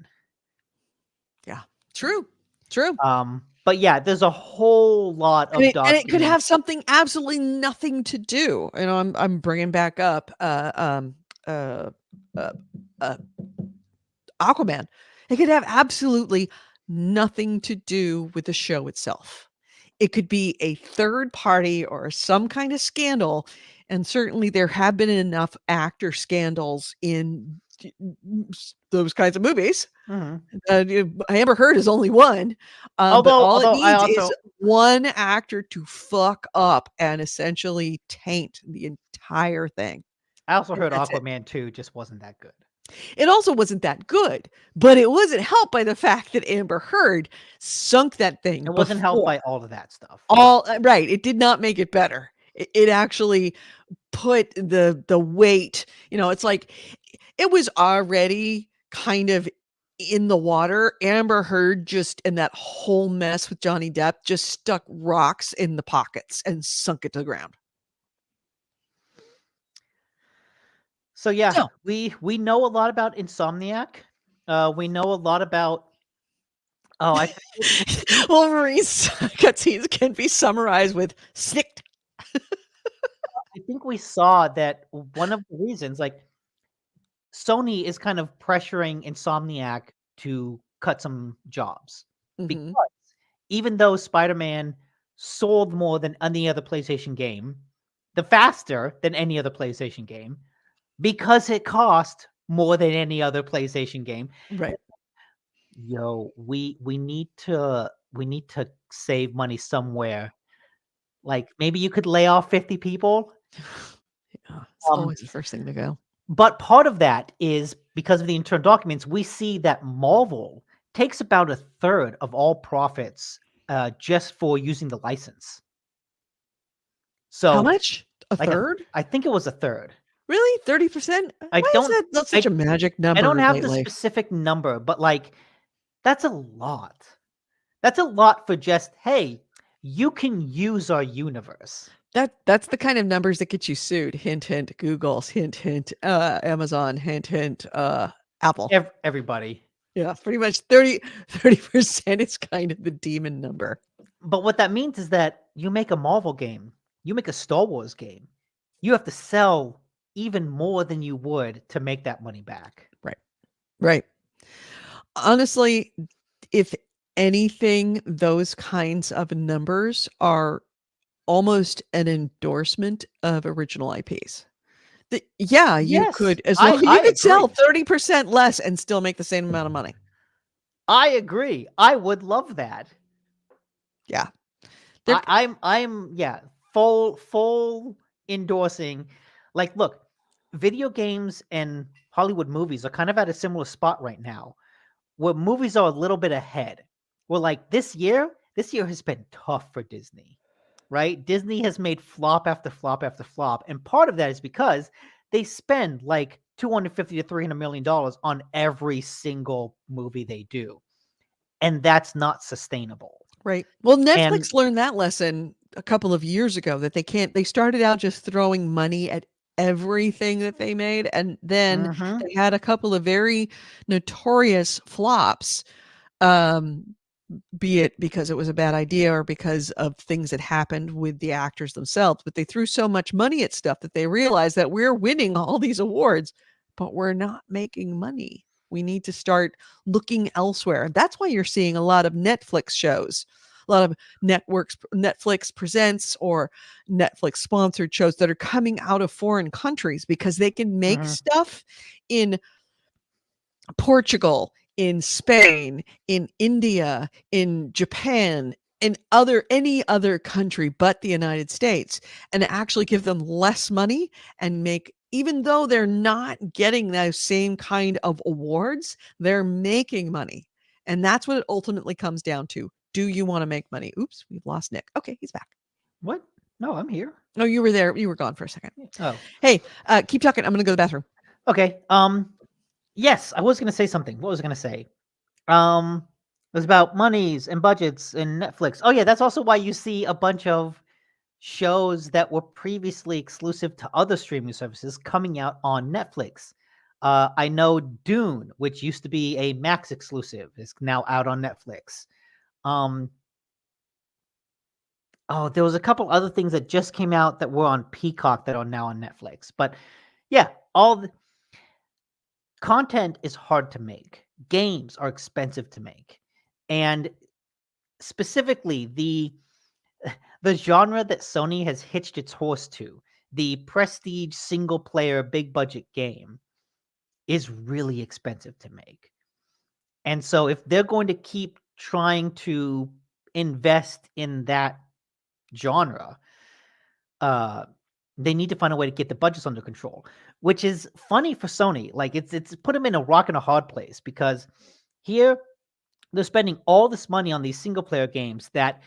Yeah. True. True. But yeah, there's a whole lot of And it could documents. have something absolutely nothing to do. You know, I'm bringing back up uh, uh, Aquaman. It could have absolutely nothing to do with the show itself. It could be a third party or some kind of scandal, and certainly there have been enough actor scandals in those kinds of movies. Mhm. Amber Heard is only one, but all it Although I needs is also one actor to fuck up and essentially taint the entire thing, and heard that's it. Aquaman 2 just wasn't that good. It also wasn't that good, but it wasn't helped by the fact that Amber Heard sunk that thing It wasn't helped before. by all of that stuff. All right, it did not make it better. It actually put the weight, it's like it was already kind of in the water. Amber Heard just in that whole mess with Johnny Depp just stuck rocks in the pockets and sunk it to the ground. So yeah, So we know a lot about Insomniac. We know a lot about I Wolverine's cutscenes can be summarized with snicked. think we saw that one of the reasons, like Sony is kind of pressuring Insomniac to cut some jobs because Mhm. even though Spider-Man sold more than any other PlayStation game, the faster than any other PlayStation game, because it cost more than any other PlayStation game. Right. Yo, we need to save money somewhere. Like maybe you could lay off 50 people. Yeah, it's Um, always the first thing to go. but part of that is because of the internal documents, we see that Marvel takes about a third of all profits just for using the license. How So much? A like third? I think it was a third. Really? 30%? I Why is don't that not I such a magic I don't number have the lately? specific number, but like that's a lot. That's a lot for just, hey, you can use our universe. That's the kind of numbers that get you sued. Hint, hint, Google's hint, hint, Amazon, hint, hint, Apple. Everybody. Yeah, pretty much 30% is kind of the demon number. But what that means is that you make a Marvel game, you make a Star Wars game, you have to sell even more than you would to make that money back. Right. Right. Honestly, if anything, those kinds of numbers are almost an endorsement of original IPs. Yeah, you Yes, could, as long I you could sell agree. 30% less and still make the same amount of money. I agree. I would love that. Yeah. They're I'm yeah, full endorsing. Like, look, video games and Hollywood movies are kind of at a similar spot right now, where movies are a little bit ahead. Well, like this year has been tough for Disney, right? Disney has made flop after flop after flop, and part of that is because they spend like 250 to 300 million dollars on every single movie they do, and that's not sustainable. right. Well, And Netflix learned that lesson a couple of years ago that they started out just throwing money at everything that they made, and then mhm, they had a couple of very notorious flops, um, be it because it was a bad idea or because of things that happened with the actors themselves. But they threw so much money at stuff that they realized that we're winning all these awards, but we're not making money. We need to start looking elsewhere. And that's why you're seeing a lot of Netflix shows, a lot of Netflix presents or Netflix sponsored shows that are coming out of foreign countries because they can make mhm. stuff in Portugal, in Spain, in India, in Japan, in any other country but the United States, and actually give them less money and make, even though they're not getting those same kind of awards, they're making money. And that's what it ultimately comes down to. Do you want to make money? Oops, we've lost Nick. Okay, he's back. What? No, I'm here. Oh, you were there. You were gone for a second. Oh, Hey, keep talking. I'm going to go to the bathroom. okay. Yes, I was gonna say something. What was I gonna say? It was about monies and budgets and Netflix. Oh yeah, that's also why you see a bunch of shows that were previously exclusive to other streaming services coming out on Netflix. I know Dune, which used to be a Max exclusive, is now out on Netflix. Um, oh, there was a couple other things that just came out that were on Peacock that are now on Netflix. But yeah, all the content is hard to make. Games are expensive to make. And specifically the genre that Sony has hitched its horse to, the prestige single player big budget game, is really expensive to make. And so if they're going to keep trying to invest in that genre, they need to find a way to get the budgets under control, which is funny for Sony. Like it's put them in a rock and a hard place, because here they're spending all this money on these single player games that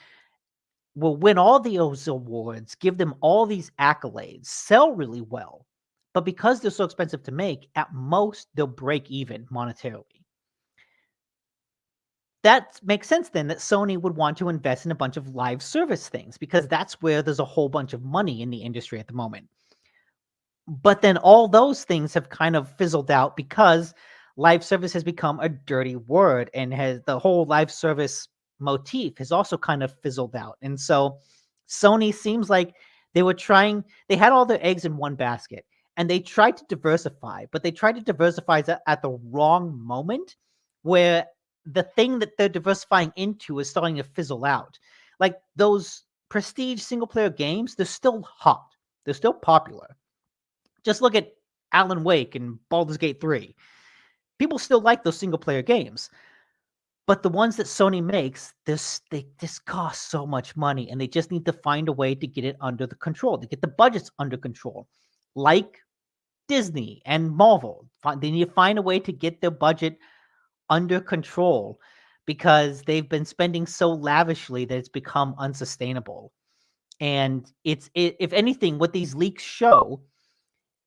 will win all those awards, give them all these accolades, sell really well. But because they're so expensive to make, at most they'll break even monetarily. That makes sense then that Sony would want to invest in a bunch of live service things, because that's where there's a whole bunch of money in the industry at the moment. But then all those things have kind of fizzled out because live service has become a dirty word, and has the whole live service motif has also kind of fizzled out. And so Sony seems like they had all their eggs in one basket, and they tried to diversify, but they tried to diversify at the wrong moment, where the thing that they're diversifying into is starting to fizzle out. Like those prestige single player games, they're still hot. They're still popular. Just look at Alan Wake and Baldur's Gate 3. People still like those single player games. But the ones that Sony makes, they just cost so much money, and they just need to find a way to get it under the control, to get the budgets under control. Like Disney and Marvel, they need to find a way to get their budget under control, because they've been spending so lavishly that it's become unsustainable. And if anything, what these leaks show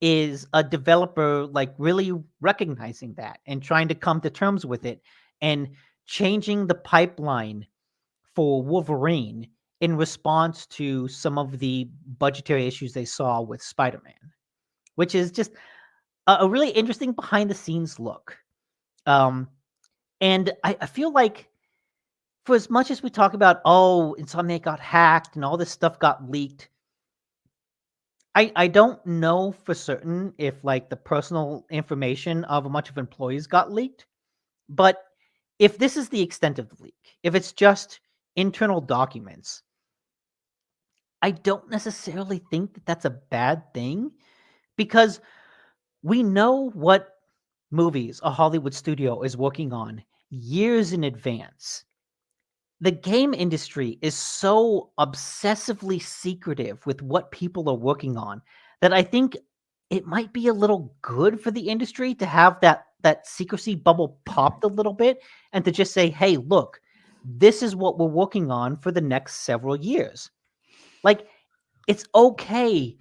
is a developer like really recognizing that and trying to come to terms with it, and changing the pipeline for Wolverine in response to some of the budgetary issues they saw with Spider-Man, which is just a really interesting behind the scenes look. And I feel like, for as much as we talk about, oh, Insomniac got hacked and all this stuff got leaked, I don't know for certain if like the personal information of a bunch of employees got leaked. But if this is the extent of the leak, if it's just internal documents, I don't necessarily think that that's a bad thing, because we know what movies a Hollywood studio is working on years in advance. The game industry is so obsessively secretive with what people are working on that I think it might be a little good for the industry to have that secrecy bubble popped a little bit, and to just say, hey, look, this is what we're working on for the next several years. Like, it's okay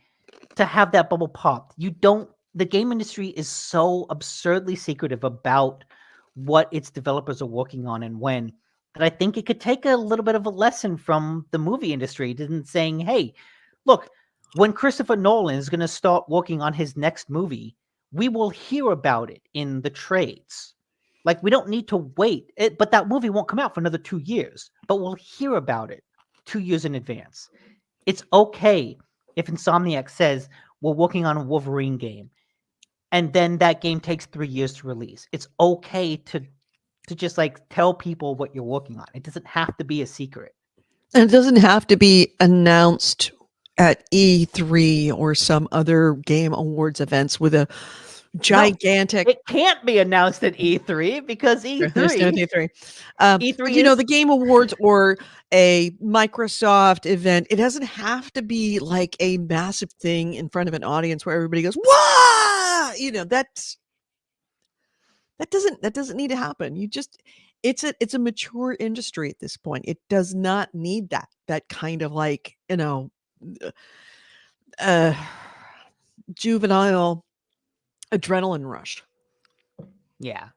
to have that bubble popped. The game industry is so absurdly secretive about what its developers are working on and when, that I think it could take a little bit of a lesson from the movie industry, in saying, hey, look, when Christopher Nolan is going to start working on his next movie, we will hear about it in the trades. Like, we don't need to wait. But that movie won't come out for another 2 years, but we'll hear about it 2 years in advance. It's okay if Insomniac says we're working on a Wolverine game, and then that game takes 3 years to release. It's okay to just like tell people what you're working on. It doesn't have to be a secret. And it doesn't have to be announced at E3 or some other game awards events with a No, gigantic. it can't be announced at E3 because There's no E3 D3. E3 You know, is the Game Awards or a Microsoft event, it doesn't have to be like a massive thing in front of an audience where everybody goes, "Wah!" You know, that doesn't need to happen. You just it's a mature industry at this point. It does not need that kind of like, uh juvenile adrenaline rush. yeah.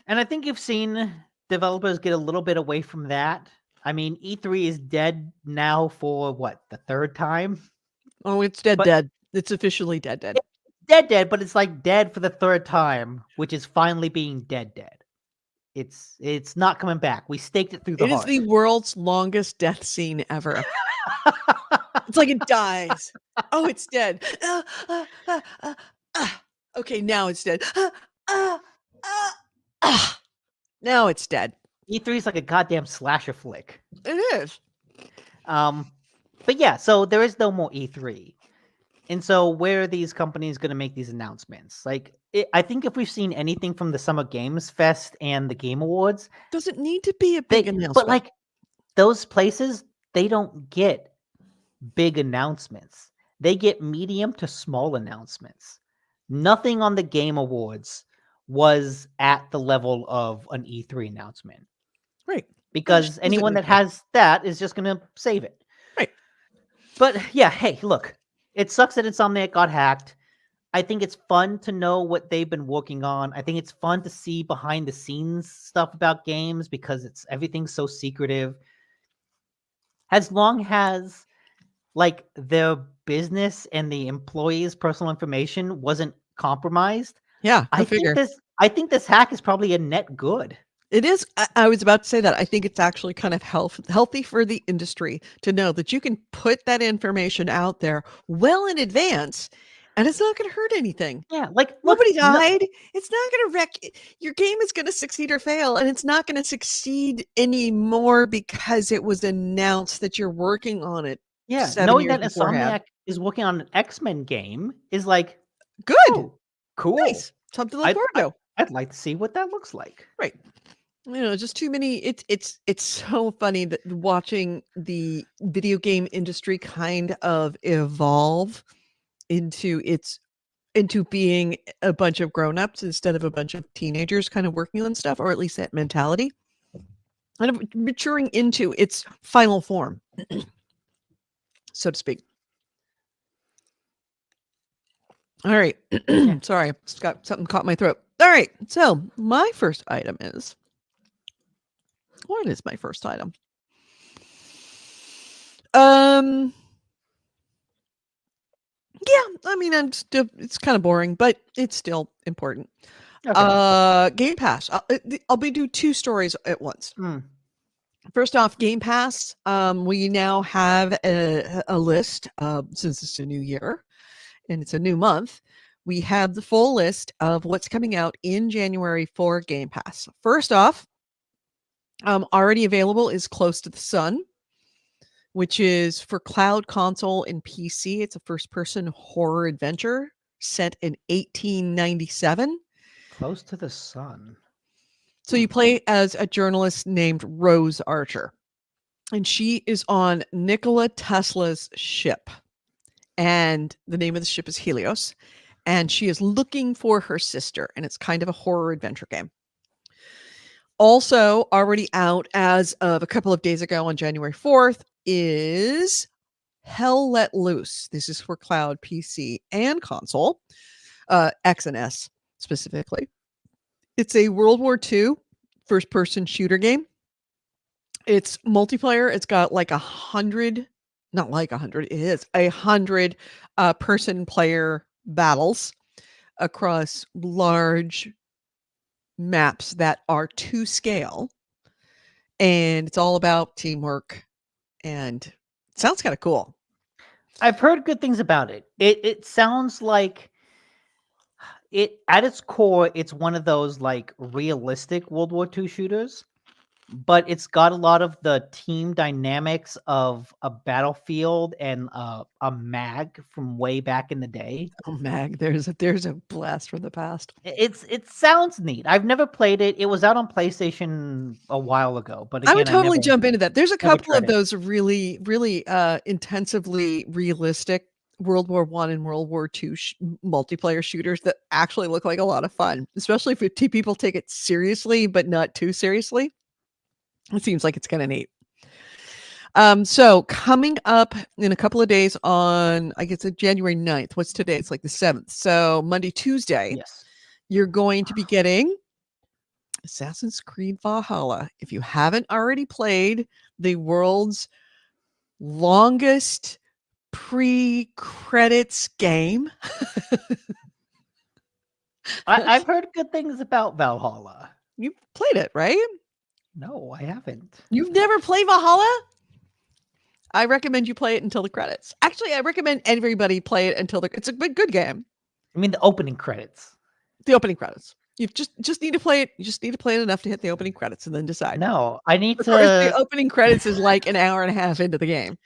And I think you've seen developers get a little bit away from that. I mean, E3 is dead now for what, the third time? Oh, it's dead, But dead. It's officially dead, dead. it's dead, but it's like dead for the third time, which is finally being dead. It's not coming back. We staked it through the It is heart. the world's longest death scene ever. It's like it dies. Oh, it's dead. Okay, now it's dead. Now it's dead. E3 is like a goddamn slasher flick. It is. But yeah, so there is no more E3. And so where are these companies going to make these announcements? Like, I think if we've seen anything from the Summer Games Fest and the Game Awards, Doesn't need to be a big but announcement. like those places, they don't get big announcements. They get medium to small announcements. Nothing on the Game Awards was at the level of an E3 announcement. Right. Because anyone that has that is just going to save it. Right. But yeah, hey, look, it sucks that Insomniac got hacked. I think it's fun to know what they've been working on. I think it's fun to see behind the scenes stuff about games because everything's so secretive. As long as like their business and the employees' personal information wasn't compromised, Yeah, I think this hack is probably a net good. It is. I was about to say that. I think it's actually kind of healthy for the industry to know that you can put that information out there well in advance, and it's not going to hurt anything. Yeah, like Nobody died. It's not going to wreck your game. Is going to succeed or fail, and it's not going to succeed anymore because it was announced that you're working on it. Yeah, 7 knowing years that beforehand. Insomniac is working on an X-Men game is like Good, oh, cool, nice, something to look forward to. I'd like to see what that looks like. Right. Just too many. It's so funny that watching the video game industry kind of evolve into being a bunch of grown-ups instead of a bunch of teenagers kind of working on stuff, or at least that mentality, kind of maturing into its final form, so to speak. All right. Sorry, something caught my throat. All right. So my first item is. What is my first item? Yeah, I mean, it's kind of boring, but it's still important. Okay. Game Pass. I'll be do two stories at once. First off, Game Pass. We now have a list, since it's a new year and it's a new month. We have the full list of what's coming out in January for Game Pass. First off, already available is Close to the Sun, which is for cloud, console, and PC. It's a first-person horror adventure set in 1897. Close to the Sun. So you play as a journalist named Rose Archer, and she is on Nikola Tesla's ship, and the name of the ship is Helios, and she is looking for her sister, and it's kind of a horror adventure game. Also already out as of a couple of days ago on January 4th is Hell Let Loose. This is for cloud, PC, and console, X and S specifically. It's a World War II first-person shooter game. It's multiplayer. It's got like 100, not like 100, it is 100 person player battles across large maps that are to scale. And it's all about teamwork, and it sounds kind of cool. I've heard good things about it. It sounds like it at its core, it's one of those like realistic World War II shooters. but it's got a lot of the team dynamics of a Battlefield and a mag from way back in the day. Oh, Mag, there's a blast from the past. It sounds neat. I've never played it. It was out on PlayStation a while ago, but I would again, I totally jump into that. There's a never couple tried of it. those really, really intensively realistic World War One and World War Two multiplayer shooters that actually look like a lot of fun, especially if people take it seriously, but not too seriously. It seems like it's kind of neat. So coming up in a couple of days on, I guess, January 9th. What's today? It's like the 7th. So Monday, Tuesday, Yes. you're going to be getting Assassin's Creed Valhalla. If you haven't already played the world's longest pre-credits game. I've heard good things about Valhalla. You've played it, right? No, I haven't. You've never played Valhalla? I recommend you play it until the credits. Actually, I recommend everybody play it until it's a good game. I mean, the opening credits. The opening credits. You just need to play it. You just need to play it enough to hit the opening credits and then decide. No, I need Of course, the to opening credits is like an hour and a half into the game.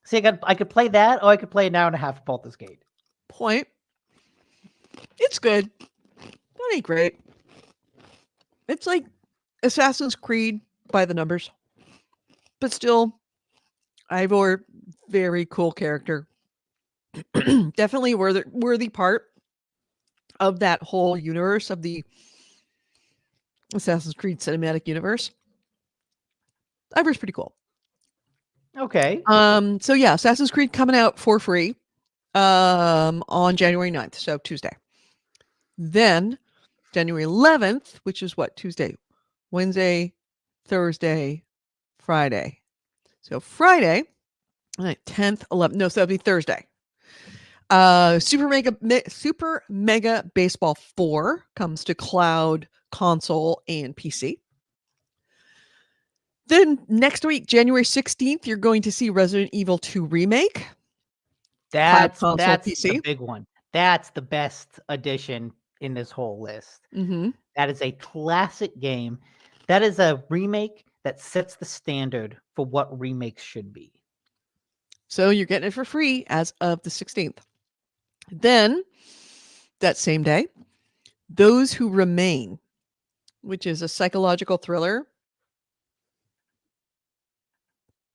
see. I could play that, or I could play an hour and a half of Baldur's Gate. Point. It's good. That ain't great. It's like Assassin's Creed by the numbers, but still, Ivor, very cool character. Definitely worthy part of that whole universe of the Assassin's Creed cinematic universe. Ivor's pretty cool. Okay. So yeah, Assassin's Creed coming out for free on January 9th, so Tuesday. Then January 11th, which is what? Tuesday, Wednesday, Thursday, Friday. So Friday, 10th, 11th. No, so that'll be Thursday. Super Mega Baseball 4 comes to cloud, console, and PC. Then next week, January 16th, you're going to see Resident Evil 2 Remake. That's console, the PC. big one. That's the best addition in this whole list. Mm-hmm. That is a classic game. That is a remake that sets the standard for what remakes should be. So you're getting it for free as of the 16th. Then that same day, Those Who Remain, which is a psychological thriller,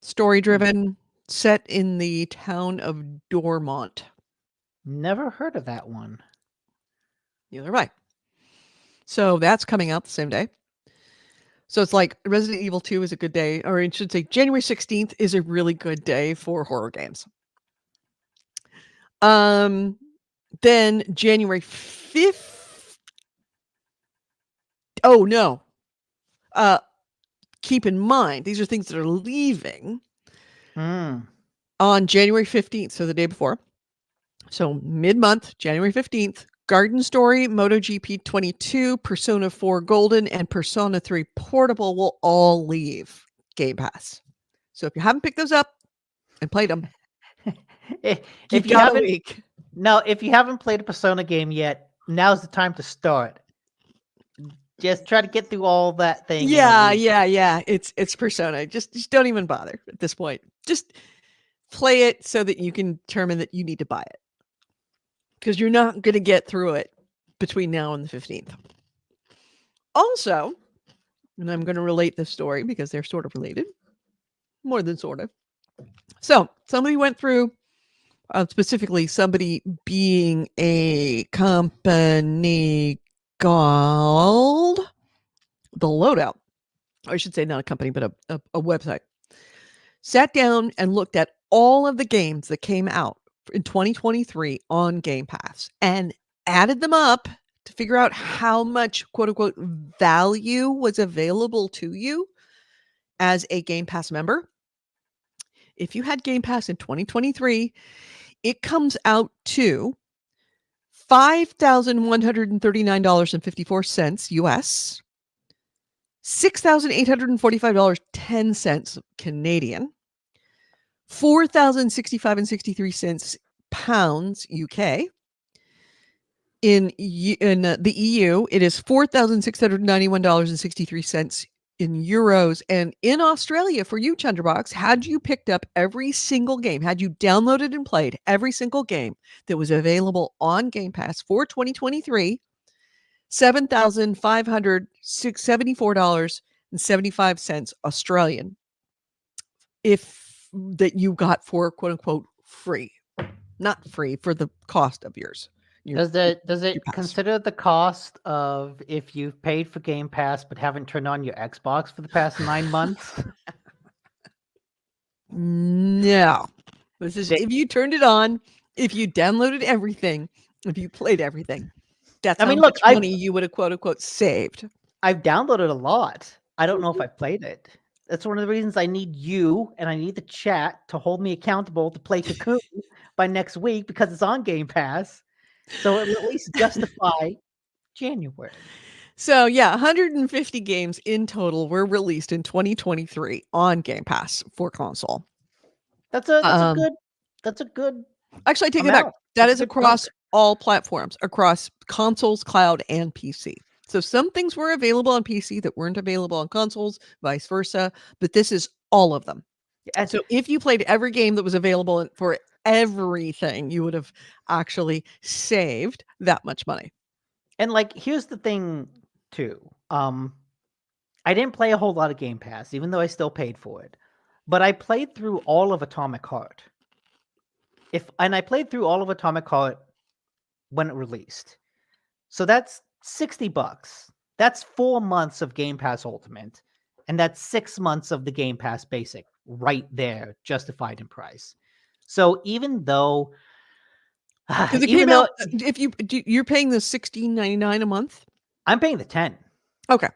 story-driven, set in the town of Dormont. Never heard of that one. Neither have I. So that's coming out the same day. So it's like Resident Evil 2 is a good day, or I should say January 16th is a really good day for horror games. Then January 5th. Oh no. Keep in mind, these are things that are leaving on January 15th, so the day before. So mid-month, January 15th, Garden Story, MotoGP 22, Persona 4 Golden, and Persona 3 Portable will all leave Game Pass. So if you haven't picked those up and played them, if you got haven't, a week. no, if you haven't played a Persona game yet, now's the time to start. Just try to get through all that thing. Yeah. It's Persona. Just don't even bother at this point. Just play it so that you can determine that you need to buy it. Because you're not going to get through it between now and the 15th. Also, and I'm going to relate this story because they're sort of related. More than sort of. So, somebody went through, specifically somebody being a company called The Loadout. I should say not a company, but a website. Sat down and looked at all of the games that came out in 2023 on Game Pass and added them up to figure out how much quote unquote value was available to you as a Game Pass member. If you had Game Pass in 2023, it comes out to $5,139.54 US, $6,845.10 Canadian, $4,065.63 pounds UK. In the EU, it is $4,691.63 in euros. And in Australia, for you, Chandrabox, had you picked up every single game, had you downloaded and played every single game that was available on Game Pass for 2023, $7,574.75 Australian, if that you got for quote unquote free, not free for the cost of yours. Does it pass. consider the cost of if you've paid for Game Pass but haven't turned on your Xbox for the past 9 months? No. This is if you turned it on, if you downloaded everything, if you played everything. That's how much money you would have quote unquote saved. I've downloaded a lot. I don't know if I played it. That's one of the reasons I need you and I need the chat to hold me accountable to play Cocoon by next week because it's on Game Pass. So it'll at least justify January. So yeah, 150 games in total were released in 2023 on Game Pass for console. That's a good Actually, I take it back. That is across all platforms, across consoles, cloud, and PC. So some things were available on PC that weren't available on consoles, vice versa, but this is all of them. So if you played every game that was available for everything, you would have actually saved that much money. And like, here's the thing too. I didn't play a whole lot of Game Pass, even though I still paid for it. But I played through all of Atomic Heart. I played through all of Atomic Heart when it released. So that's $60. That's 4 months of Game Pass Ultimate. And that's 6 months of the Game Pass Basic right there, justified in price. So even though because it came out, if you're paying the $16.99 a month, I'm paying the 10. Okay,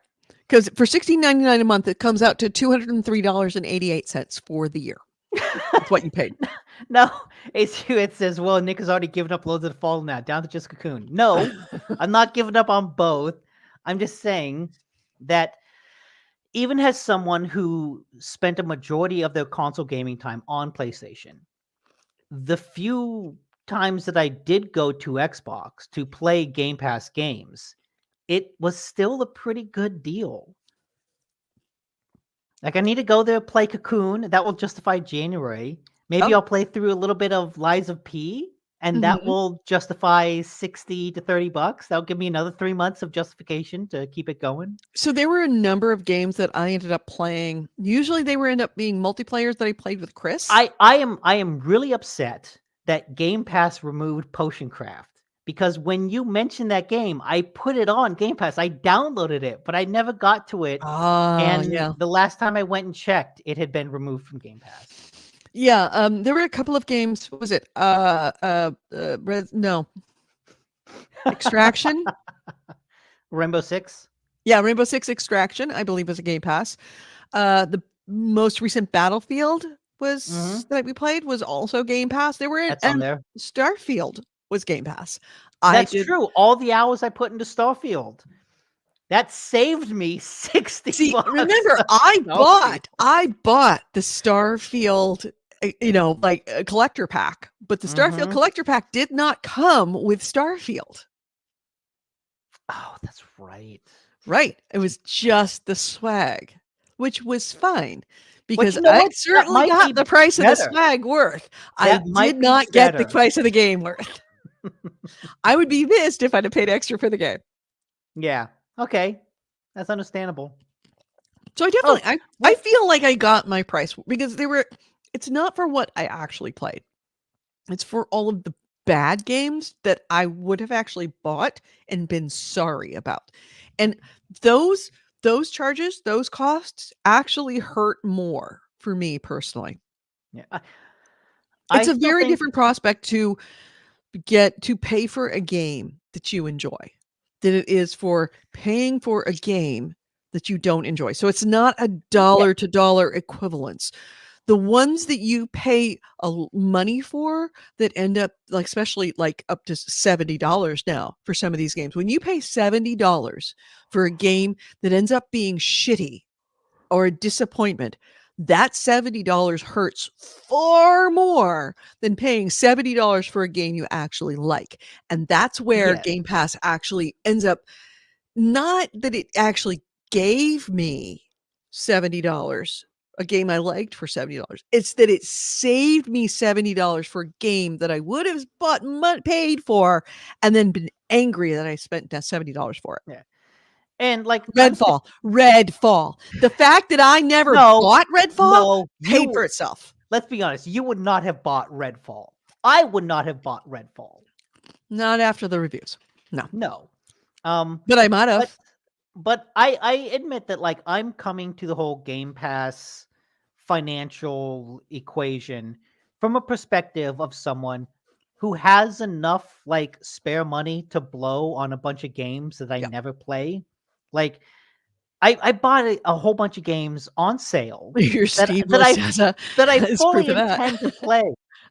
because for $16.99 a month, it comes out to $203.88 for the year. That's what you paid. No, it says, well, Nick has already given up loads of the Fall now, down to just Cocoon. No, I'm not giving up on both. I'm just saying that even as someone who spent a majority of their console gaming time on PlayStation, the few times that I did go to Xbox to play Game Pass games, it was still a pretty good deal. Like, I need to go there, play Cocoon. That will justify January. Maybe I'll play through a little bit of Lies of P, and that will justify $60 to $30. That'll give me another 3 months of justification to keep it going. So there were a number of games that I ended up playing. Usually they end up being multiplayers that I played with Chris. I am really upset that Game Pass removed Potion Craft. Because when you mentioned that game, I put it on Game Pass. I downloaded it, but I never got to it. The last time I went and checked, it had been removed from Game Pass. Yeah, there were a couple of games. What was it? No. Extraction? Rainbow Six? Yeah, Rainbow Six Extraction, I believe, was a Game Pass. The most recent Battlefield that we played was also Game Pass. That's on there. Starfield was Game Pass. That's true. All the hours I put into Starfield. That saved me $60. See, remember, I bought the Starfield, like a collector pack, but the Starfield collector pack did not come with Starfield. Oh, that's right. Right. It was just the swag, which was fine because I certainly got the price of the swag worth. I did not get the price of the game worth. I would be pissed if I'd have paid extra for the game. Yeah. Okay. That's understandable. So I definitely, I feel like I got my price because it's not for what I actually played. It's for all of the bad games that I would have actually bought and been sorry about. And those charges, those costs actually hurt more for me personally. Yeah. It's a very different prospect to pay for a game that you enjoy than it is for paying for a game that you don't enjoy. So it's not a dollar to dollar equivalence. The ones that you pay money for that end up like, especially like up to $70 now for some of these games. When you pay $70 for a game that ends up being shitty or a disappointment, that $70 hurts far more than paying $70 for a game you actually like. And that's where Game Pass actually ends up, not that it actually gave me $70, a game I liked for $70. It's that it saved me $70 for a game that I would have paid for, and then been angry that I spent that $70 for it. Yeah. And like Redfall. The fact that I never no, bought Redfall no, paid for itself. let's be honest, you would not have bought Redfall. I would not have bought Redfall. Not after the reviews. No. But I might have. But I admit that like I'm coming to the whole Game Pass financial equation from a perspective of someone who has enough like spare money to blow on a bunch of games that I never play. Like I bought a whole bunch of games on sale Your that Steam I list that I is fully proof of that. intend to play,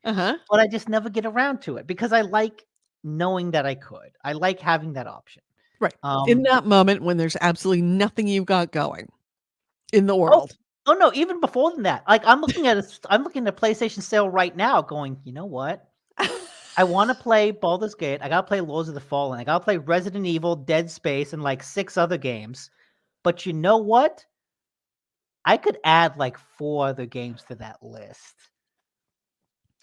Uh-huh. but I just never get around to it because I like knowing that I could. I like having that option. Right. In that moment when there's absolutely nothing you've got going in the world. Oh no, even before than that. Like I'm looking at a PlayStation sale right now going, you know what? I want to play Baldur's Gate. I got to play Lords of the Fallen. I got to play Resident Evil, Dead Space, and like 6 other games. But you know what? I could add like 4 other games to that list.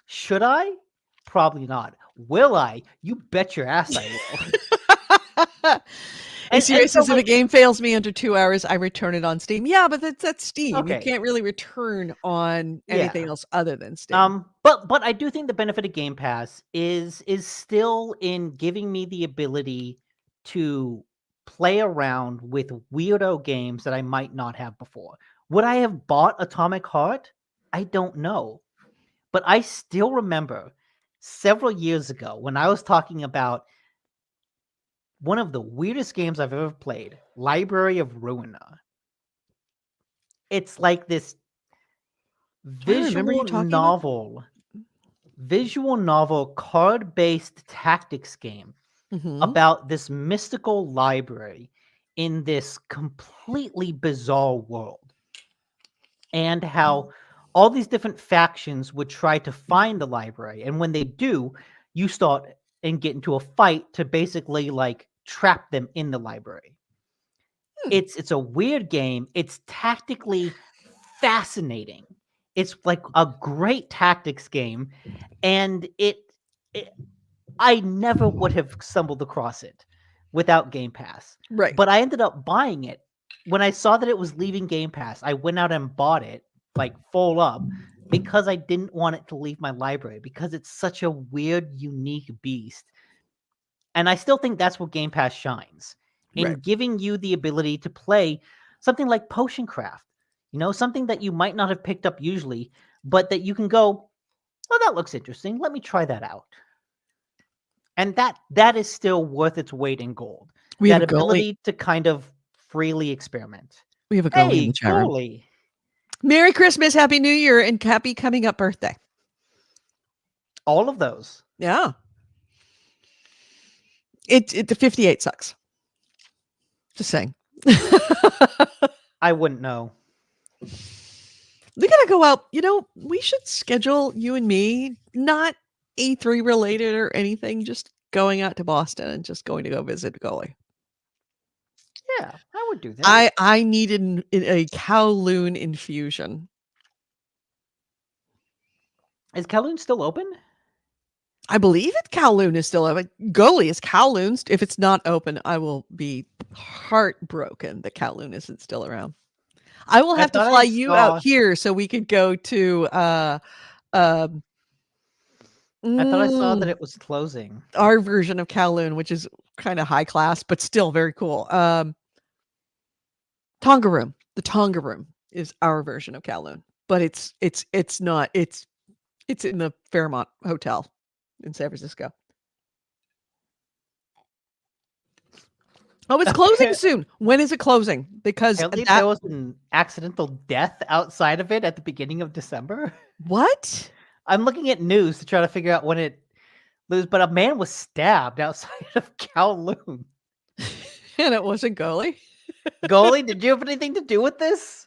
Should I? Probably not. Will I? You bet your ass I will. Serious says if a game fails me under 2 hours, I return it on Steam. Yeah, but that's Steam. Okay. You can't really return on anything else other than Steam. But I do think the benefit of Game Pass is still in giving me the ability to play around with weirdo games that I might not have before. Would I have bought Atomic Heart? I don't know. But I still remember several years ago when I was talking about one of the weirdest games I've ever played, Library of Ruina. It's like this visual novel card-based tactics game about this mystical library in this completely bizarre world, and how all these different factions would try to find the library, and when they do, you start and get into a fight to basically like trap them in the library. It's a weird game. It's tactically fascinating. It's like a great tactics game, and I never would have stumbled across it without Game Pass. Right. But I ended up buying it. When I saw that it was leaving Game Pass, I went out and bought it, like full up, because I didn't want it to leave my library, because it's such a weird, unique beast. And I still think that's where Game Pass shines, in giving you the ability to play something like Potion Craft. You know, something that you might not have picked up usually, but that you can go, oh, that looks interesting. Let me try that out. And that is still worth its weight in gold. That ability to kind of freely experiment. We have a goalie in the chat room. Merry Christmas, Happy New Year, and happy coming up birthday. All of those. Yeah. The 58 sucks. Just saying. I wouldn't know. We gotta go out. You know, we should schedule you and me, not E3 related or anything, just going out to Boston and just going to go visit Goalie. Yeah, I would do that. I needed a Kowloon infusion. Is Kowloon still open? I believe Kowloon is still open. Goalie is Kowloon. If it's not open, I will be heartbroken that Kowloon isn't still around. I will have to fly you out here so we could go to I thought I saw that it was closing. Our version of Kowloon, which is kind of high class, but still very cool. Tonga Room. The Tonga Room is our version of Kowloon, but it's not. It's in the Fairmont Hotel in San Francisco. Oh, it's closing soon. When is it closing? Because there was an accidental death outside of it at the beginning of December. What? I'm looking at news to try to figure out when it lose, but a man was stabbed outside of Kowloon. And it wasn't Goalie? Goalie, did you have anything to do with this?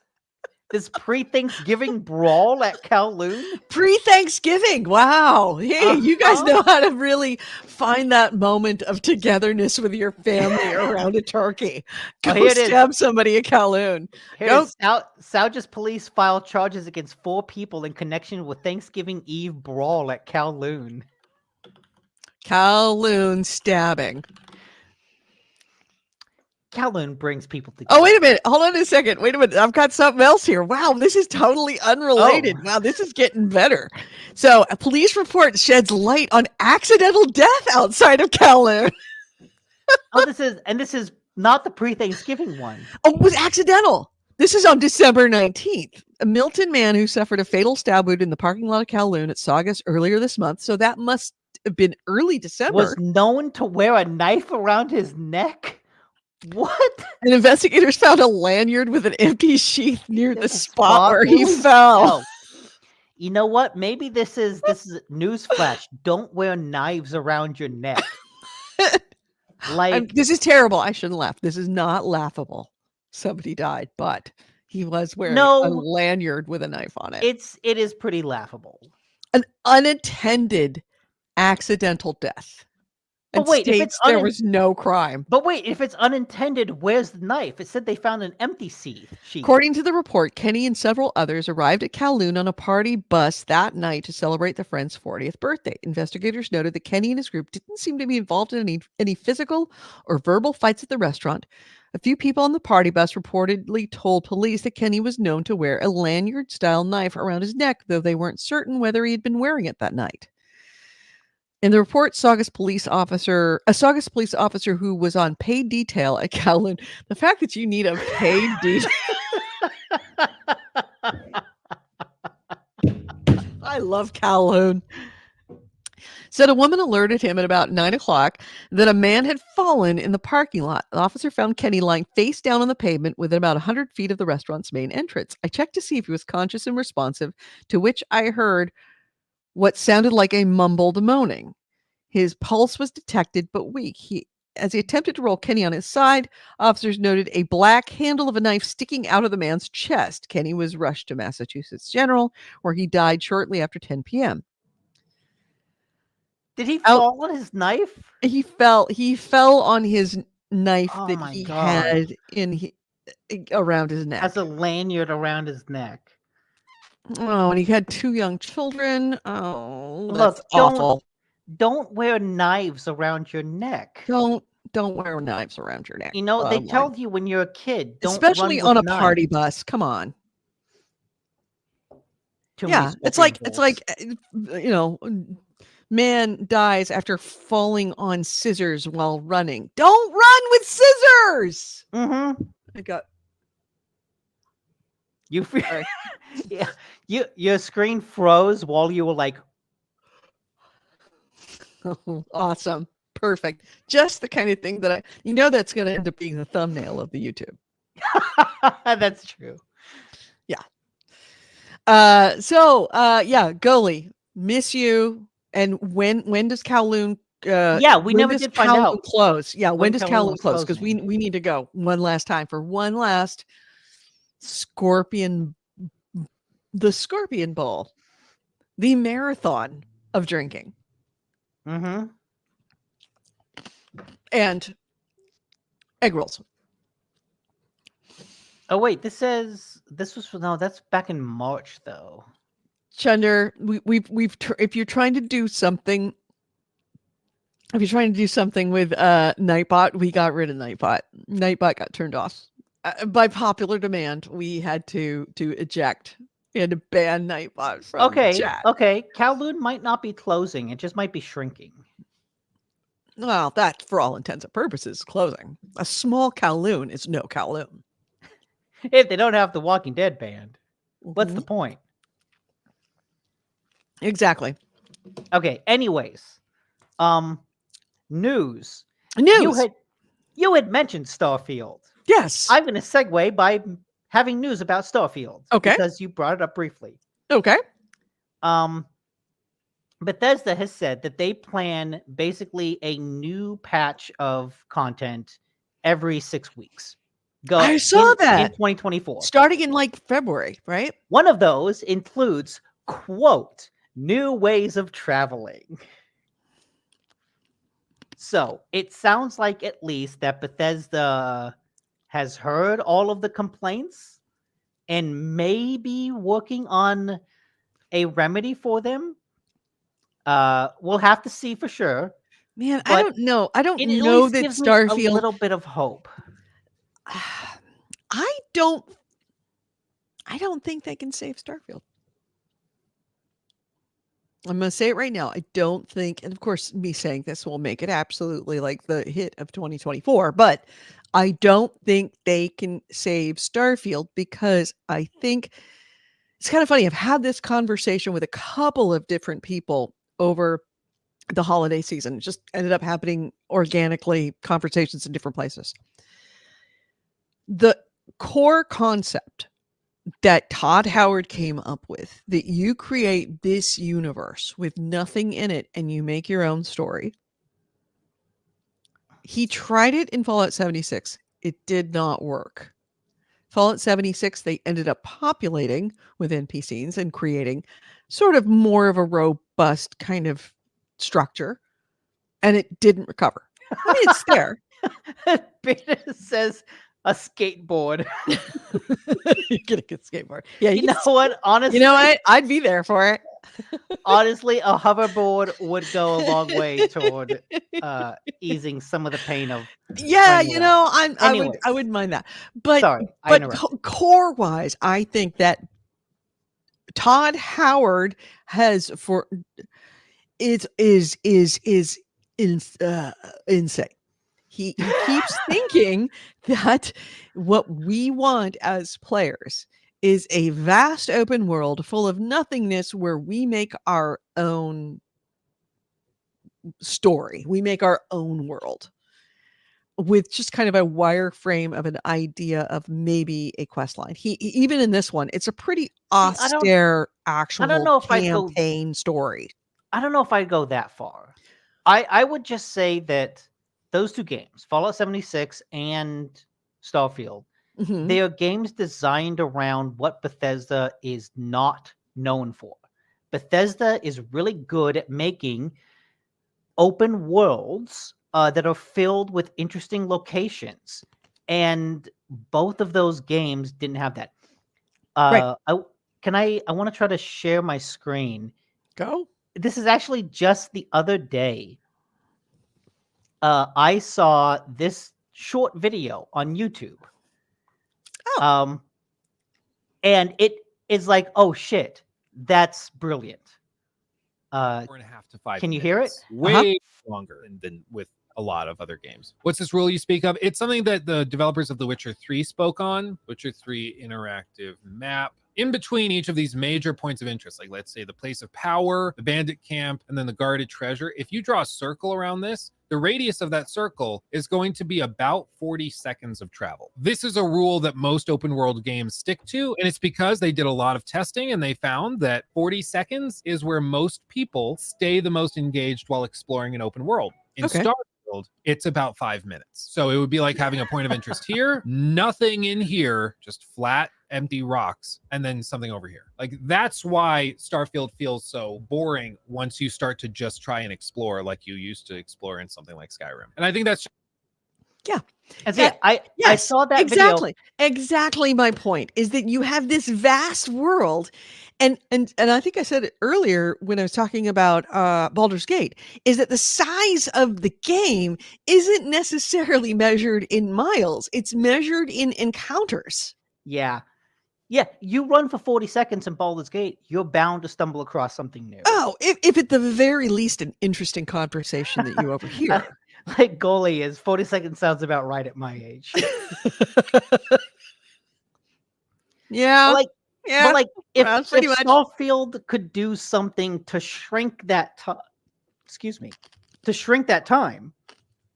This pre-Thanksgiving brawl at Kowloon? Pre-Thanksgiving. Wow. Hey, you guys Uh-huh. know how to really find that moment of togetherness with your family around a turkey. Oh, Go here it is. stab somebody at Kowloon. Here it Go. is. Southgist police filed charges against 4 people in connection with Thanksgiving Eve brawl at Kowloon. Kowloon stabbing. Kowloon brings people Oh, together. wait a minute. Hold on a second. Wait a minute. I've got something else here. Wow, this is totally unrelated. Oh. Wow, this is getting better. So, a police report sheds light on accidental death outside of Kowloon. Oh, this is not the pre-Thanksgiving one. Oh, it was accidental. This is on December 19th. A Milton man who suffered a fatal stab wound in the parking lot of Kowloon at Saugus earlier this month. So that must have been early December. Was known to wear a knife around his neck. What? And investigators found a lanyard with an empty sheath near the spot where he where fell. You know what? Maybe this is newsflash. Don't wear knives around your neck. Like, this is terrible. I shouldn't laugh. This is not laughable. Somebody died, but he was wearing a lanyard with a knife on it. It is pretty laughable. An unattended accidental death. And But wait, states there was no crime. But wait, if it's unintended, where's the knife? It said they found an empty sheath. According to the report, Kenny and several others arrived at Kowloon on a party bus that night to celebrate the friend's 40th birthday. Investigators noted that Kenny and his group didn't seem to be involved in any physical or verbal fights at the restaurant. A few people on the party bus reportedly told police that Kenny was known to wear a lanyard-style knife around his neck, though they weren't certain whether he had been wearing it that night. In the report, a Saugus police officer who was on paid detail at Kowloon, the fact that you need a paid detail. I love Kowloon. Said a woman alerted him at about 9 o'clock that a man had fallen in the parking lot. The officer found Kenny lying face down on the pavement within about 100 feet of the restaurant's main entrance. I checked to see if he was conscious and responsive, to which I heard what sounded like a mumbled moaning. His pulse was detected but weak. As he attempted to roll Kenny on his side, officers noted a black handle of a knife sticking out of the man's chest. Kenny was rushed to Massachusetts General, where he died shortly after 10 p.m. Did he fall on his knife? He fell on his knife that he had around his neck. As a lanyard around his neck. Oh, and he had 2 young children. Oh, that's awful. Don't wear knives around your neck. Don't wear knives around your neck. You know, they tell you when you're a kid, don't especially run on a knives. party bus. Come on. It's like man dies after falling on scissors while running. Don't run with scissors. Mm-hmm. I got you. Yeah, your screen froze while you were like, awesome, perfect, just the kind of thing that that's going to end up being the thumbnail of the YouTube. That's true. Yeah. Goalie, miss you. And when does Kowloon? We never did find out. Close. Yeah, when does Kowloon close? Because we need to go one last time for one last Scorpion Bowl, the marathon of drinking. Mm-hmm. And egg rolls. Oh wait, that's back in March though. Chunder, if you're trying to do something with Nightbot, we got rid of Nightbot. Nightbot got turned off by popular demand. We had to eject. We had to ban Nightbot from the chat. Okay. Kowloon might not be closing; it just might be shrinking. Well, that, for all intents and purposes, closing. A small Kowloon is no Kowloon. If they don't have the Walking Dead band, what's the point? Exactly. Okay. Anyways, news. You had mentioned Starfield. Yes. I'm going to segue by having news about Starfield. Okay. Because you brought it up briefly. Okay. Bethesda has said that they plan basically a new patch of content every 6 weeks. I saw in that 2024. starting in like February, right? One of those includes, quote, new ways of traveling. So it sounds like at least that Bethesda has heard all of the complaints and may be working on a remedy for them. We'll have to see for sure, Man, I but don't know. I don't it at know least that gives me a Starfield. little bit of hope. I don't. I don't think they can save Starfield. I'm going to say it right now. I don't think, and of course, me saying this will make it absolutely like the hit of 2024, but I don't think they can save Starfield because I think it's kind of funny. I've had this conversation with a couple of different people over the holiday season. It just ended up happening organically, conversations in different places. The core concept that Todd Howard came up with, that you create this universe with nothing in it and you make your own story. He tried it in Fallout 76. It did not work. Fallout 76, they ended up populating with NPCs and creating sort of more of a robust kind of structure, and it didn't recover. I mean, it's there. Beta says a skateboard. You're getting a skateboard. Yeah, You know what? Honestly, you know what? I'd be there for it. honestly, a hoverboard would go a long way toward easing some of the pain of Yeah, running around. I Anyways, wouldn't mind that. But sorry, I interrupted. core wise, I think that Todd Howard has for is insane. He keeps thinking that what we want as players is a vast open world full of nothingness where we make our own story. We make our own world with just kind of a wireframe of an idea of maybe a quest line. Even in this one, it's a pretty See, austere I don't actual know if I'd go. campaign story. I don't know if I'd go that far. I would just say that those two games, Fallout 76 and Starfield, Mhm. they are games designed around what Bethesda is not known for. Bethesda is really good at making open worlds that are filled with interesting locations, and both of those games didn't have that. Right. I want to try to share my screen. Go. This is actually just the other day. I saw this short video on YouTube. Oh. And it is like, oh shit, that's brilliant. 4.5 to 5 Can you hear it? minutes. Way longer than with a lot of other games. What's this rule you speak of? It's something that the developers of The Witcher 3 spoke on. Witcher 3 interactive map. In between each of these major points of interest, like let's say the place of power, the bandit camp, and then the guarded treasure, if you draw a circle around this, the radius of that circle is going to be about 40 seconds of travel. This is a rule that most open world games stick to, and it's because they did a lot of testing and they found that 40 seconds is where most people stay the most engaged while exploring an open world. In Starfield, it's about 5 minutes. So it would be like having a point of interest here, nothing in here, just flat, empty rocks, and then something over here. Like that's why Starfield feels so boring once you start to just try and explore like you used to explore in something like Skyrim. And I think that's I saw that exactly video. exactly my point is that you have this vast world, and I think I said it earlier when I was talking about Baldur's Gate, is that the size of the game isn't necessarily measured in miles, it's measured in encounters. Yeah, you run for 40 seconds in Baldur's Gate, you're bound to stumble across something new. Oh, if at the very least an interesting conversation that you overhear. Like goalie is 40 seconds sounds about right at my age. Yeah. But like if pretty much. Starfield could do something to shrink that to shrink that time,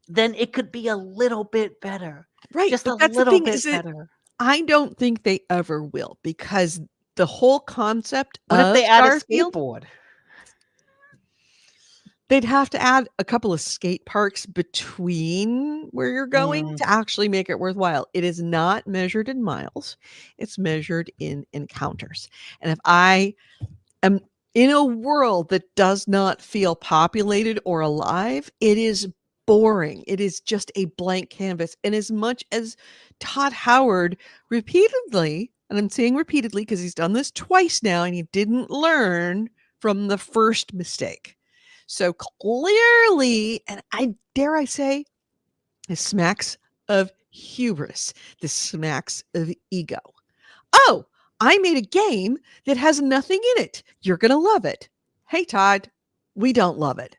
then it could be a little bit better. Right. Just but a that's the little thing, bit is that better. I don't think they ever will, because the whole concept What if of they add a Starfield, skateboard? they'd have to add a couple of skate parks between where you're going to actually make it worthwhile. It is not measured in miles. It's measured in encounters. And if I am in a world that does not feel populated or alive, it is boring. It is just a blank canvas. And as much as Todd Howard repeatedly, and I'm saying repeatedly because he's done this twice now and he didn't learn from the first mistake. So clearly, and I dare I say, this smacks of hubris. This smacks of ego. Oh, I made a game that has nothing in it. You're going to love it. Hey, Todd, we don't love it.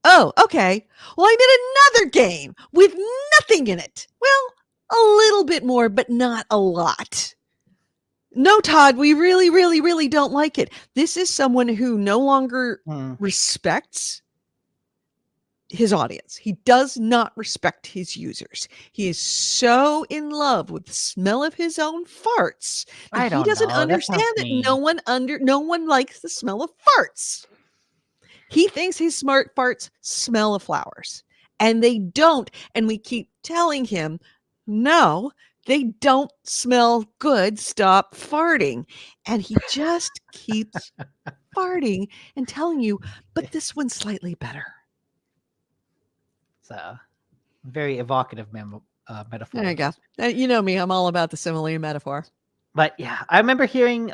Oh, okay. Well, I made another game with nothing in it. Well, a little bit more, but not a lot. No, Todd, we really, really, really don't like it. This is someone who no longer respects his audience. He does not respect his users. He is so in love with the smell of his own farts that he doesn't understand that no one likes the smell of farts. He thinks his smart farts smell of flowers, and they don't. And we keep telling him, no, they don't smell good. Stop farting. And he just keeps farting and telling you, but this one's slightly better. It's a very evocative metaphor. There you go. You know me, I'm all about the simile and metaphor. But yeah, I remember hearing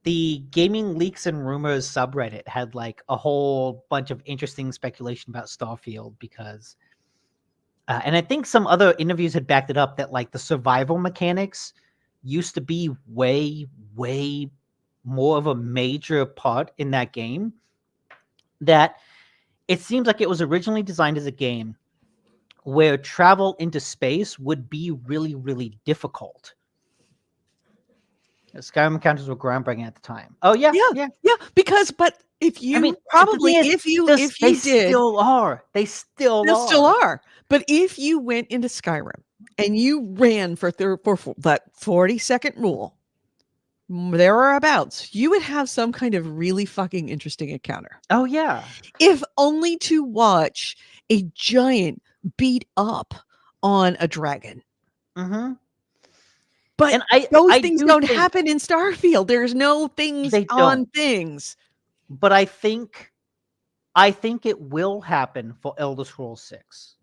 the Gaming Leaks and Rumors subreddit had like a whole bunch of interesting speculation about Starfield because, and I think some other interviews had backed it up that like the survival mechanics used to be way, way more of a major part in that game. That it seems like it was originally designed as a game where travel into space would be really, really difficult. Skyrim encounters were groundbreaking at the time. Oh yeah. But if you they still are. Still are. But if you went into Skyrim and you ran for that 40-second rule, thereabouts, you would have some kind of really fucking interesting encounter. Oh yeah. If only to watch a giant beat up on a dragon. Mm-hmm. But those things don't happen in Starfield. There's no things on things. But I think it will happen for Elder Scrolls 6.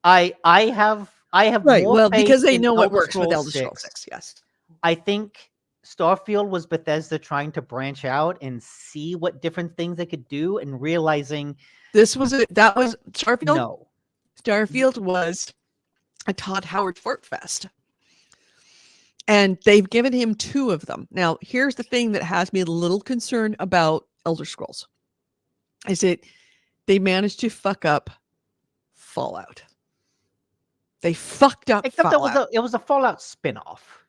I have right. More well faith because they in know what Elder works with Scrolls Elder Scrolls 6. Yes. I think Starfield was Bethesda trying to branch out and see what different things they could do and realizing that was Starfield. No. Starfield was a Todd Howard fort fest. And they've given him 2 of them. Now, here's the thing that has me a little concerned about Elder Scrolls. Is that they managed to fuck up Fallout. They fucked up Fallout. It was a Fallout spin-off.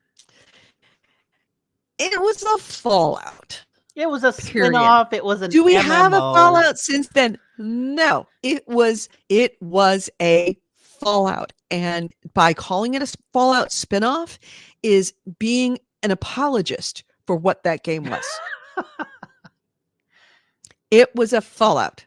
It was a Fallout. It was a spin-off. It was an Do we MMO. have a Fallout since then? No. It was a Fallout. And by calling it a Fallout spin-off is being an apologist for what that game was. It was a Fallout.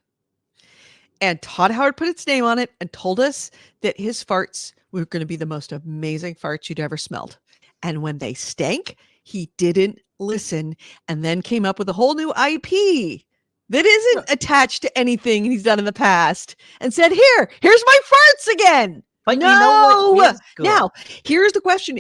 And Todd Howard put its name on it and told us that his farts were going to be the most amazing farts you'd ever smelled. And when they stank, he didn't listen and then came up with a whole new IP that isn't attached to anything he's done in the past and said, here's my farts again. But no. You know what is good? Now, here's the question.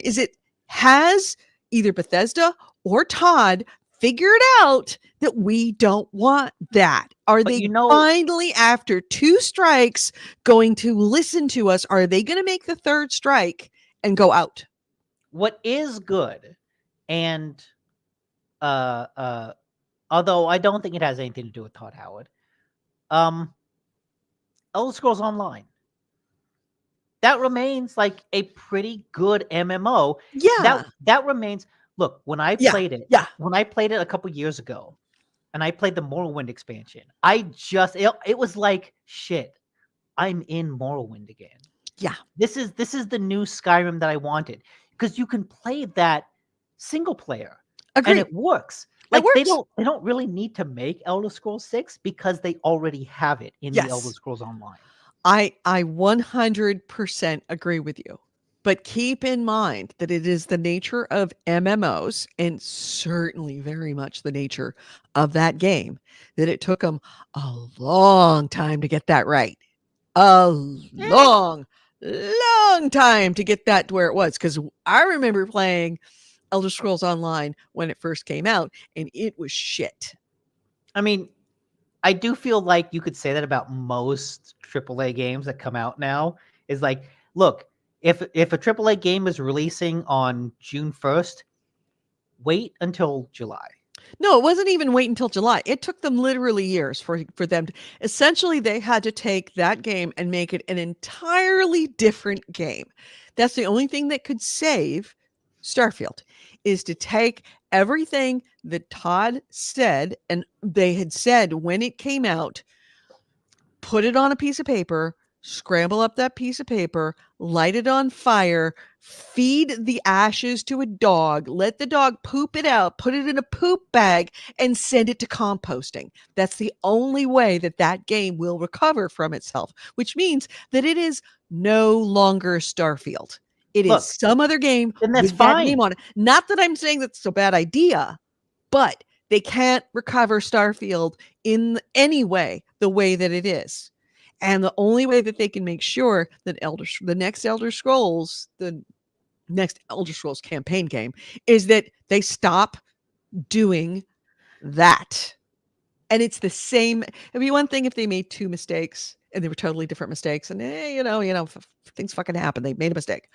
Has either Bethesda or Todd figured out that we don't want that? Are they finally, after 2 strikes, going to listen to us? Are they going to make the 3rd strike and go out? What is good, and although I don't think it has anything to do with Todd Howard, Elder Scrolls Online. That remains like a pretty good MMO. Yeah. That remains. Look, when I played it, when I played it a couple years ago, and I played the Morrowind expansion, it was like shit. I'm in Morrowind again. Yeah. This is the new Skyrim that I wanted because you can play that single player. Agreed. And it works. Like works. they don't really need to make Elder Scrolls 6 because they already have it in the Elder Yes. Scrolls Online. I 100% agree with you. But keep in mind that it is the nature of MMOs, and certainly very much the nature of that game, that it took them a long time to get that right. A long time to get that to where it was. Because I remember playing Elder Scrolls Online when it first came out, and it was shit. I mean, I do feel like you could say that about most AAA games that come out now. Is like, look, if a AAA game is releasing on June 1st, wait until July. No, it wasn't even wait until July. It took them literally years for them to, essentially they had to take that game and make it an entirely different game. That's the only thing that could save Starfield, is to take everything that Todd said, and they had said when it came out, put it on a piece of paper, scramble up that piece of paper, light it on fire, feed the ashes to a dog, let the dog poop it out, put it in a poop bag, and send it to composting. That's the only way that that game will recover from itself, which means that it is no longer Starfield. It Look, is some other game then that's with that fine. name on it. Not that I'm saying that's a bad idea, but they can't recover Starfield in any way the way that it is. And the only way that they can make sure that the next Elder Scrolls campaign game, is that they stop doing that. And it's the same. It'd be one thing if they made two mistakes and they were totally different mistakes, and things fucking happen. They made a mistake.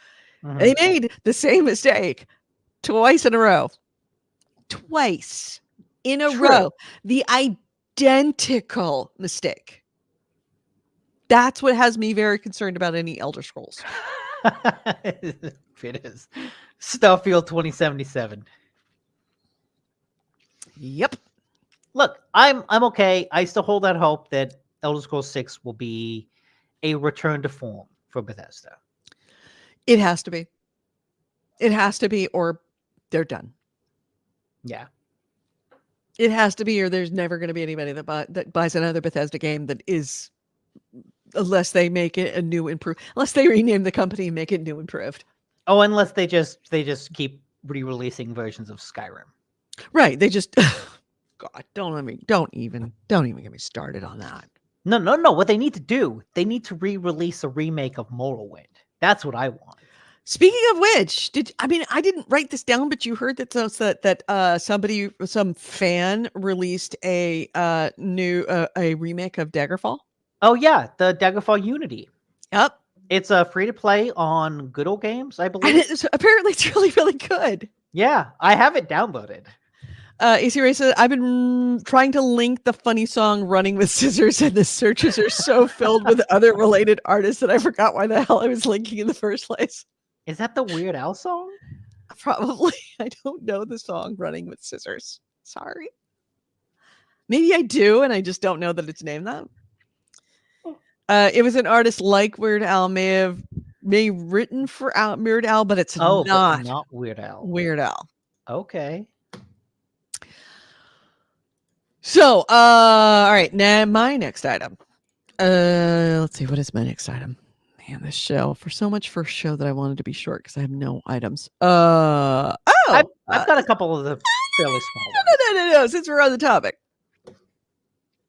Mhm. They made the same mistake twice in a row. Twice in a True. row. The identical mistake. That's what has me very concerned about any Elder Scrolls. It is. Starfield 2077. Yep. Look, I'm okay. I still hold out hope that Elder Scrolls 6 will be a return to form for Bethesda. It has to be. It has to be, or they're done. Yeah. It has to be, or there's never going to be anybody that buys another Bethesda game that is, unless they make it a new improved, unless they rename the company and make it new improved. Oh, unless they just keep re-releasing versions of Skyrim. Right. They just God, don't even get me started on that. No. What they need to do, they need to re-release a remake of Morrowind. That's what I want. Speaking of which, I didn't write this down, but you heard that some fan released a a remake of Daggerfall? Oh yeah, the Daggerfall Unity. Yep. It's a free to play on Good Old Games, I And believe. apparently it's really, really good. Yeah, I have it downloaded. AC Ray said, I've been trying to link the funny song Running with Scissors, and the searches are so filled with other related artists that I forgot why the hell I was linking in the first place. Is that the Weird Al song? Probably. I don't know the song Running with Scissors. Sorry. Maybe I do, and I just don't know that it's named that. It was an artist like Weird Al, may written for Weird Al, but it's But not not Weird Al. Weird Al. Okay. So, all right, now my next item. Let's see, what is my next item? Man, this show, for so much for a show that I wanted to be short because I have no items. I've got a couple of the fairly small ones. No. Since we're on the topic.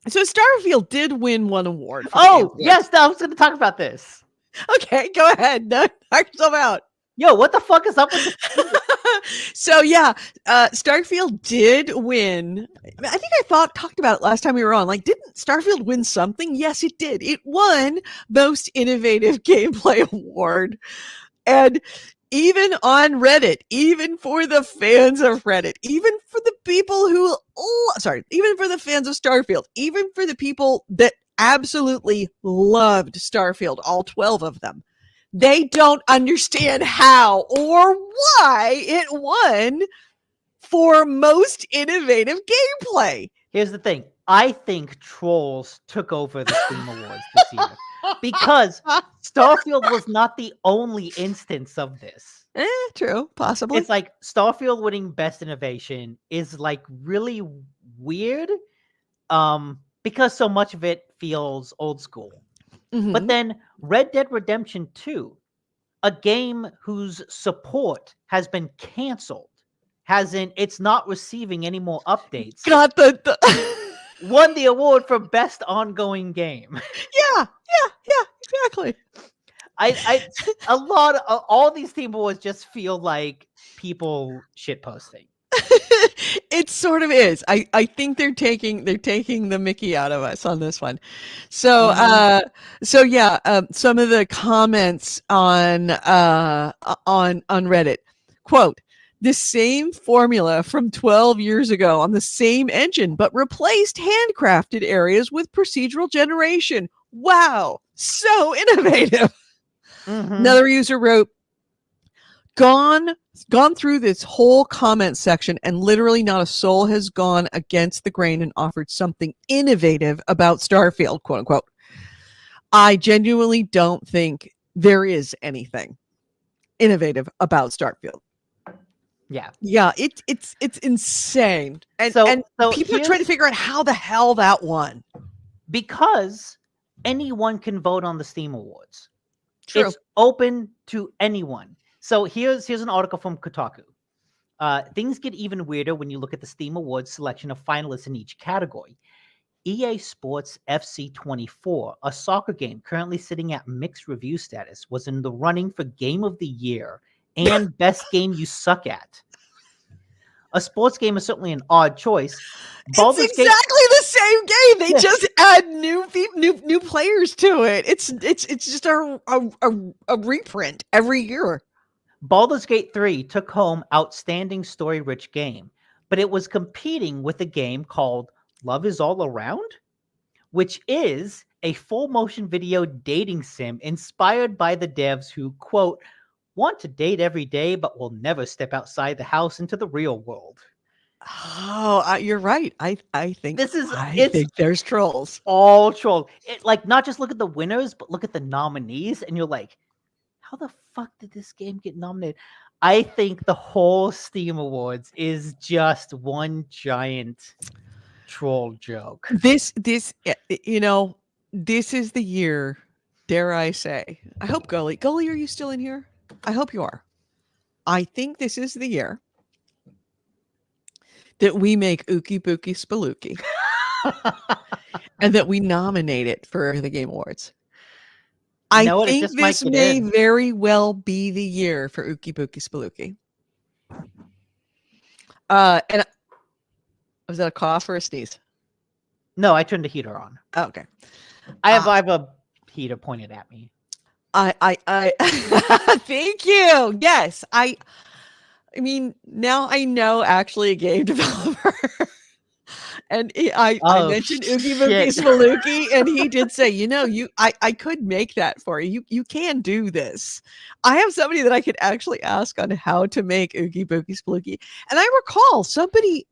So Starfield did win one award. For Oh, yes, I was going to talk about this. Okay, go ahead. Knock yourself out. Yo, what the fuck is up with this? So yeah, Starfield did win. I think I talked about it last time we were on. Like, didn't Starfield win something? Yes, it did. It won Most Innovative Gameplay Award. And even on Reddit, even for the fans of Reddit, even for the people even for the fans of Starfield, even for the people that absolutely loved Starfield, all 12 of them, they don't understand how or why it won for Most Innovative Gameplay. Here's the thing. I think trolls took over the Steam Awards this year because Starfield was not the only instance of this. True, possibly. It's like Starfield winning Best Innovation is like really weird, because so much of it feels old school. But Mhm. then Red Dead Redemption 2, a game whose support has been canceled, it's not receiving any more updates, Got the won the award for Best Ongoing Game. yeah, exactly. I a lot of all these Steam Awards just feel like people shitposting. It sort of is. I think they're taking the Mickey out of us on this one. So some of the comments on Reddit. Quote, the same formula from 12 years ago on the same engine, but replaced handcrafted areas with procedural generation. Wow, so innovative. Another user wrote, gone through this whole comment section and literally not a soul has gone against the grain and offered something innovative about Starfield, quote unquote. I genuinely don't think there is anything innovative about Starfield. Yeah, it's insane. And So people are trying to figure out how the hell that won. Because anyone can vote on the Steam Awards. True. It's open to anyone. So here's an article from Kotaku. Things get even weirder when you look at the Steam Awards selection of finalists in each category. EA Sports FC 24, a soccer game currently sitting at mixed review status, was in the running for Game of the Year and Best Game You Suck At. A sports game is certainly an odd choice. It's exactly the same game. They just add new players to it. It's just a reprint every year. Baldur's Gate 3 took home Outstanding Story-Rich Game, but it was competing with a game called Love Is All Around, which is a full-motion video dating sim inspired by the devs who, quote, want to date every day but will never step outside the house into the real world. Oh, you're right. I think I think there's trolls. All troll. Like, not just look at the winners, but look at the nominees, and you're like, how the fuck did this game get nominated? I think the whole Steam Awards is just one giant troll joke. This is the year, dare I say. I hope Gully, are you still in here? I hope you are. I think this is the year that we make Ookie Bookie Spelookie and that we nominate it for the Game Awards. I think this may very well be the year for Ookie Bookie Spelookie. And was that a cough or a sneeze? No, I turned the heater on. Oh, okay. I have a heater pointed at me. I thank you. Yes, I mean, now I know actually a game developer. And I mentioned Oogie Boogie Spelookie, and he did say, I could make that for you. You can do this. I have somebody that I could actually ask on how to make Oogie Boogie Spelookie. And I recall somebody,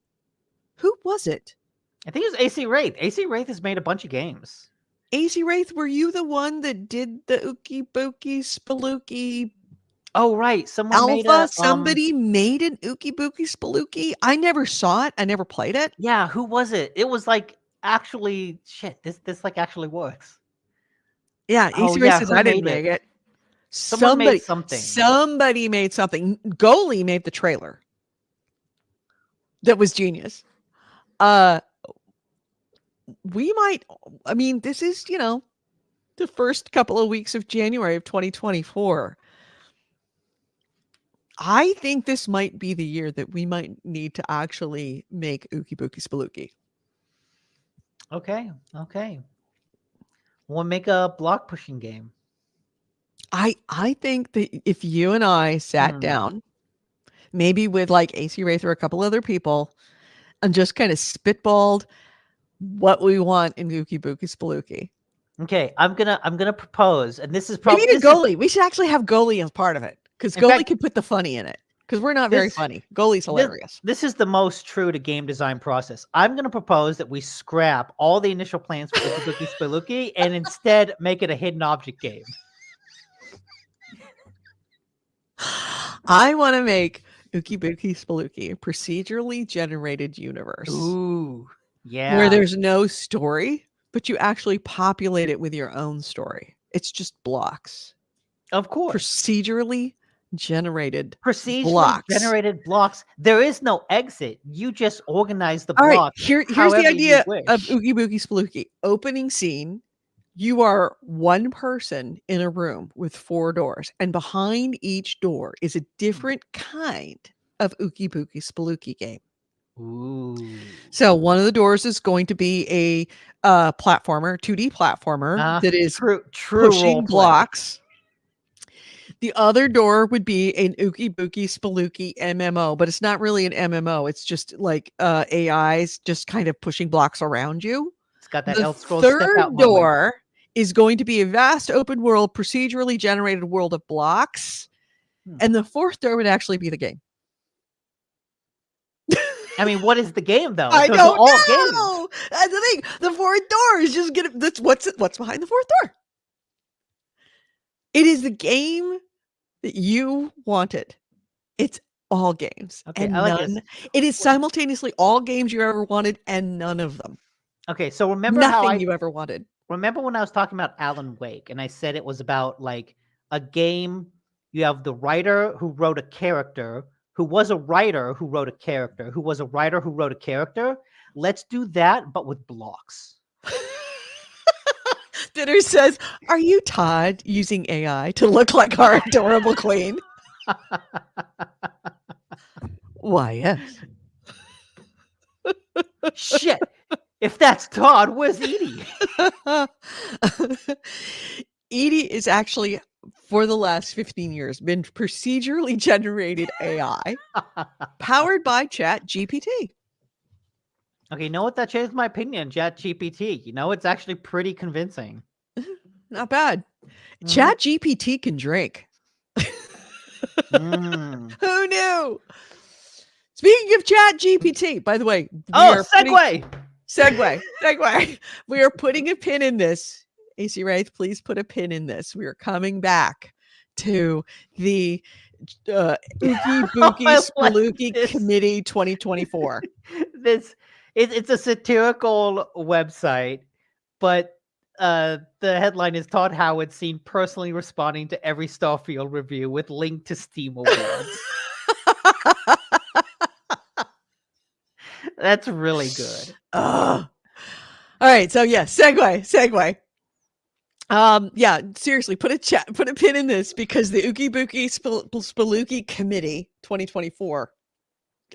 who was it? I think it was AC Wraith. AC Wraith has made a bunch of games. AC Wraith, were you the one that did the Ookie Boogie Spelookie? Oh, right. Somebody made an Ookie Bookie Spelookie. I never saw it. I never played it. Yeah, who was it? It was like, actually, shit, this like actually works. Yeah, AC Wraith says I didn't make it. Somebody made something. Somebody made something. Goalie made the trailer. That was genius. We might, I mean, this is, the first couple of weeks of January of 2024. I think this might be the year that we might need to actually make Ookie Bookie Spelookie. Okay. We'll make a block pushing game. I think that if you and I sat down, maybe with like AC Wraith or a couple other people, and just kind of spitballed what we want in Ookie Bookie Spelookie. Okay, I'm gonna propose, and this is probably maybe Goalie. We should actually have Goalie as part of it, because Goalie could put the funny in it. because we're not very This- funny. Goalie's hilarious. This is the most true to game design process. I'm going to propose that we scrap all the initial plans for Ookie Bookie Spelunky and instead make it a hidden object game. I want to make Ookie Bookie Spelunky a procedurally generated universe Ooh, yeah. where there's no story, but you actually populate it with your own story. It's just blocks. Of course. Procedurally generated Procedurally blocks. generated blocks. There is no exit. You just organize the All right, blocks. here's however the you idea of wish. Oogie Boogie Spelunky. Opening scene, you are one person in a room with 4 doors, and behind each door is a different kind of Oogie Boogie Spelunky game. Ooh. So one of the doors is going to be a platformer, 2D platformer that is true pushing roleplay. blocks. The other door would be an Ookie Bookie Spelunky MMO, but it's not really an MMO. It's just like AIs just kind of pushing blocks around you. It's got that The Elder Scrolls step third out moment. door is going to be a vast open world, procedurally generated world of blocks. And the fourth door would actually be the game. I mean, what is the game though? I Those don't are all games. know. That's the thing. The fourth door is just gonna. That's what's behind the fourth door. It is the game that you wanted. It's all games, Okay, and I like this. none. It is simultaneously all games you ever wanted, and none of them. Okay, so remember Nothing you ever wanted. remember when I was talking about Alan Wake and I said it was about like a game. You have the writer who wrote a character, who was a writer who wrote a character, who was a writer who wrote a character. Let's do that, but with blocks. Dinner says, "Are you Todd using AI to look like our adorable queen?" Why, yes. Shit. If that's Todd, where's Edie? Edie is actually, for the last 15 years, been procedurally generated AI powered by Chat GPT. Okay, you know what? That changed my opinion on ChatGPT. You know, it's actually pretty convincing. Not bad. Mhm. Chat GPT can drink. Mm. Who knew? Speaking of Chat GPT, by the way, Oh, segue. We are putting a pin in this. AC Wraith, please put a pin in this. We are coming back to the Ookie Bookie I like Spelunky this. Committee 2024. It's a satirical website, but the headline is Todd Howard seen personally responding to every Starfield review with link to Steam Awards. That's really good. All right, so yeah, segue. Yeah, seriously, put a pin in this because the Ookie Bookie Spelunky Committee 2024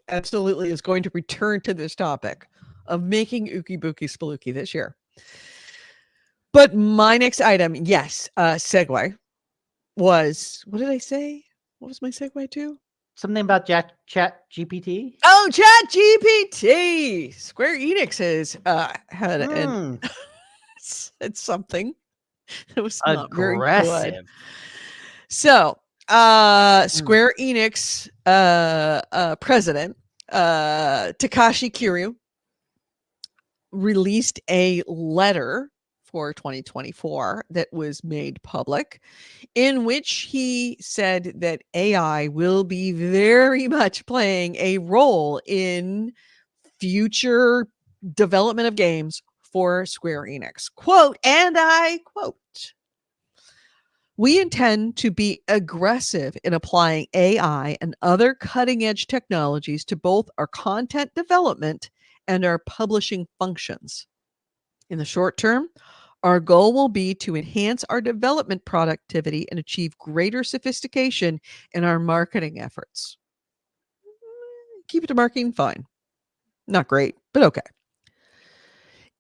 absolutely is going to return to this topic of making Ookie Bookie Spelunky this year. But my next item, yes, segue was, what did I say? What was my segue to? Something about Chat GPT. Oh, Chat GPT. Square Enix has had an said something that was not very good. Aggressive. So, Square Enix president Takashi Kiryu released a letter for 2024 that was made public, in which he said that AI will be very much playing a role in future development of games for Square Enix. Quote, and I quote, "We intend to be aggressive in applying AI and other cutting edge technologies to both our content development and our publishing functions. In the short term, our goal will be to enhance our development productivity and achieve greater sophistication in our marketing efforts." Keep it to marketing, fine. Not great, but okay.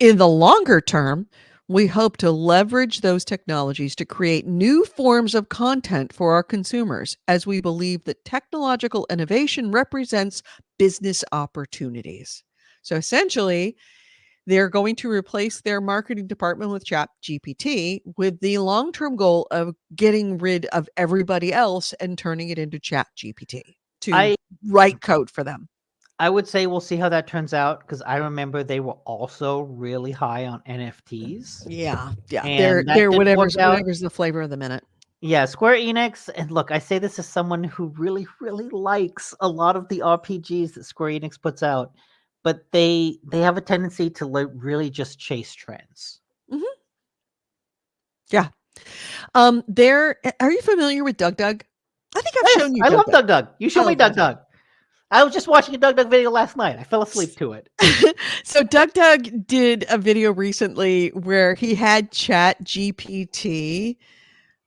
In the longer term, we hope to leverage those technologies to create new forms of content for our consumers, as we believe that technological innovation represents business opportunities. So essentially, they're going to replace their marketing department with Chat GPT with the long-term goal of getting rid of everybody else and turning it into Chat GPT. to I write code for them. I would say we'll see how that turns out because I remember they were also really high on NFTs, Yeah, yeah. and that They're didn't work out. whatever's the flavor of the minute. Yeah, Square Enix, and look, I say this as someone who really, really likes a lot of the RPGs that Square Enix puts out, but they have a tendency to really just chase trends. Mhm. Yeah. There. Are you familiar with Doug Doug? I think I've Yes, shown you I Doug love Doug. Doug Doug. You showed me love Doug Doug Doug. I was just watching a Doug Doug video last night. I fell asleep to it. So Doug Doug did a video recently where he had Chat GPT.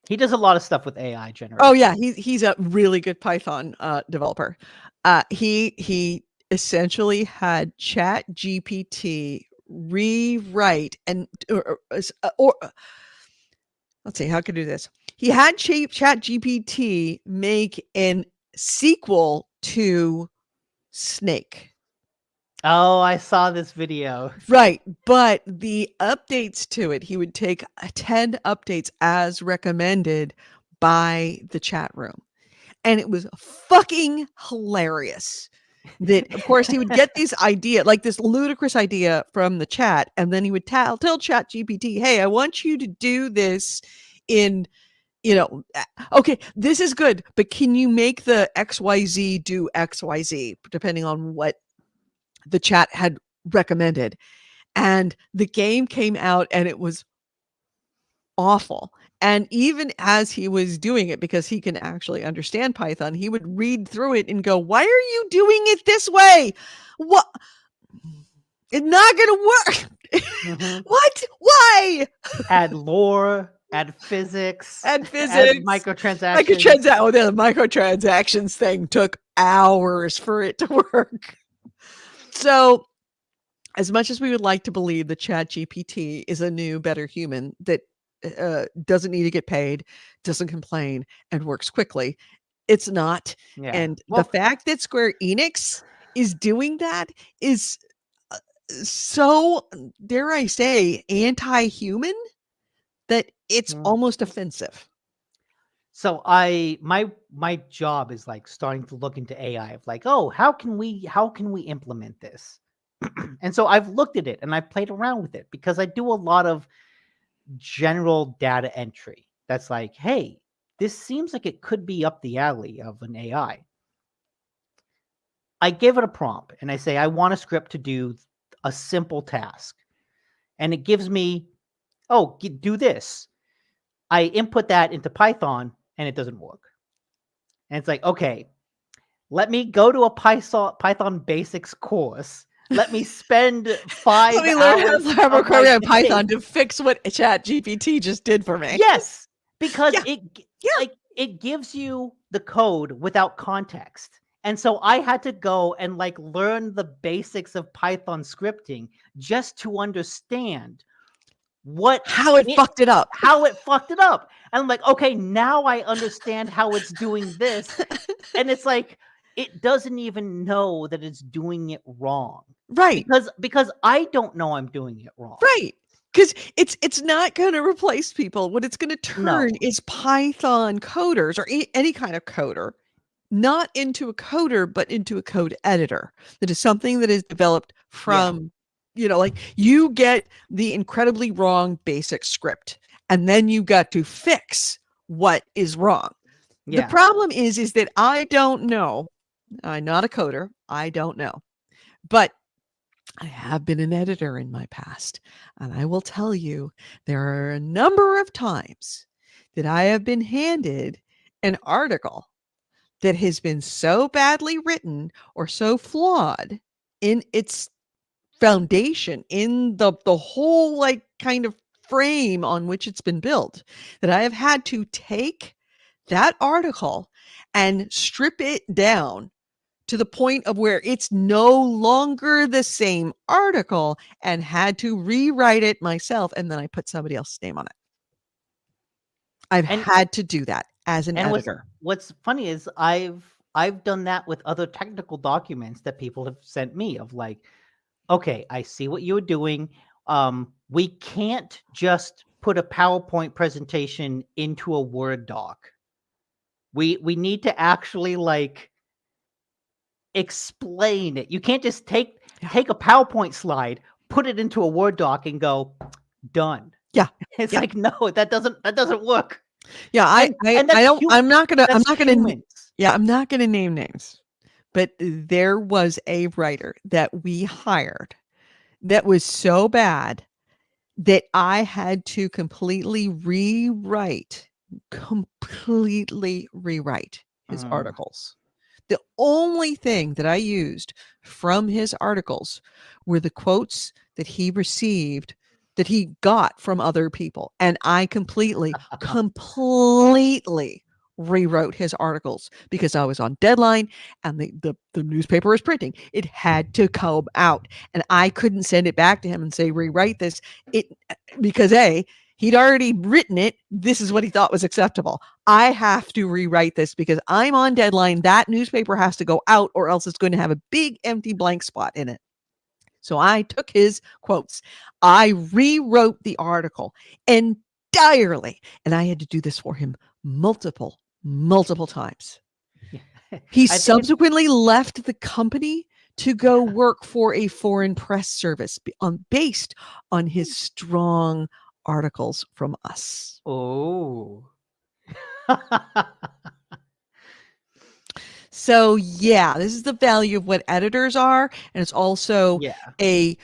He does a lot of stuff with AI generation. Oh yeah, he's a really good Python developer. He essentially had Chat GPT rewrite or let's see how could I do this. He had Chat GPT make an sequel to Snake. Oh, I saw this video. Right, but the updates to it, he would take 10 updates as recommended by the chat room. And it was fucking hilarious. That of course he would get this idea, like this ludicrous idea from the chat, and then he would tell Chat GPT, "Hey, I want you to do this in okay, this is good, but can you make the XYZ do XYZ depending on what the chat had recommended?" And the game came out and it was awful. And even as he was doing it, because he can actually understand Python, he would read through it and go, "Why are you doing it this way? What? It's not going to work. Mhm. What? Why?" Add lore, add physics, And add physics, microtransactions. the microtransactions thing took hours for it to work. So, as much as we would like to believe that Chat GPT is a new, better human that doesn't need to get paid, doesn't complain, and works quickly, it's not. Yeah. And the Well, fact that Square Enix is doing that is so, dare I say, anti-human that it's Mm. almost offensive. so my job is like starting to look into AI of like, oh, how can we implement this? And so I've looked at it and I've played around with it because I do a lot of general data entry. That's like, hey, this seems like it could be up the alley of an AI. I give it a prompt and I say, I want a script to do a simple task. And it gives me, oh, do this. I input that into Python and it doesn't work. And it's like, okay, let me go to a Python basics course. Let me spend 5 Let me learn how hours to have a of my program in day. Python to fix what Chat GPT just did for me. Yes, because Yeah. it gives you the code without context. And so I had to go and like learn the basics of Python scripting just to understand How it fucked it up. how it fucked it up. And I'm like, okay, now I understand how it's doing this. And it's like it doesn't even know that it's doing it wrong. Right. Because I don't know I'm doing it wrong. Right. Because it's not going to replace people. What it's going to turn No. is Python coders or any kind of coder, not into a coder, but into a code editor. That is something that is developed from, like you get the incredibly wrong basic script, and then you got to fix what is wrong. The Yeah. problem is that I don't know. I'm not a coder. I don't know. But I have been an editor in my past, and I will tell you there are a number of times that I have been handed an article that has been so badly written or so flawed in its foundation, in the whole like kind of frame on which it's been built, that I have had to take that article and strip it down to the point of where it's no longer the same article and had to rewrite it myself, and then I put somebody else's name on it. I've And- had to do that as an And editor. what's funny is I've done that with other technical documents that people have sent me of like, okay, I see what you were doing. We can't just put a PowerPoint presentation into a Word doc. We need to actually like explain it. You can't just take Yeah. a PowerPoint slide, put it into a Word doc, and go done. Yeah. It's Yeah. like, no, that doesn't work. Yeah, I that's don't. I'm not gonna. I'm that's not gonna. humans. Yeah, I'm not gonna name names, but there was a writer that we hired that was so bad that I had to completely rewrite his Mm. articles. The only thing that I used from his articles were the quotes that he received that he got from other people. And I completely rewrote his articles because I was on deadline and the newspaper was printing. It had to come out. And I couldn't send it back to him and say, rewrite this. Because he'd already written it. This is what he thought was acceptable. I have to rewrite this because I'm on deadline. That newspaper has to go out or else it's going to have a big empty blank spot in it. So I took his quotes. I rewrote the article entirely. And I had to do this for him multiple times. He subsequently left the company to go work for a foreign press service based on his strong articles from us. Oh. So yeah, this is the value of what editors are. And it's also a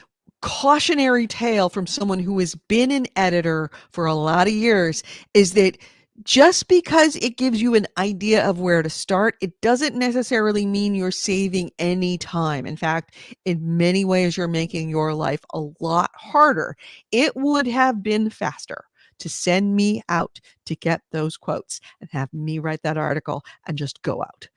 cautionary tale from someone who has been an editor for a lot of years, is that just because it gives you an idea of where to start, it doesn't necessarily mean you're saving any time. In fact, in many ways, you're making your life a lot harder. It would have been faster to send me out to get those quotes and have me write that article and just go out.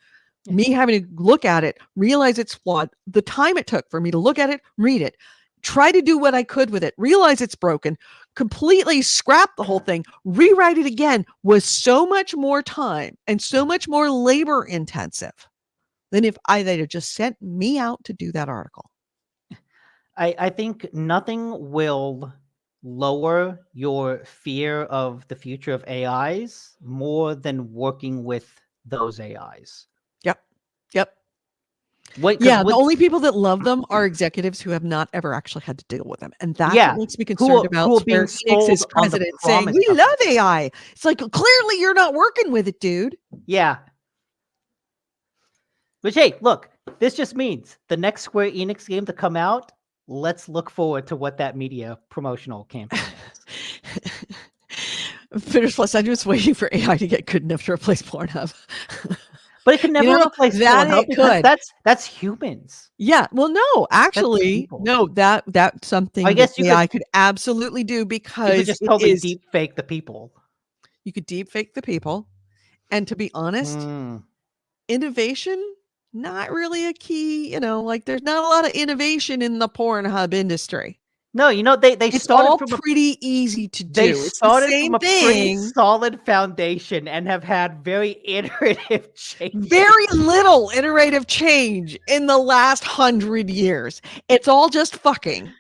Me having to look at it, realize it's flawed, the time it took for me to look at it, read it, try to do what I could with it, realize it's broken, completely scrap the whole thing, rewrite it again, was so much more time and so much more labor intensive than if they'd have just sent me out to do that article. I think nothing will lower your fear of the future of AIs more than working with those AIs. Yep. The only people that love them are executives who have not ever actually had to deal with them. And that's what makes me concerned about who are being Phoenix's president saying, we love AI. It's like, clearly you're not working with it, dude. Yeah. Which, hey, look, this just means the next Square Enix game to come out, let's look forward to what that media promotional campaign is. Finish Plus, I'm just waiting for AI to get good enough to replace Pornhub. But it can never replace Pornhub because that's humans. Yeah. Well, no, actually, no, that's something I guess AI could absolutely do because you could just totally deep fake the people. You could deep fake the people. And to be honest, innovation, not really a key, like there's not a lot of innovation in the Pornhub industry. No, they it's started all from pretty easy to do. They started from a pretty solid foundation and have had very iterative change. Very little iterative change in the last 100 years. It's all just fucking.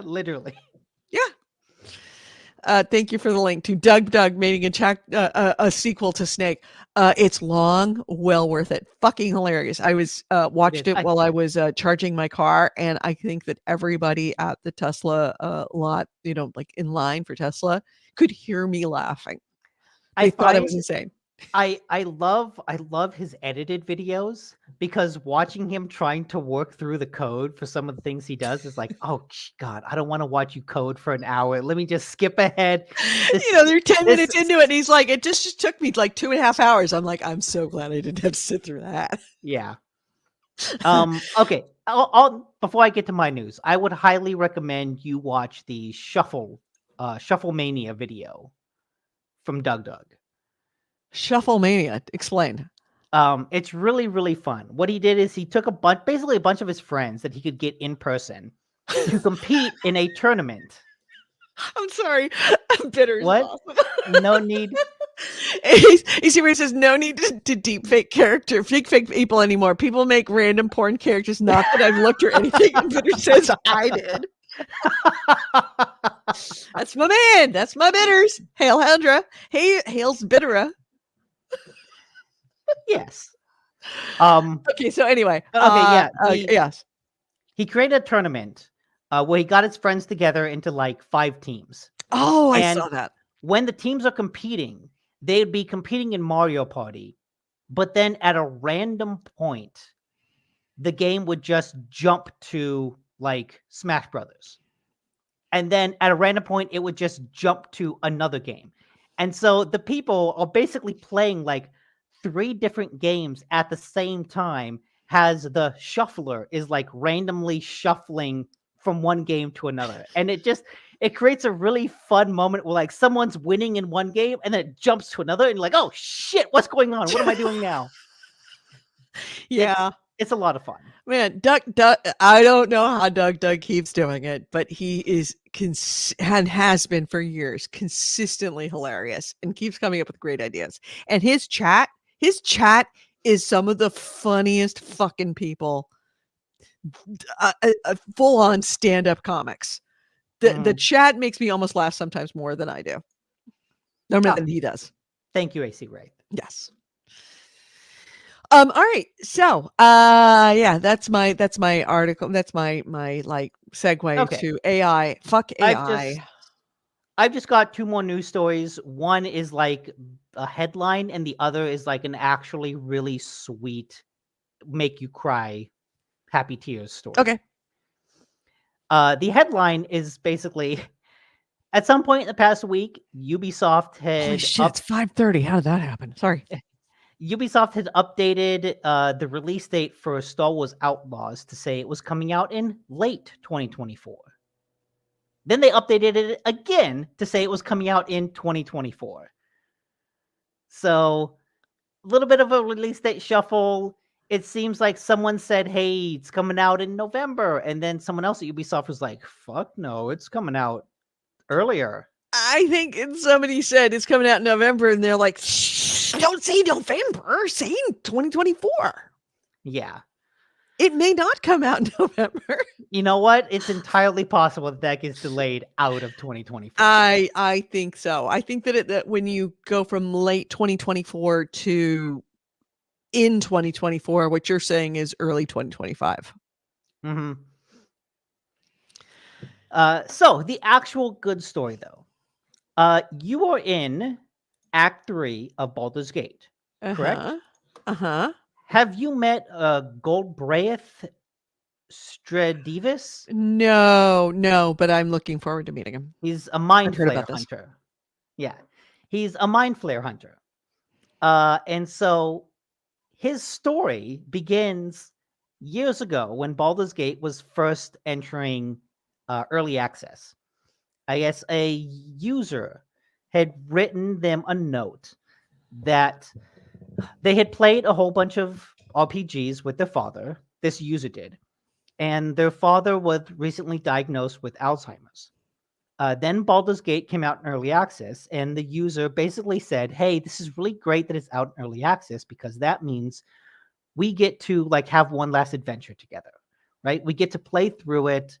Literally. Yeah. Thank you for the link to Doug making a sequel to Snake. It's long, well worth it. Fucking hilarious. I was watched it while I was charging my car, and I think that everybody at the Tesla lot, like in line for Tesla, could hear me laughing. They thought it was insane. I love his edited videos because watching him trying to work through the code for some of the things he does is like, oh God, I don't want to watch you code for an hour. Let me just skip ahead. They're 10 minutes into it, and he's like, it just took me like 2.5 hours. I'm like, I'm so glad I didn't have to sit through that. Yeah. Okay. Before I get to my news, I would highly recommend you watch the Shuffle Mania video from Doug. Shuffle Mania, explain. It's really, really fun. What he did is he took basically a bunch of his friends that he could get in person to compete in a tournament. I'm sorry. I'm bitter. What? Awesome. No need. You see where he says no need to deep fake people anymore. People make random porn characters. Not that I've looked or anything. And Bitter says I did. That's my man. That's my Bitters. Hail Handra. Hey, hails Bittera. Yes. Okay, so anyway. Okay, yeah. Yes. He created a tournament where he got his friends together into like 5 teams. Oh, I And saw that. when the teams are competing, they'd be competing in Mario Party, but then at a random point, the game would just jump to like Smash Brothers. And then at a random point, it would just jump to another game. And so the people are basically playing like 3 different games at the same time, as the shuffler is like randomly shuffling from one game to another. And it creates a really fun moment where like someone's winning in one game and then it jumps to another and you're like, oh shit, what's going on? What am I doing now? Yeah. It's a lot of fun. Man, Doug, I don't know how Doug keeps doing it, but he is and has been for years consistently hilarious and keeps coming up with great ideas. And his chat is some of the funniest fucking people. Full on stand up comics. The chat makes me almost laugh sometimes more than I do. No more than he does. Thank you, AC Ray. Yes. All right. So, yeah, that's my article. That's my like segue to AI. Fuck AI. I've just got 2 more news stories. One is like a headline and the other is like an actually really sweet, make you cry, happy tears story. Okay. The headline is basically at some point in the past week, Ubisoft had Holy shit, it's 5:30. How did that happen? Sorry. Ubisoft had updated the release date for Star Wars Outlaws to say it was coming out in late 2024. Then they updated it again to say it was coming out in 2024. So, a little bit of a release date shuffle. It seems like someone said, hey, it's coming out in November. And then someone else at Ubisoft was like, fuck no, it's coming out earlier. I think somebody said it's coming out in November, and they're like, don't say November, say 2024. Yeah. It may not come out in November. You know what? It's entirely possible that gets delayed out of 2024. I think so. I think that when you go from late 2024 to in 2024, what you're saying is early 2025. Mm-hmm. So the actual good story, though. You are in Act 3 of Baldur's Gate, correct? Uh-huh. Have you met Goldbraith Stradivis? No, but I'm looking forward to meeting him. He's a mind heard flayer about this. hunter. Yeah, he's a mind flayer hunter. And so his story begins years ago when Baldur's Gate was first entering early access. I guess a user had written them a note that they had played a whole bunch of RPGs with their father. This user did. And their father was recently diagnosed with Alzheimer's. Then Baldur's Gate came out in early access, and the user basically said, hey, this is really great that it's out in early access because that means we get to like have one last adventure together, right? We get to play through it,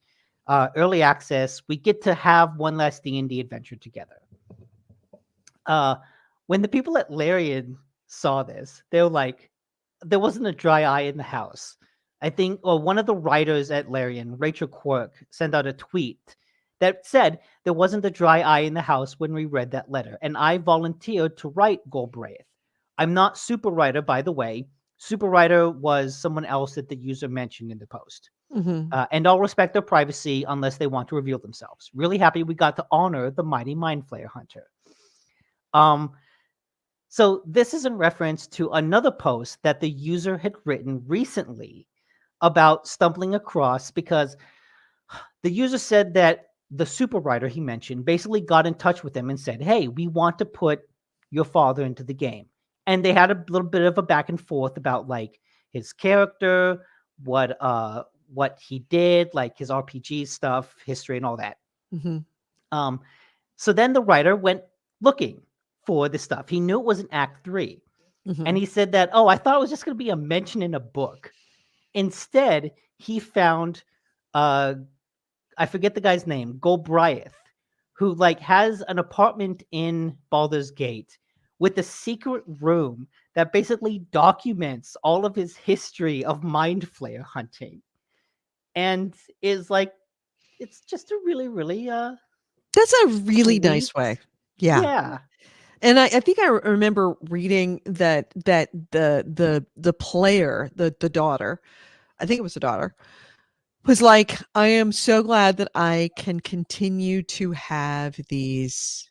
early access. We get to have one last D&D adventure together. When the people at Larian saw this, they were like, there wasn't a dry eye in the house. I think, or one of the writers at Larian, Rachel Quirk, sent out a tweet that said there wasn't a dry eye in the house when we read that letter. And I volunteered to write Goldbraith. I'm not Super Writer, by the way. Super Writer was someone else that the user mentioned in the post. Mm-hmm. And I'll respect their privacy unless they want to reveal themselves. Really happy we got to honor the mighty Mind Flayer Hunter. So this is in reference to another post that the user had written recently about stumbling across, because the user said that the super writer he mentioned basically got in touch with him and said, hey, we want to put your father into the game. And they had a little bit of a back and forth about like his character, what he did, like his RPG stuff, history and all that. Mm-hmm. So then the writer went looking for this stuff. He knew it was in Act 3. Mm-hmm. And he said that, oh, I thought it was just going to be a mention in a book. Instead, he found, I forget the guy's name, Goldbraith, who like has an apartment in Baldur's Gate with a secret room that basically documents all of his history of mind flare hunting, and is like, it's just a really, really That's a really nice sweet. way. Yeah. Yeah. And I think I remember reading that the player, the daughter, I think it was the daughter, was like, I am so glad that I can continue to have these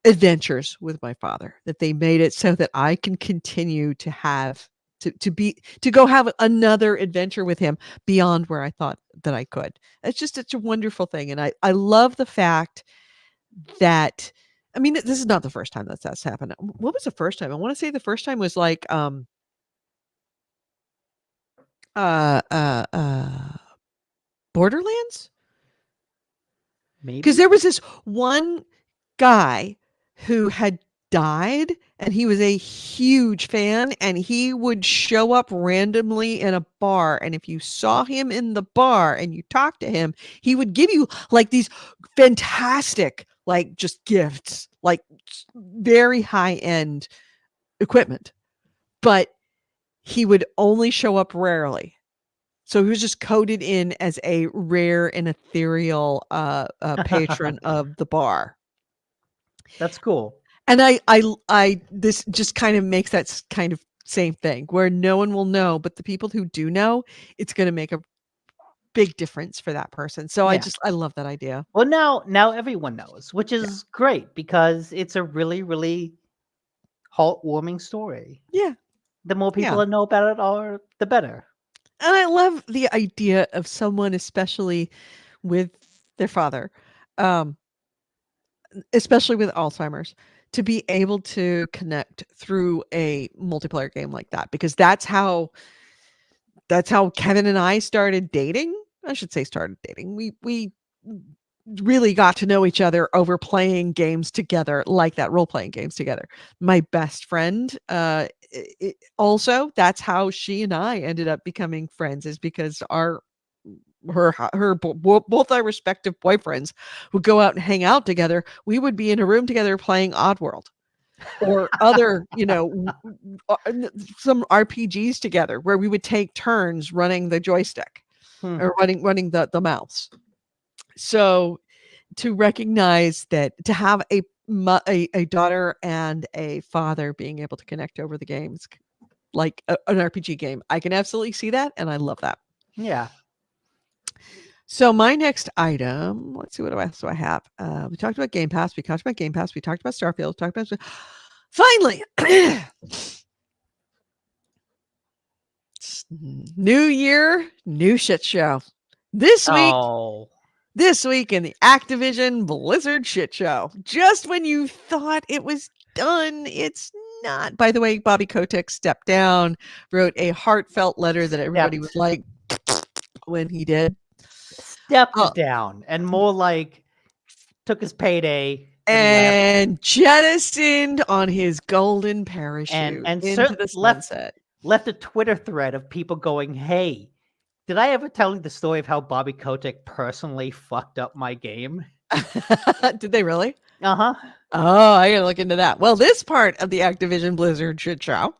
adventures with my father, that they made it so that I can continue to have to go have another adventure with him beyond where I thought that I could. It's just such a wonderful thing. And I love the fact that, I mean, this is not the first time that's happened. What was the first time? I want to say the first time was like uh uh uh Borderlands, Maybe. because there was this one guy who had died and he was a huge fan, and he would show up randomly in a bar, and if you saw him in the bar and you talked to him, he would give you like these fantastic, like, just gifts, like very high end equipment, but he would only show up rarely. So he was just coded in as a rare and ethereal patron of the bar. That's cool. And this just kind of makes that kind of same thing where no one will know, but the people who do know, it's going to make a big difference for that person. So Yeah. I love that idea. Well, now everyone knows, which is great because it's a really, really heartwarming story. Yeah. The more people Yeah. that know about it are, the better. And I love the idea of someone, especially with their father, um, especially with Alzheimer's, to be able to connect through a multiplayer game like that, because that's how Kevin and I started dating. I should say started dating. We really got to know each other over playing games together, like that, role playing games together. My best friend, also, that's how she and I ended up becoming friends, is because both our respective boyfriends would go out and hang out together. We would be in a room together playing Oddworld or other, some RPGs together where we would take turns running the joystick or running the mouse. So to recognize that, to have a daughter and a father being able to connect over the games, like an RPG game, I can absolutely see that, and I love that. Yeah. So my next item, let's see, what else do I have? We talked about Game Pass. We talked about Starfield. We talked about finally new year, new shit show. This week in the Activision Blizzard shit show. Just when you thought it was done, it's not. By the way, Bobby Kotick stepped down, wrote a heartfelt letter that everybody was like when he did. Stepped down, and more like took his payday and jettisoned on his golden parachute and into the sunset. Left a Twitter thread of people going, "Hey, did I ever tell you the story of how Bobby Kotick personally fucked up my game?" Did they really? Uh-huh. Oh, I gotta look into that. Well, this part of the Activision Blizzard shit show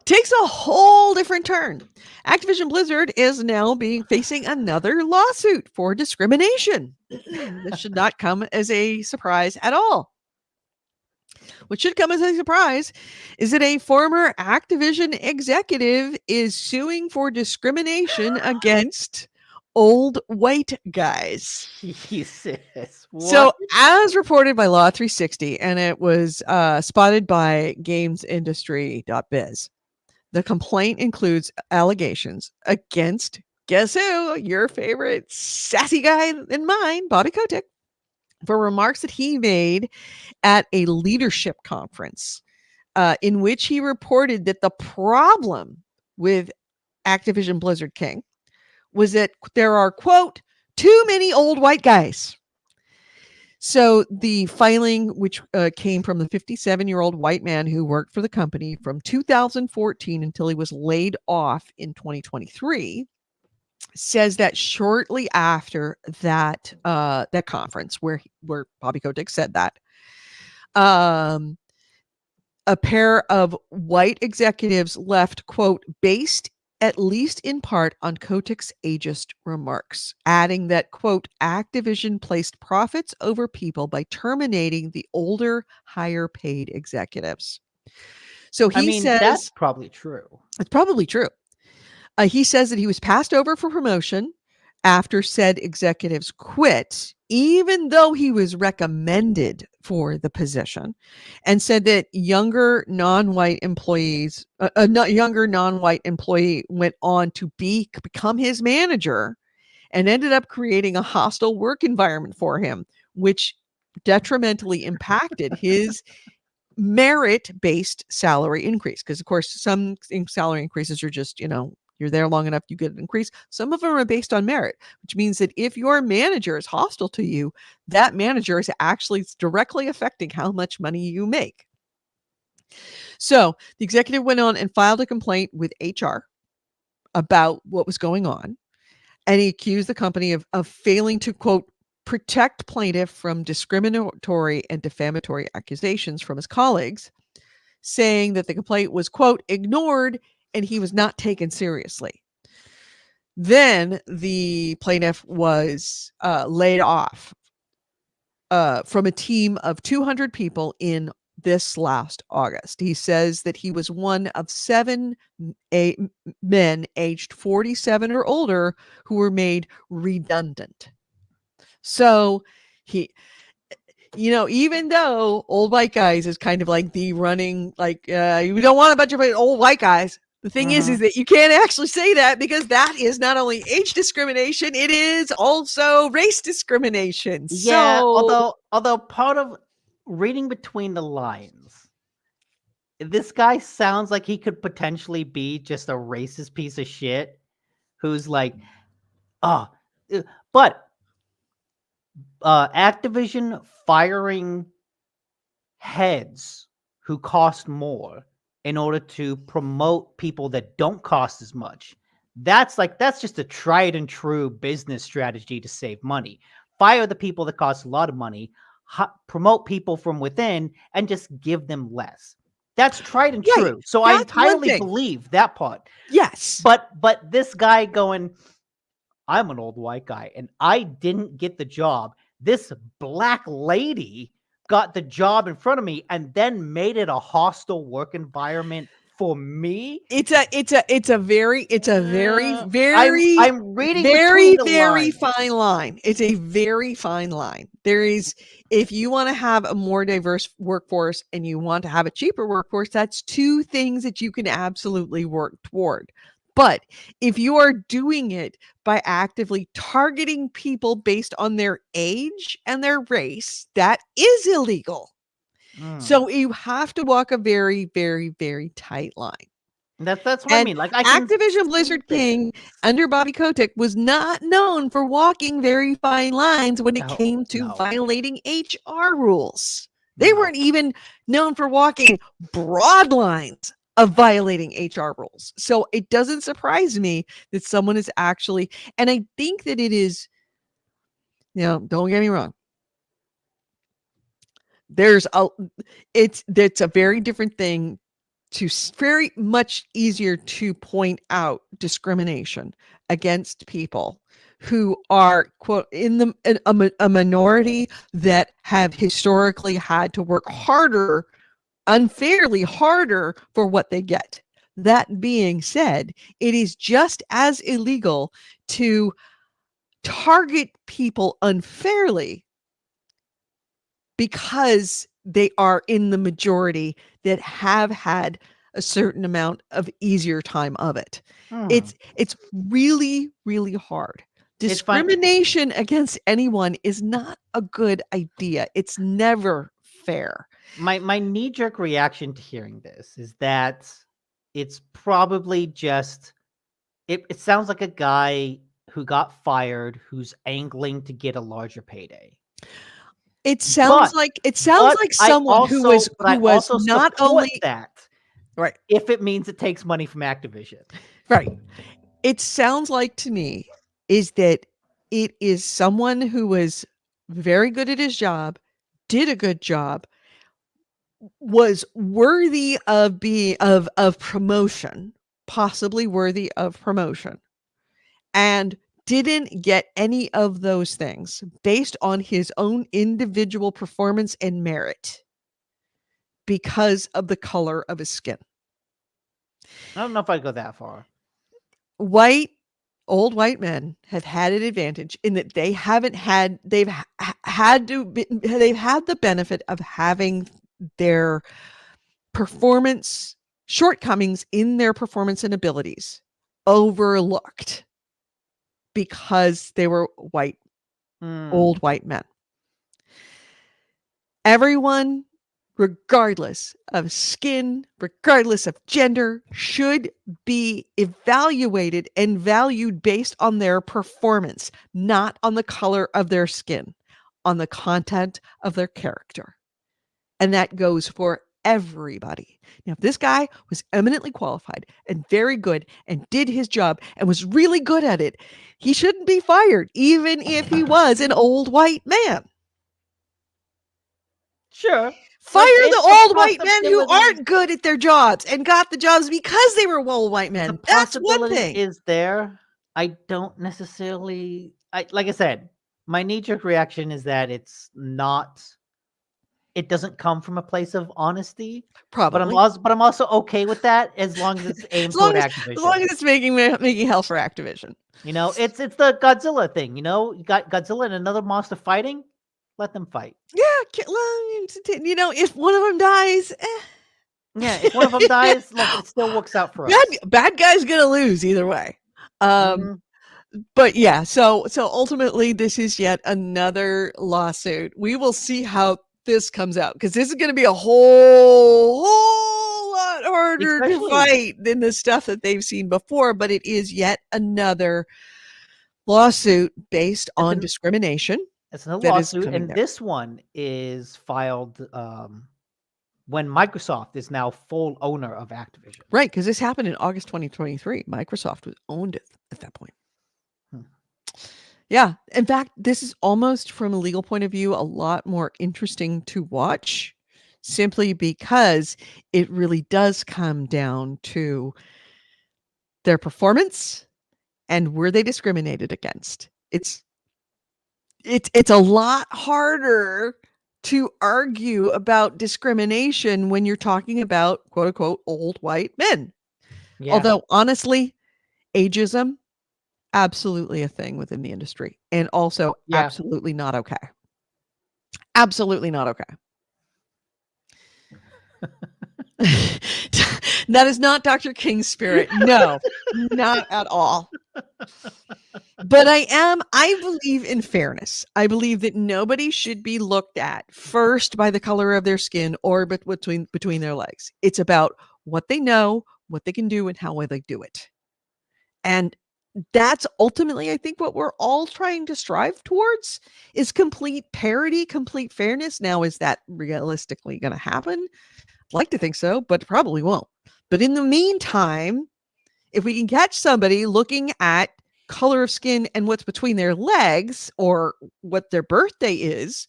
takes a whole different turn. Activision Blizzard is now facing another lawsuit for discrimination. This should not come as a surprise at all. What should come as a surprise is that a former Activision executive is suing for discrimination against old white guys. Jesus. What? So, as reported by Law 360, and it was spotted by GamesIndustry.biz, the complaint includes allegations against, guess who? Your favorite sassy guy and mine, Bobby Kotick, for remarks that he made at a leadership conference, in which he reported that the problem with Activision Blizzard King was that there are, quote, too many old white guys. So the filing, which came from the 57-year-old white man who worked for the company from 2014 until he was laid off in 2023, says that shortly after that conference where Bobby Kotick said that, Um, a pair of white executives left, quote, based at least in part on Kotick's ageist remarks, adding that, quote, Activision placed profits over people by terminating the older, higher paid executives. So I he mean, that's says probably true. it's probably true. He says that he was passed over for promotion after said executives quit, even though he was recommended for the position, and said that younger non-white employees, younger non-white employee went on to become his manager and ended up creating a hostile work environment for him, which detrimentally impacted his merit-based salary increase. Because of course, some salary increases are just, you're there long enough, you get an increase. Some of them are based on merit, which means that if your manager is hostile to you, that manager is actually directly affecting how much money you make. So the executive went on and filed a complaint with HR about what was going on. And he accused the company of failing to, quote, protect plaintiff from discriminatory and defamatory accusations from his colleagues, saying that the complaint was, quote, ignored and he was not taken seriously. Then the plaintiff was laid off from a team of 200 people in this last August. He says that he was one of 7 men aged 47 or older who were made redundant. So he, even though old white guys is kind of like the running, like, you don't want a bunch of old white guys. The thing is that you can't actually say that because that is not only age discrimination, it is also race discrimination. Yeah, So, although part of reading between the lines, this guy sounds like he could potentially be just a racist piece of shit who's like, but Activision firing heads who cost more in order to promote people that don't cost as much. That's just a tried and true business strategy to save money. Fire the people that cost a lot of money, promote people from within, and just give them less. That's tried and right, true. So I that's one entirely thing. believe that part. Yes. But this guy going, I'm an old white guy and I didn't get the job. This black lady got the job in front of me and then made it a hostile work environment for me. It's a very I'm reading between the very lines. fine line. It's a very fine line. There is, if you want to have a more diverse workforce and you want to have a cheaper workforce, that's 2 things that you can absolutely work toward. But if you are doing it by actively targeting people based on their age and their race, that is illegal. So you have to walk a very, very, very tight line. That's what I And mean. Like, I can Activision see Blizzard this. King under Bobby Kotick was not known for walking very fine lines when it No, came to no. violating HR rules. They No. weren't even known for walking broad lines of violating HR rules. So it doesn't surprise me that someone is actually, and I think that it is, don't get me wrong. It's a very different thing very much easier to point out discrimination against people who are, quote, in a minority that have historically had to work harder, unfairly harder for what they get. That being said, it is just as illegal to target people unfairly because they are in the majority that have had a certain amount of easier time of it. It's really, really hard. It's fine. Discrimination against anyone is not a good idea. It's never fair. My knee-jerk reaction to hearing this is that it's probably just it sounds like a guy who got fired who's angling to get a larger payday. It sounds But- like But someone who was not support only that right. if it means it takes money from Activision. Right. It sounds like to me is that it is someone who was very good at his job, did a good job, was worthy of being of promotion, possibly worthy of promotion, and didn't get any of those things based on his own individual performance and merit because of the color of his skin. I don't know if I'd go that far. Old white men have had an advantage in that they haven't had they've had the benefit of having their performance shortcomings in their performance and abilities overlooked because they were old white men. Everyone, regardless of skin, regardless of gender, should be evaluated and valued based on their performance, not on the color of their skin, on the content of their character. And that goes for everybody. Now, if this guy was eminently qualified and very good and did his job and was really good at it, he shouldn't be fired, even if he was an old white man. Sure. Fire It's the a old white men who possibility. aren't good at their jobs and got the jobs because they were old white men. The That's one possibility thing. is there. I don't necessarily. Like I said, my knee-jerk reaction is that it's not. It doesn't come from a place of honesty. Probably. But I'm also okay with that as long as it's aimed toward Activision. As long as it's making hell for Activision. You know, it's the Godzilla thing. You know, you got Godzilla and another monster fighting. Let them fight. Yeah, if one of them dies, Yeah, if one of them dies, look, it still works out for us. bad guy's gonna lose either way. Mhm. But yeah, so ultimately, this is yet another lawsuit. We will see how this comes out because this is going to be a whole lot harder to fight than the stuff that they've seen before. But it is yet another lawsuit based on discrimination. It's another lawsuit, and this one is filed when Microsoft is now full owner of Activision. Right, because this happened in August 2023. Microsoft was owned it at that point. Yeah. In fact, this is almost from a legal point of view, a lot more interesting to watch simply because it really does come down to their performance and were they discriminated against. It's a lot harder to argue about discrimination when you're talking about quote unquote old white men. Yeah. Although honestly, ageism, absolutely a thing within the industry and also absolutely not okay. Absolutely not okay. That is not Dr. King's spirit. No, not at all. But I believe in fairness. I believe that nobody should be looked at first by the color of their skin or between their legs. It's about what they know, what they can do, and how they do it. And that's ultimately, I think, what we're all trying to strive towards is complete parity, complete fairness. Now, is that realistically going to happen? I'd like to think so, but probably won't. But in the meantime, if we can catch somebody looking at color of skin and what's between their legs or what their birthday is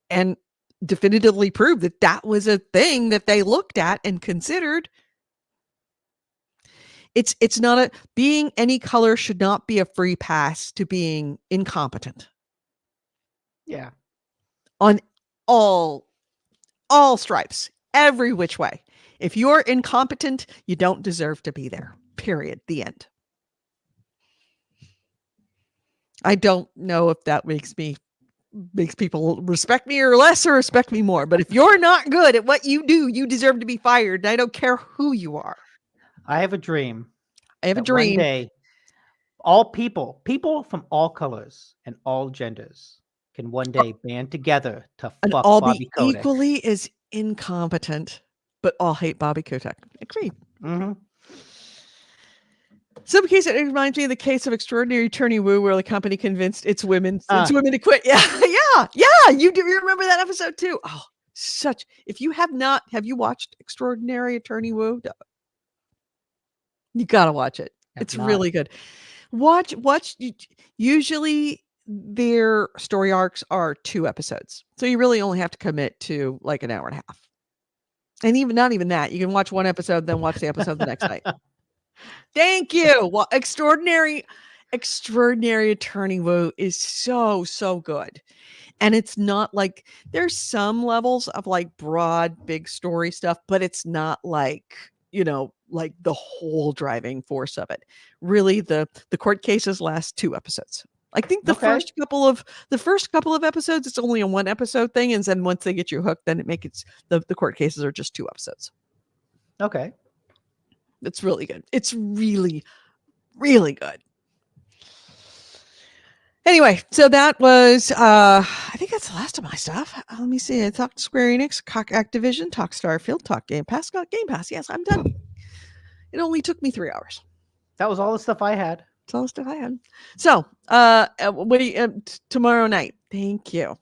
and definitively prove that that was a thing that they looked at and considered, it's not being any color should not be a free pass to being incompetent. Yeah. On all stripes, every which way. If you're incompetent, you don't deserve to be there. Period. The end. I don't know if that makes people respect me or less or respect me more. But if you're not good at what you do, you deserve to be fired. I don't care who you are. I have a dream. I have a dream. One day, all people from all colors and all genders can one day band together to fuck all Bobby be Kotick. Equally as incompetent, but all hate Bobby Kotick. Agreed. Mm-hmm. Some case, it reminds me of the case of Extraordinary Attorney Woo, where the company convinced its women to quit. Yeah. You remember that episode too? Oh, if you have not, have you watched Extraordinary Attorney Woo? You gotta watch it. It's really good. Watch. Usually their story arcs are 2 episodes, so you really only have to commit to like an hour and a half. And even not even that. You can watch one episode, then watch the episode the next night. Thank you. Well, extraordinary attorney Woo is so good. And it's not like there's some levels of like broad, big story stuff, but it's not like, like the whole driving force of it. Really, the court cases last 2 episodes. I think the first couple of episodes, it's only a 1 episode thing. And then once they get you hooked, then it makes it the court cases are just 2 episodes. Okay. It's really good. It's really, really good. Anyway, so that was, I think that's the last of my stuff. Let me see. I talked Square Enix, talked Activision, talked Starfield, talked Game Pass, got Game Pass. Yes, I'm done. It only took me 3 hours. That was all the stuff I had. That's all the stuff I had. So, what do you, tomorrow night? Thank you.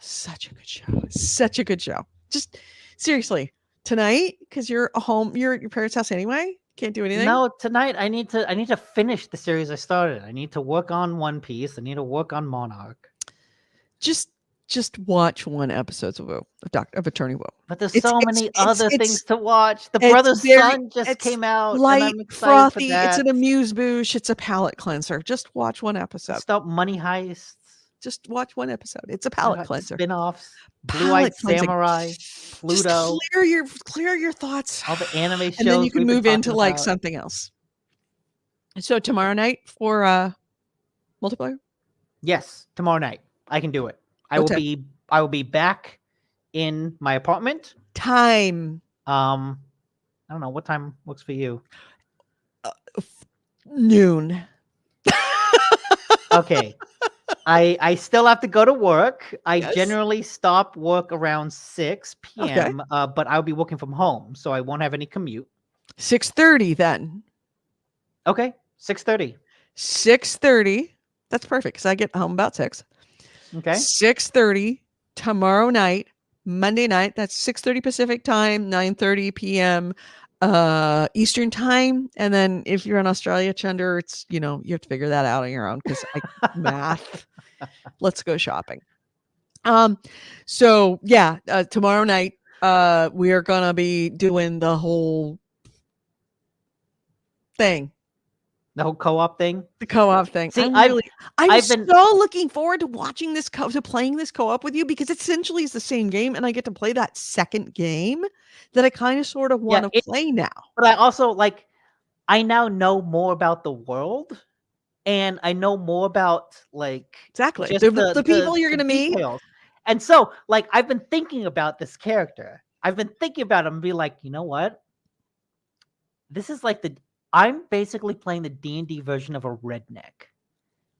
Such a good show. Such a good show. Just seriously, tonight, because you're home, you're at your parents' house anyway. Can't do anything. No, tonight I need to finish the series I started. I need to work on One Piece. I need to work on Monarch. Just watch 1 episode of Attorney Woo. But there's so many other things to watch. The Brother's Son just came out. Light, and I'm excited frothy. for that. It's an amuse-bouche. It's a palate cleanser. Just watch 1 episode. Stop Money Heists. Just watch 1 episode. It's a palate cleanser. Spin-offs. Blue-Eyed Samurai. Pluto. Just clear your thoughts. All the anime shows. And then you can move into like about. something else. So tomorrow night for multiplayer? Yes, tomorrow night. I can do it. I will be back in my apartment. Time. I don't know what time works for you. Noon. Okay. I still have to go to work. I Yes. generally stop work around 6 p.m. But I'll be working from home, so I won't have any commute. 6:30 then. Okay, 6:30. 6:30. That's perfect because I get home about 6. Okay. 6:30 tomorrow night, Monday night. That's 6:30 Pacific time, 9:30 p.m. Eastern time. And then if you're in Australia, Chunder, it's you have to figure that out on your own because math. Let's go shopping. So yeah, tomorrow night, we are gonna be doing the whole thing. The whole co-op thing. The co-op thing. See, I'm so looking forward to watching this to playing this co-op with you because it essentially is the same game, and I get to play that second game that I kind of sort of want to play now. But I also I now know more about the world, and I know more about exactly just the people you're gonna meet. And so I've been thinking about this character. I've been thinking about him and be like, you know what? This is I'm basically playing the D&D version of a redneck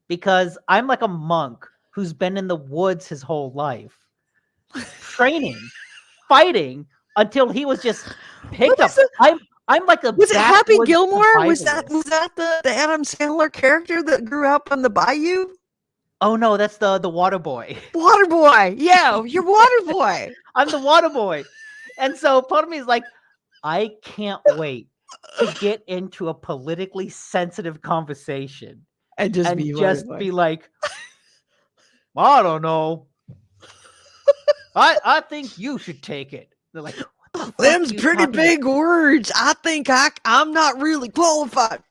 because I'm like a monk who's been in the woods his whole life, training, fighting until he was just picked up. I'm like a. Was it Happy Gilmore? Was survivalist. was that the Adam Sandler character that grew up on the bayou? Oh no, that's the water boy. Water boy, yeah, you're water boy. I'm the water boy, and so part of me is like, I can't wait to get into a politically sensitive conversation and just be like, I don't know. I think you should take it. They're like, them's pretty big words. I think I'm not really qualified.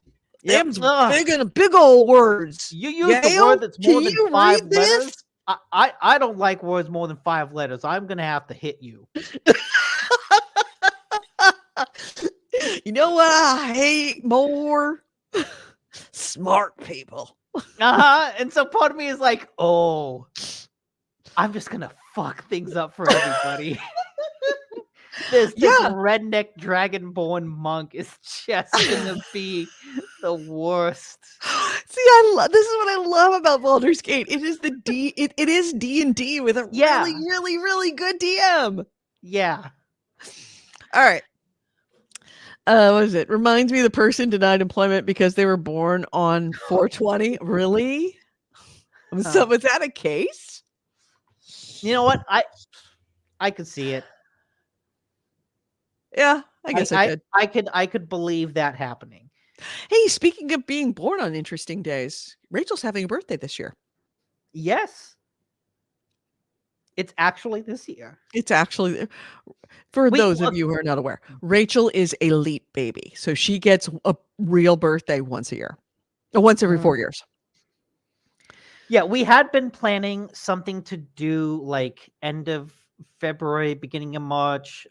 Them's big old words. You use the word that's more than 5 letters. I don't like words more than 5 letters. I'm gonna have to hit you. You know what I hate more? Smart people. And so part of me is like, oh, I'm just gonna fuck things up for everybody. This redneck dragonborn monk is just gonna be the worst. See, this is what I love about Baldur's Gate. It is it is D&D with a really, really, really good DM. Yeah. All right. What is it? Reminds me of the person denied employment because they were born on 420. Really? So was that a case? You know what? I could see it. Yeah, I guess I could believe that happening. Hey, speaking of being born on interesting days, Rachel's having a birthday this year. Yes. It's actually this year. It's actually, for We- those of look- you who are not aware, Rachel is a leap baby. So she gets a real birthday once a year, once every Mhm. 4 years. Yeah, we had been planning something to do like end of February, beginning of March.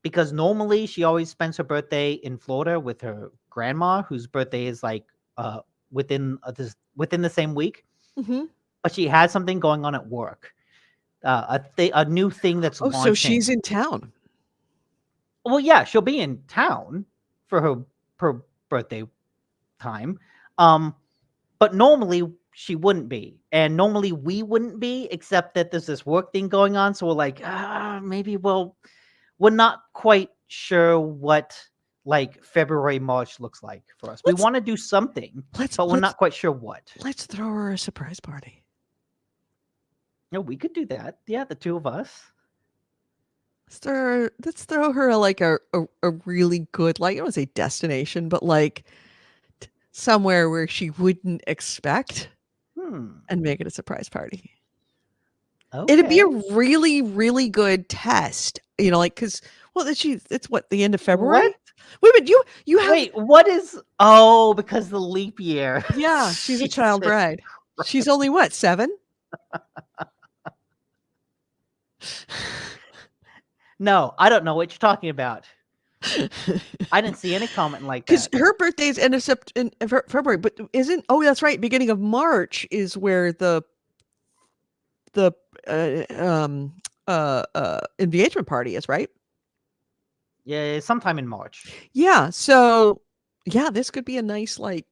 Because normally she always spends her birthday in Florida with her grandma, whose birthday is like within within the same week. Mm-hmm. But she had something going on at work. A new thing that's Oh, launching. so she's in town. Well, yeah, she'll be in town for her birthday time. But normally she wouldn't be, and normally we wouldn't be, except that there's this work thing going on. So we're like, maybe we're not quite sure what like February, March looks like for us. We want to do something, but we're not quite sure what. Let's throw her a surprise party. No, we could do that. Yeah, the two of us. Let's throw her like a really good, like, I don't want to say destination, but like somewhere where she wouldn't expect, and make it a surprise party. Okay. It'd be a really, really good test, like, because it's what, the end of February? What? Wait a minute, you have Wait, what is? Oh, because the leap year. yeah, she's a child Jesus bride. She's only what, 7? No, I don't know what you're talking about. I didn't see any comment like Because that. her birthday's end of February, but isn't? Oh, that's right. Beginning of March is where the engagement party is, right? Yeah, sometime in March. Yeah. So yeah, this could be a nice, like,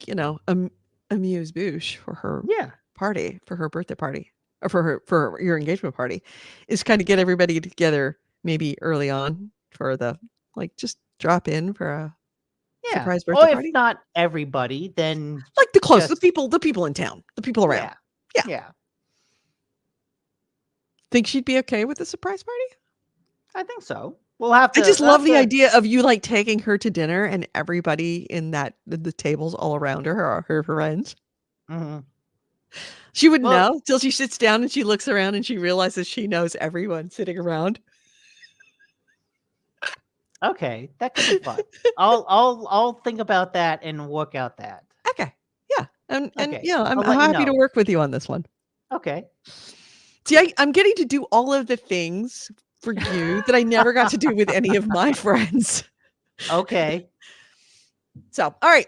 amuse bouche for her Yeah. party, for her birthday party, or for your engagement party, is kind of get everybody together maybe early on for the, like, just drop in for a surprise birthday Or if party. not everybody, then Like the just- the people in town, the people around. Yeah. Think she'd be okay with a surprise party? I think so. We'll have to. I just we'll love have the to- idea of you, like, taking her to dinner and everybody in the tables all around her are her friends. Mhm. She wouldn't Well- know till she sits down and she looks around and she realizes she knows everyone sitting around. Okay, that could be fun. I'll think about that and work out that. Okay. Yeah. And Okay, yeah, I'm I'll let you happy to know. work with you on this one. Okay. See, I'm getting to do all of the things for you that I never got to do with any of my friends. Okay. So, all right.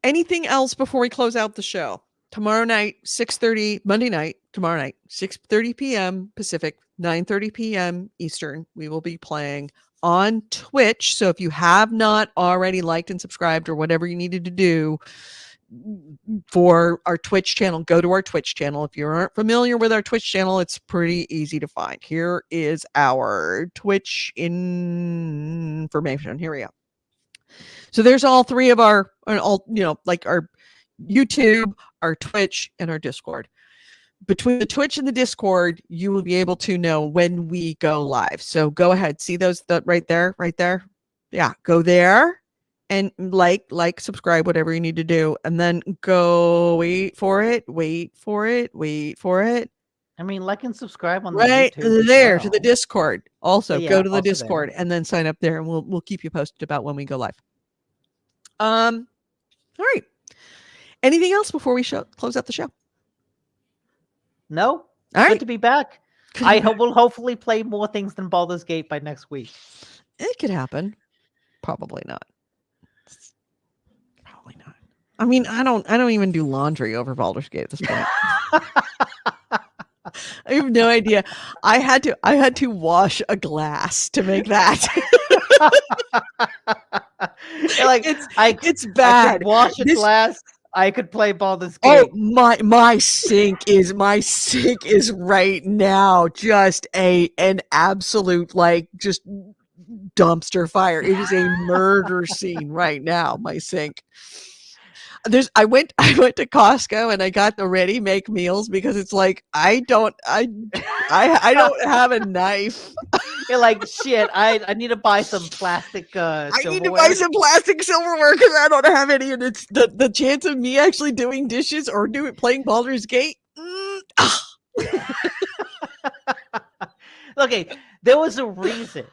Anything else before we close out the show? Tomorrow night, 6:30, Monday night, tomorrow night, 6:30 p.m. Pacific, 9:30 p.m. Eastern. We will be playing on Twitch. So if you have not already liked and subscribed or whatever you needed to do for our Twitch channel, go to our Twitch channel. If you aren't familiar with our Twitch channel, it's pretty easy to find. Here is our Twitch information. Here we go. So there's all three of our, like our YouTube, our Twitch, and our Discord. Between the Twitch and the Discord, you will be able to know when we go live. So go ahead, see those right there. Yeah, go there and like, subscribe, whatever you need to do, and then go wait for it. I mean, like and subscribe on the Right YouTube as there to the well. Discord. Also, Yeah, go to the also there. Discord and then sign up there, and we'll keep you posted about when we go live. All right. Anything else before we close out the show? No. All right. Good to be back. I hope we'll hopefully play more things than Baldur's Gate by next week. It could happen. Probably not. Probably not. I mean, I don't even do laundry over Baldur's Gate at this point. I have no idea. I had to wash a glass to make that. Like it's I bad. could wash a This- glass. I could play Baldur's Gate. Oh, my sink is right now just an absolute, like, just dumpster fire. It is a murder scene right now. My sink. I went to Costco and I got the ready make meals because it's like I don't have a knife. You're like, shit, I need to buy some plastic I need to silverware. buy some plastic silverware because I don't have any, and it's the chance of me actually doing dishes or playing Baldur's Gate. Okay, there was a reason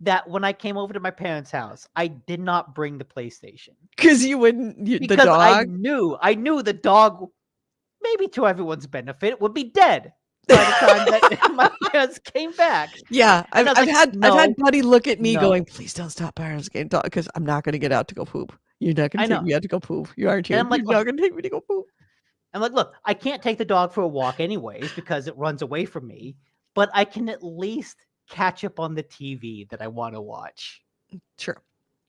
that when I came over to my parents' house, I did not bring the PlayStation Because you wouldn't, the because dog. I knew the dog, maybe to everyone's benefit, would be dead by the time that my parents came back. Yeah, And I was I've like, had "No, Buddy look at me no." going, "Please don't stop parents game dog because I'm not going to get out to go poop. You're not going I to take know. me out to go poop. You aren't here. And I'm like, You're not going to take me to go poop." I'm like, look, I can't take the dog for a walk anyways because it runs away from me, but I can at least catch up on the TV that I want to watch. Sure.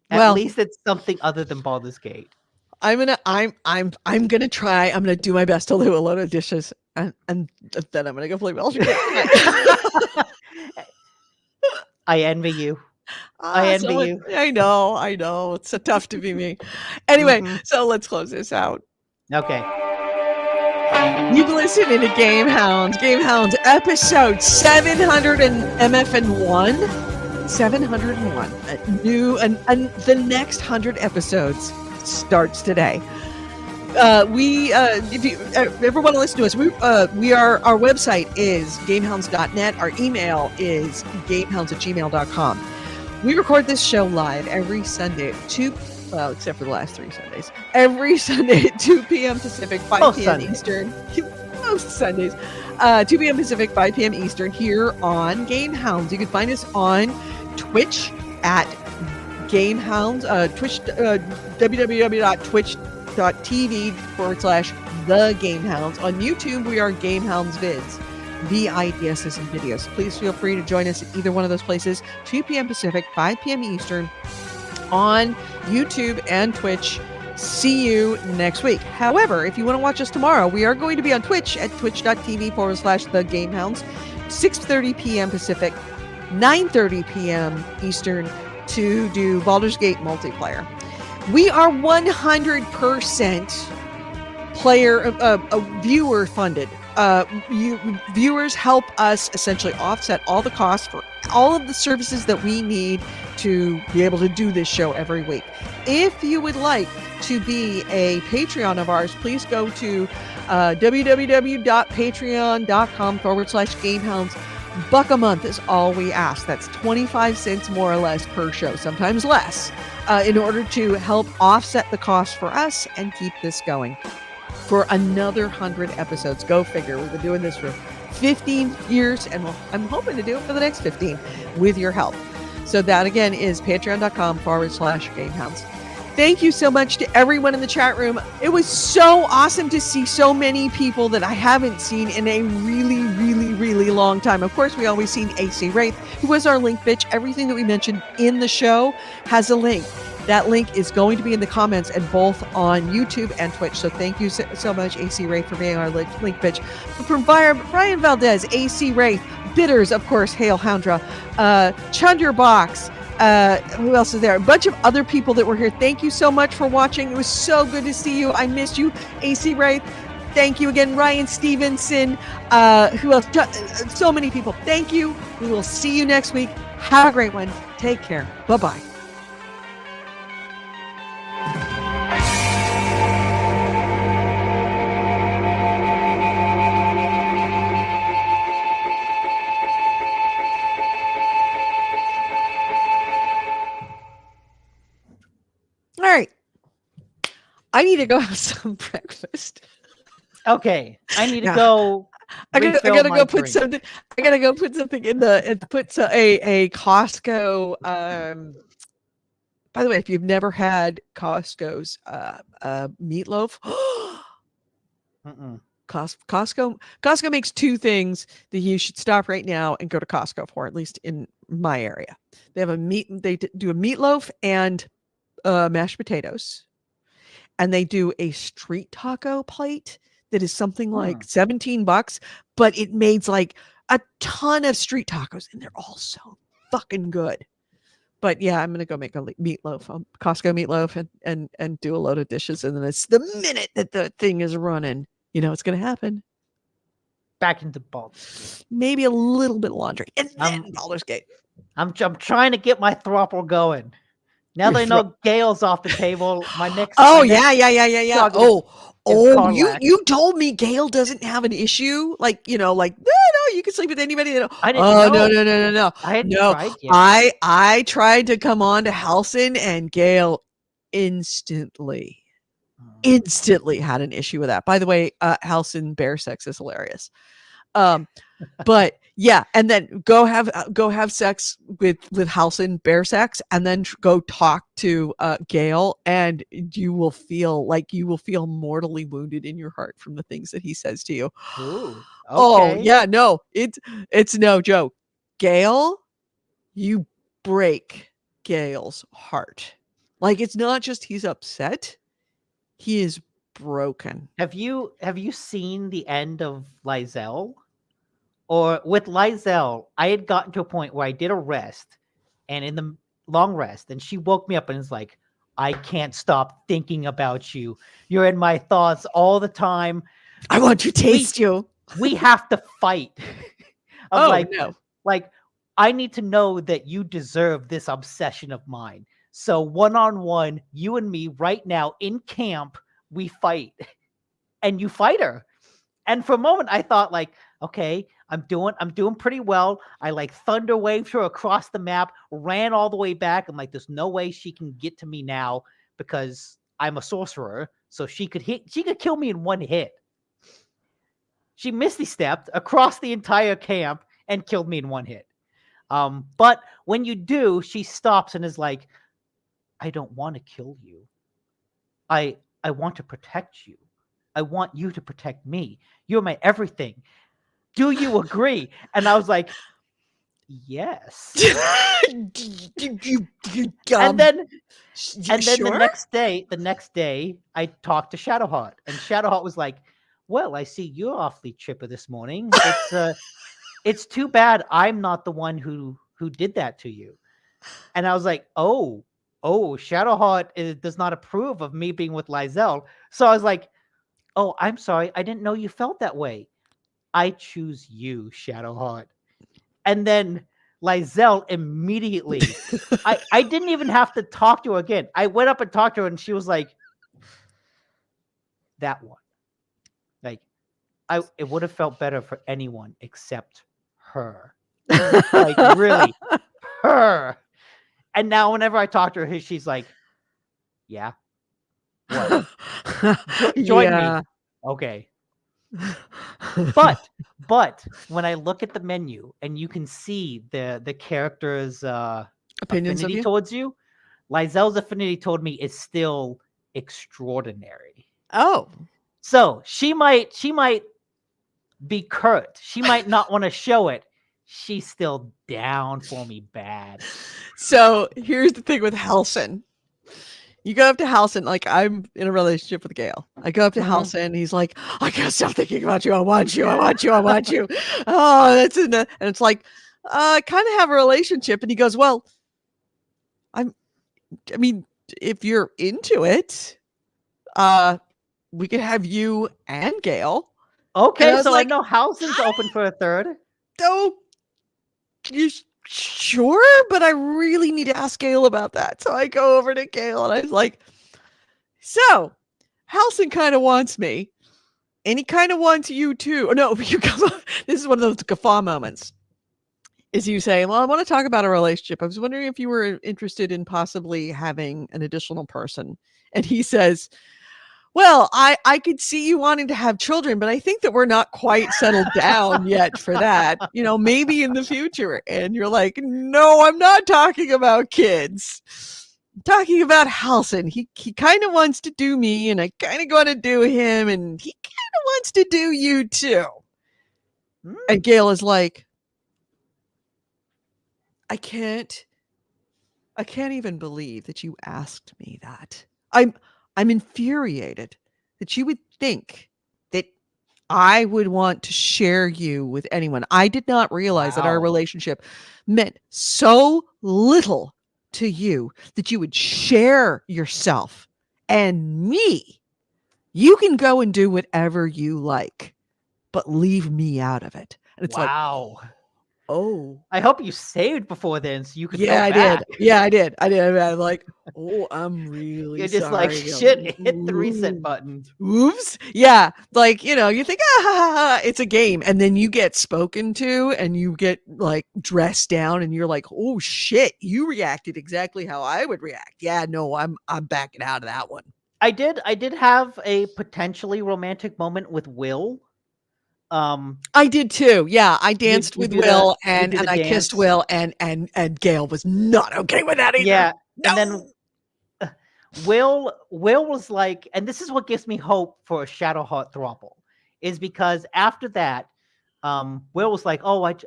At Well, least it's something other than Baldur's Gate. I'm gonna try. I'm gonna do my best to do a load of dishes, and then I'm gonna go play Baldur's Gate. I envy you. I envy you. I know. It's so tough to be me. Anyway, Mhm. so let's close this out. Okay. You've listened to GameHounds. GameHounds episode 700 and MF1. 701. New and the next 100 episodes starts today. If you ever want to listen to us, our website is gamehounds.net. Our email is gamehounds@gmail.com. We record this show live every Sunday at 2, well, except for the last 3 Sundays. Every Sunday at 2 p.m. Pacific, 5 Most p.m. Sundays. Eastern. Most Sundays. 2 p.m. Pacific, 5 p.m. Eastern here on GameHounds. You can find us on Twitch at GameHounds, Twitch, www.twitch.tv/TheGameHounds. On YouTube, we are GameHounds Vids. VIDS and videos. Please feel free to join us at either one of those places, 2 p.m. Pacific, 5 p.m. Eastern, on YouTube and Twitch. See you next week. However, if you want to watch us tomorrow, we are going to be on Twitch at twitch.tv/TheGameHounds, 6:30 p.m. Pacific, 9:30 p.m. Eastern, to do Baldur's Gate multiplayer. We are 100% viewer funded. Viewers help us essentially offset all the costs for all of the services that we need to be able to do this show every week. If you would like to be a Patreon of ours, please go to www.patreon.com/GameHounds. $1 a month is all we ask. That's 25 cents more or less per show, sometimes less, in order to help offset the cost for us and keep this going for another 100 episodes. Go figure. We've been doing this for 15 years, and I'm hoping to do it for the next 15 with your help. So that again is patreon.com/GameHounds. Thank you so much to everyone in the chat room. It was so awesome to see so many people that I haven't seen in a really, really, really long time. Of course, we always seen AC Wraith, who was our link bitch. Everything that we mentioned in the show has a link. That link is going to be in the comments and both on YouTube and Twitch. So thank you so much, AC Wraith, for being our link bitch. From Brian Valdez, AC Wraith, Bitters, of course, Hail Houndra, Chunderbox, who else is there? A bunch of other people that were here. Thank you so much for watching. It was so good to see you. I missed you, AC Wraith. Thank you again, Ryan Stevenson. Who else? So many people. Thank you. We will see you next week. Have a great one. Take care. Bye-bye. All right. I need to go have some breakfast. Okay. I need to Yeah. go. I gotta refill my go put drink. something. I gotta go put something in the and put a Costco. By the way, if you've never had Costco's meatloaf, Mm-mm. Costco makes 2 things that you should stop right now and go to Costco for. At least in my area, they have They do a meatloaf and mashed potatoes, and they do a street taco plate that is something like $17, but it makes like a ton of street tacos, and they're all so fucking good. But yeah, I'm gonna go make a meatloaf, Costco meatloaf, and do a load of dishes, and then it's the minute that the thing is running, it's gonna happen. Back into Baldur's Gate. Maybe a little bit of laundry, and then Baldur's Gate. I'm trying to get my throttle going. Now that I know Gale's off the table, my next. Oh, my next yeah. struggle is You Carlac. told me Gale doesn't have an issue. No, you can sleep with anybody. I didn't Oh, know. no. I hadn't No, tried yet. I tried to come on to Halson, and Gail instantly had an issue with that. By the way, Halson bear sex is hilarious. But yeah, and then go have sex with Halson bear sex, and then go talk to Gail, and you will feel mortally wounded in your heart from the things that he says to you. Ooh, Oh okay. yeah, no, it's no joke. Gail, you break Gail's heart. Like, it's not just he's upset, he is broken. Have you seen the end of Lizelle? Or with Lizelle, I had gotten to a point where I did a rest, and in the long rest, and she woke me up and is like, I can't stop thinking about you. You're in my thoughts all the time. I want to taste you. We have to fight. I'm Oh no. like, I need to know that you deserve this obsession of mine. So one-on-one, you and me right now in camp, we fight. And you fight her. And for a moment I thought, like, okay, I'm doing pretty well. I like thunder waved her across the map, ran all the way back. I'm like, there's no way she can get to me now because I'm a sorcerer. So she could kill me in one hit. She misty stepped across the entire camp and killed me in one hit. But when you do, she stops and is like, I don't want to kill you. I want to protect you. I want you to protect me. You're my everything. Do you agree? And I was like, yes. And then Sure? the next day, I talked to Shadowheart, and Shadowheart was like, well, I see you're awfully chipper this morning. It's too bad I'm not the one who did that to you. And I was like, oh, Shadowheart does not approve of me being with Lizelle. So I was like, oh, I'm sorry. I didn't know you felt that way. I choose you, Shadowheart. And then Lizelle immediately, I didn't even have to talk to her again. I went up and talked to her, and she was like, that one. Like, it would have felt better for anyone except her. Like, really, her. And now whenever I talk to her, she's like, yeah. What? Join me. Okay. But when I look at the menu and you can see the character's Opinions of affinity you? towards you, Lizelle's affinity toward me is still extraordinary. Oh. So she might be curt. She might not want to show it. She's still down for me bad. So here's the thing with Halson. You go up to Halson, like, I'm in a relationship with Gail. I go up to Halson, and he's like, I can't stop thinking about you. I want you. I want you. I want you. Oh, that's enough. And it's like, I kind of have a relationship. And he goes, well, I mean, if you're into it, we could have you and Gail. Okay, I so like, I know Halson's open for a third. Oh, you sure? But I really need to ask Gail about that. So I go over to Gail, and I was like, so Halson kind of wants me, and he kind of wants you too. Oh, no, you come up. This is one of those guffaw moments. Is you say, well, I want to talk about a relationship. I was wondering if you were interested in possibly having an additional person. And he says, well, I could see you wanting to have children, but I think that we're not quite settled down yet for that. You know, maybe in the future. And you're like, no, I'm not talking about kids. I'm talking about Halson. He kind of wants to do me, and I kind of want to do him, and he kind of wants to do you too. And Gail is like, I can't even believe that you asked me that. I'm infuriated that you would think that I would want to share you with anyone. I did not realize that our relationship meant so little to you that you would share yourself and me. You can go and do whatever you like, but leave me out of it. And it's like, Oh. I hope you saved before then so you could Yeah, go I back. did. Yeah, I did. I'm like, oh, I'm really You're just like, sorry. shit, hit the reset Ooh. button. Oops. Yeah. Like, you think, ah, ha, ha, ha, it's a game. And then you get spoken to and you get like dressed down and you're like, oh shit, you reacted exactly how I would react. Yeah, no, I'm backing out of that one. I did have a potentially romantic moment with Will. I did too. Yeah. I danced you with do the Will you and do the I kissed dance. Will and Gail was not okay with that either. Yeah, and No. then Will was like, and this is what gives me hope for a Shadowheart throuple, is because after that, Will was like, oh, I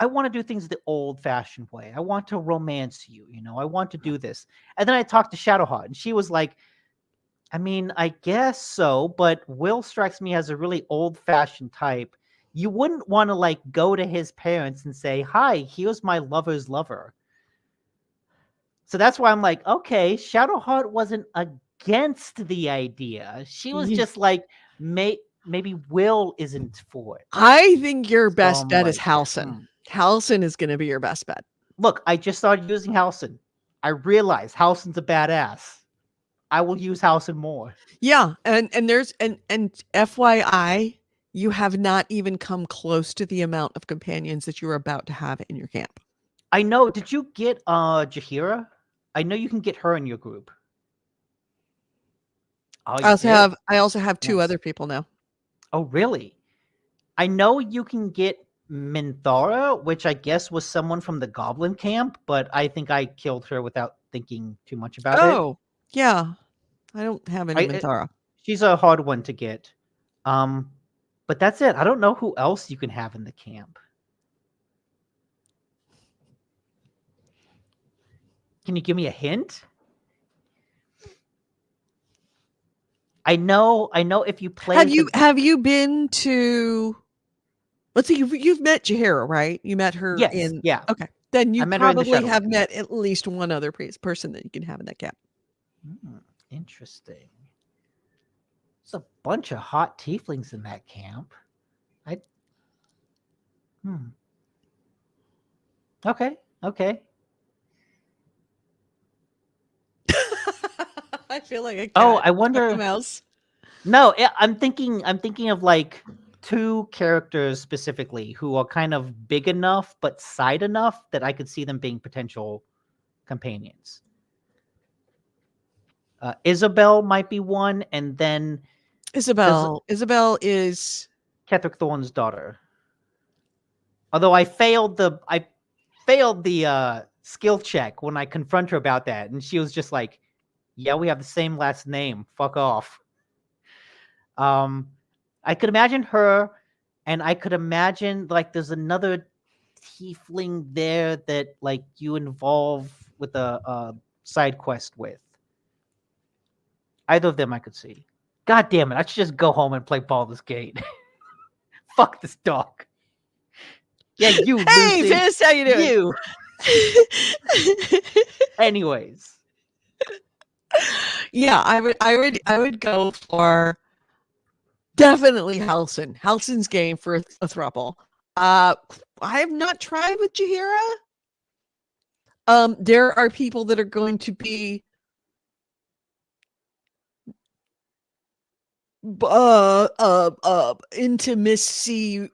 want to do things the old-fashioned way. I want to romance you, I want to do this. And then I talked to Shadowheart, and she was like, I mean, I guess so, but Will strikes me as a really old-fashioned type. You wouldn't want to like go to his parents and say, "Hi, here's my lover's lover." So that's why I'm like, okay, Shadowheart wasn't against the idea. She was just like, maybe Will isn't for it. I think your So best I'm bet is like, Halson. Halson is going to be your best bet. Look, I just started using Halson. I realize Halson's a badass. I will use Halson more. Yeah, and there's and FYI, you have not even come close to the amount of companions that you're about to have in your camp. I know. Did you get Jahira? I know you can get her in your group. Oh, you did? I also have two Nice. other people now. Oh, really? I know you can get Minthara, which I guess was someone from the Goblin camp, but I think I killed her without thinking too much about it. Oh, yeah. I don't have any Minthara. She's a hard one to get. But that's it. I don't know who else you can have in the camp. Can you give me a hint? I know if you play Have you been to let's see, you've met Jahira, right? You met her Yes, in yeah. okay. Then you I met her in the probably Shadowlands. have met at least one other person that you can have in that camp. Interesting. There's a bunch of hot tieflings in that camp. Okay. I feel like a cat. Oh, I wonder. A mouse. No, I'm thinking of like two characters specifically who are kind of big enough but side enough that I could see them being potential companions. Isabel might be one, and then Isabel is Ketheric Thorn's daughter. Although I failed the skill check when I confront her about that, and she was just like, "Yeah, we have the same last name. Fuck off." I could imagine her, and I could imagine like there's another tiefling there that like you involve with a side quest with. Either of them I could see. God damn it! I should just go home and play Baldur's Gate. Fuck this dog. Yeah, you. Hey, Lucy. Fizz, how you doing? You. Anyways. Yeah, I would go for definitely Halson. Halson's game for a throuple. I have not tried with Jahira. There are people that are going to be intimacy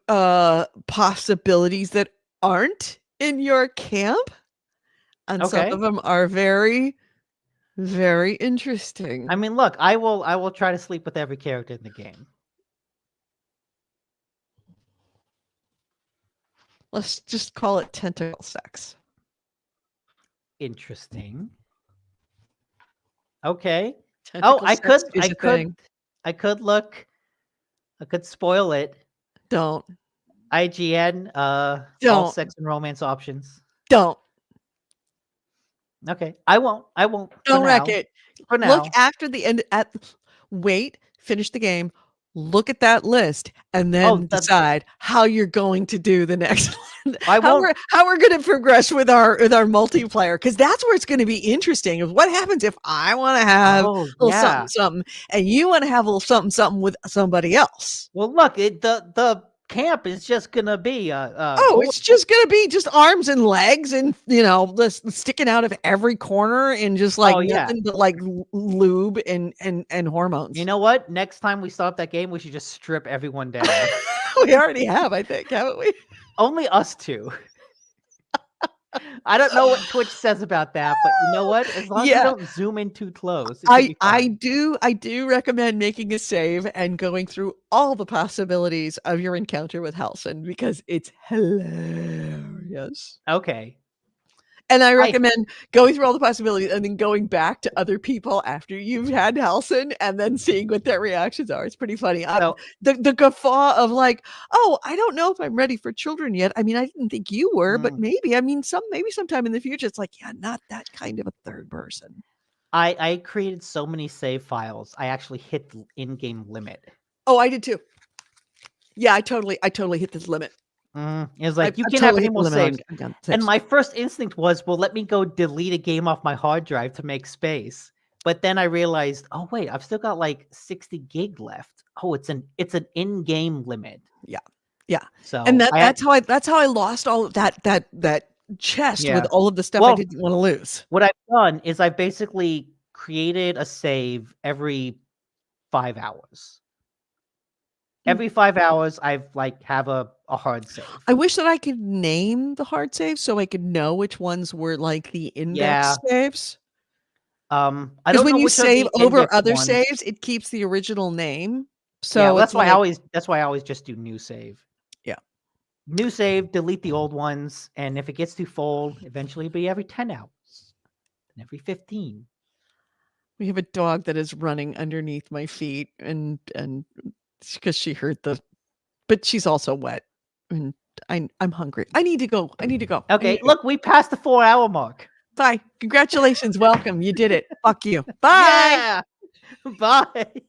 possibilities that aren't in your camp, and some of them are very, very interesting. I mean, look, I will try to sleep with every character in the game. Let's just call it tentacle sex. Interesting. Okay. Tentacle I sex could spoil it. Don't. IGN, Don't. all sex and romance options. Don't. Okay. I won't. Don't wreck it. For now. Look after the end wait, finish the game, look at that list, and then decide how you're going to do the next one. How we're going to progress with our multiplayer, because that's where it's going to be interesting. Of what happens if I want to have a little something, and you want to have a little something with somebody else. Well, look, the camp is just gonna be Oh, it's just gonna be just arms and legs, and sticking out of every corner, and just like Oh, yeah. nothing but like lube and hormones. You know what? Next time we start that game, we should just strip everyone down. We already have, I think, haven't we? Only us two. I don't know what Twitch says about that, but you know what? As long as Yeah. we don't zoom in too close, it should be I fine. do recommend making a save and going through all the possibilities of your encounter with Halson, because it's hilarious. Okay. And I recommend going through all the possibilities and then going back to other people after you've had Halson and then seeing what their reactions are. It's pretty funny. So, The guffaw of like, oh, I don't know if I'm ready for children yet. I mean, I didn't think you were, but maybe. I mean, maybe sometime in the future. It's like, yeah, not that kind of a third person. I created so many save files. I actually hit the in-game limit. Oh, I did too. Yeah, I totally hit this limit. It's like, you can't have any more saves. And And my first instinct was, well, let me go delete a game off my hard drive to make space. But then I realized, oh wait, I've still got like 60 gig left. Oh, it's an in-game limit. Yeah. So And that's how I lost all of that chest Yeah. with all of the stuff I Well, didn't want to lose. what I've done is I basically created a save every 5 hours. Every 5 hours, I've have a hard save. I wish that I could name the hard saves so I could know which ones were like the index saves. I Because don't when know you which are save the over index other ones. saves, it keeps the original name. Yeah, So well, that's it's why like, I always just do new save. Yeah. New save, delete the old ones, and if it gets too full, eventually it'll be every 10 hours and every 15. we have a dog that is running underneath my feet, and because she heard but she's also wet, and I'm hungry. I need to go. Okay, look, we passed the 4-hour mark. Bye. Congratulations. Welcome. You did it. Fuck you. Bye. Yeah. Bye.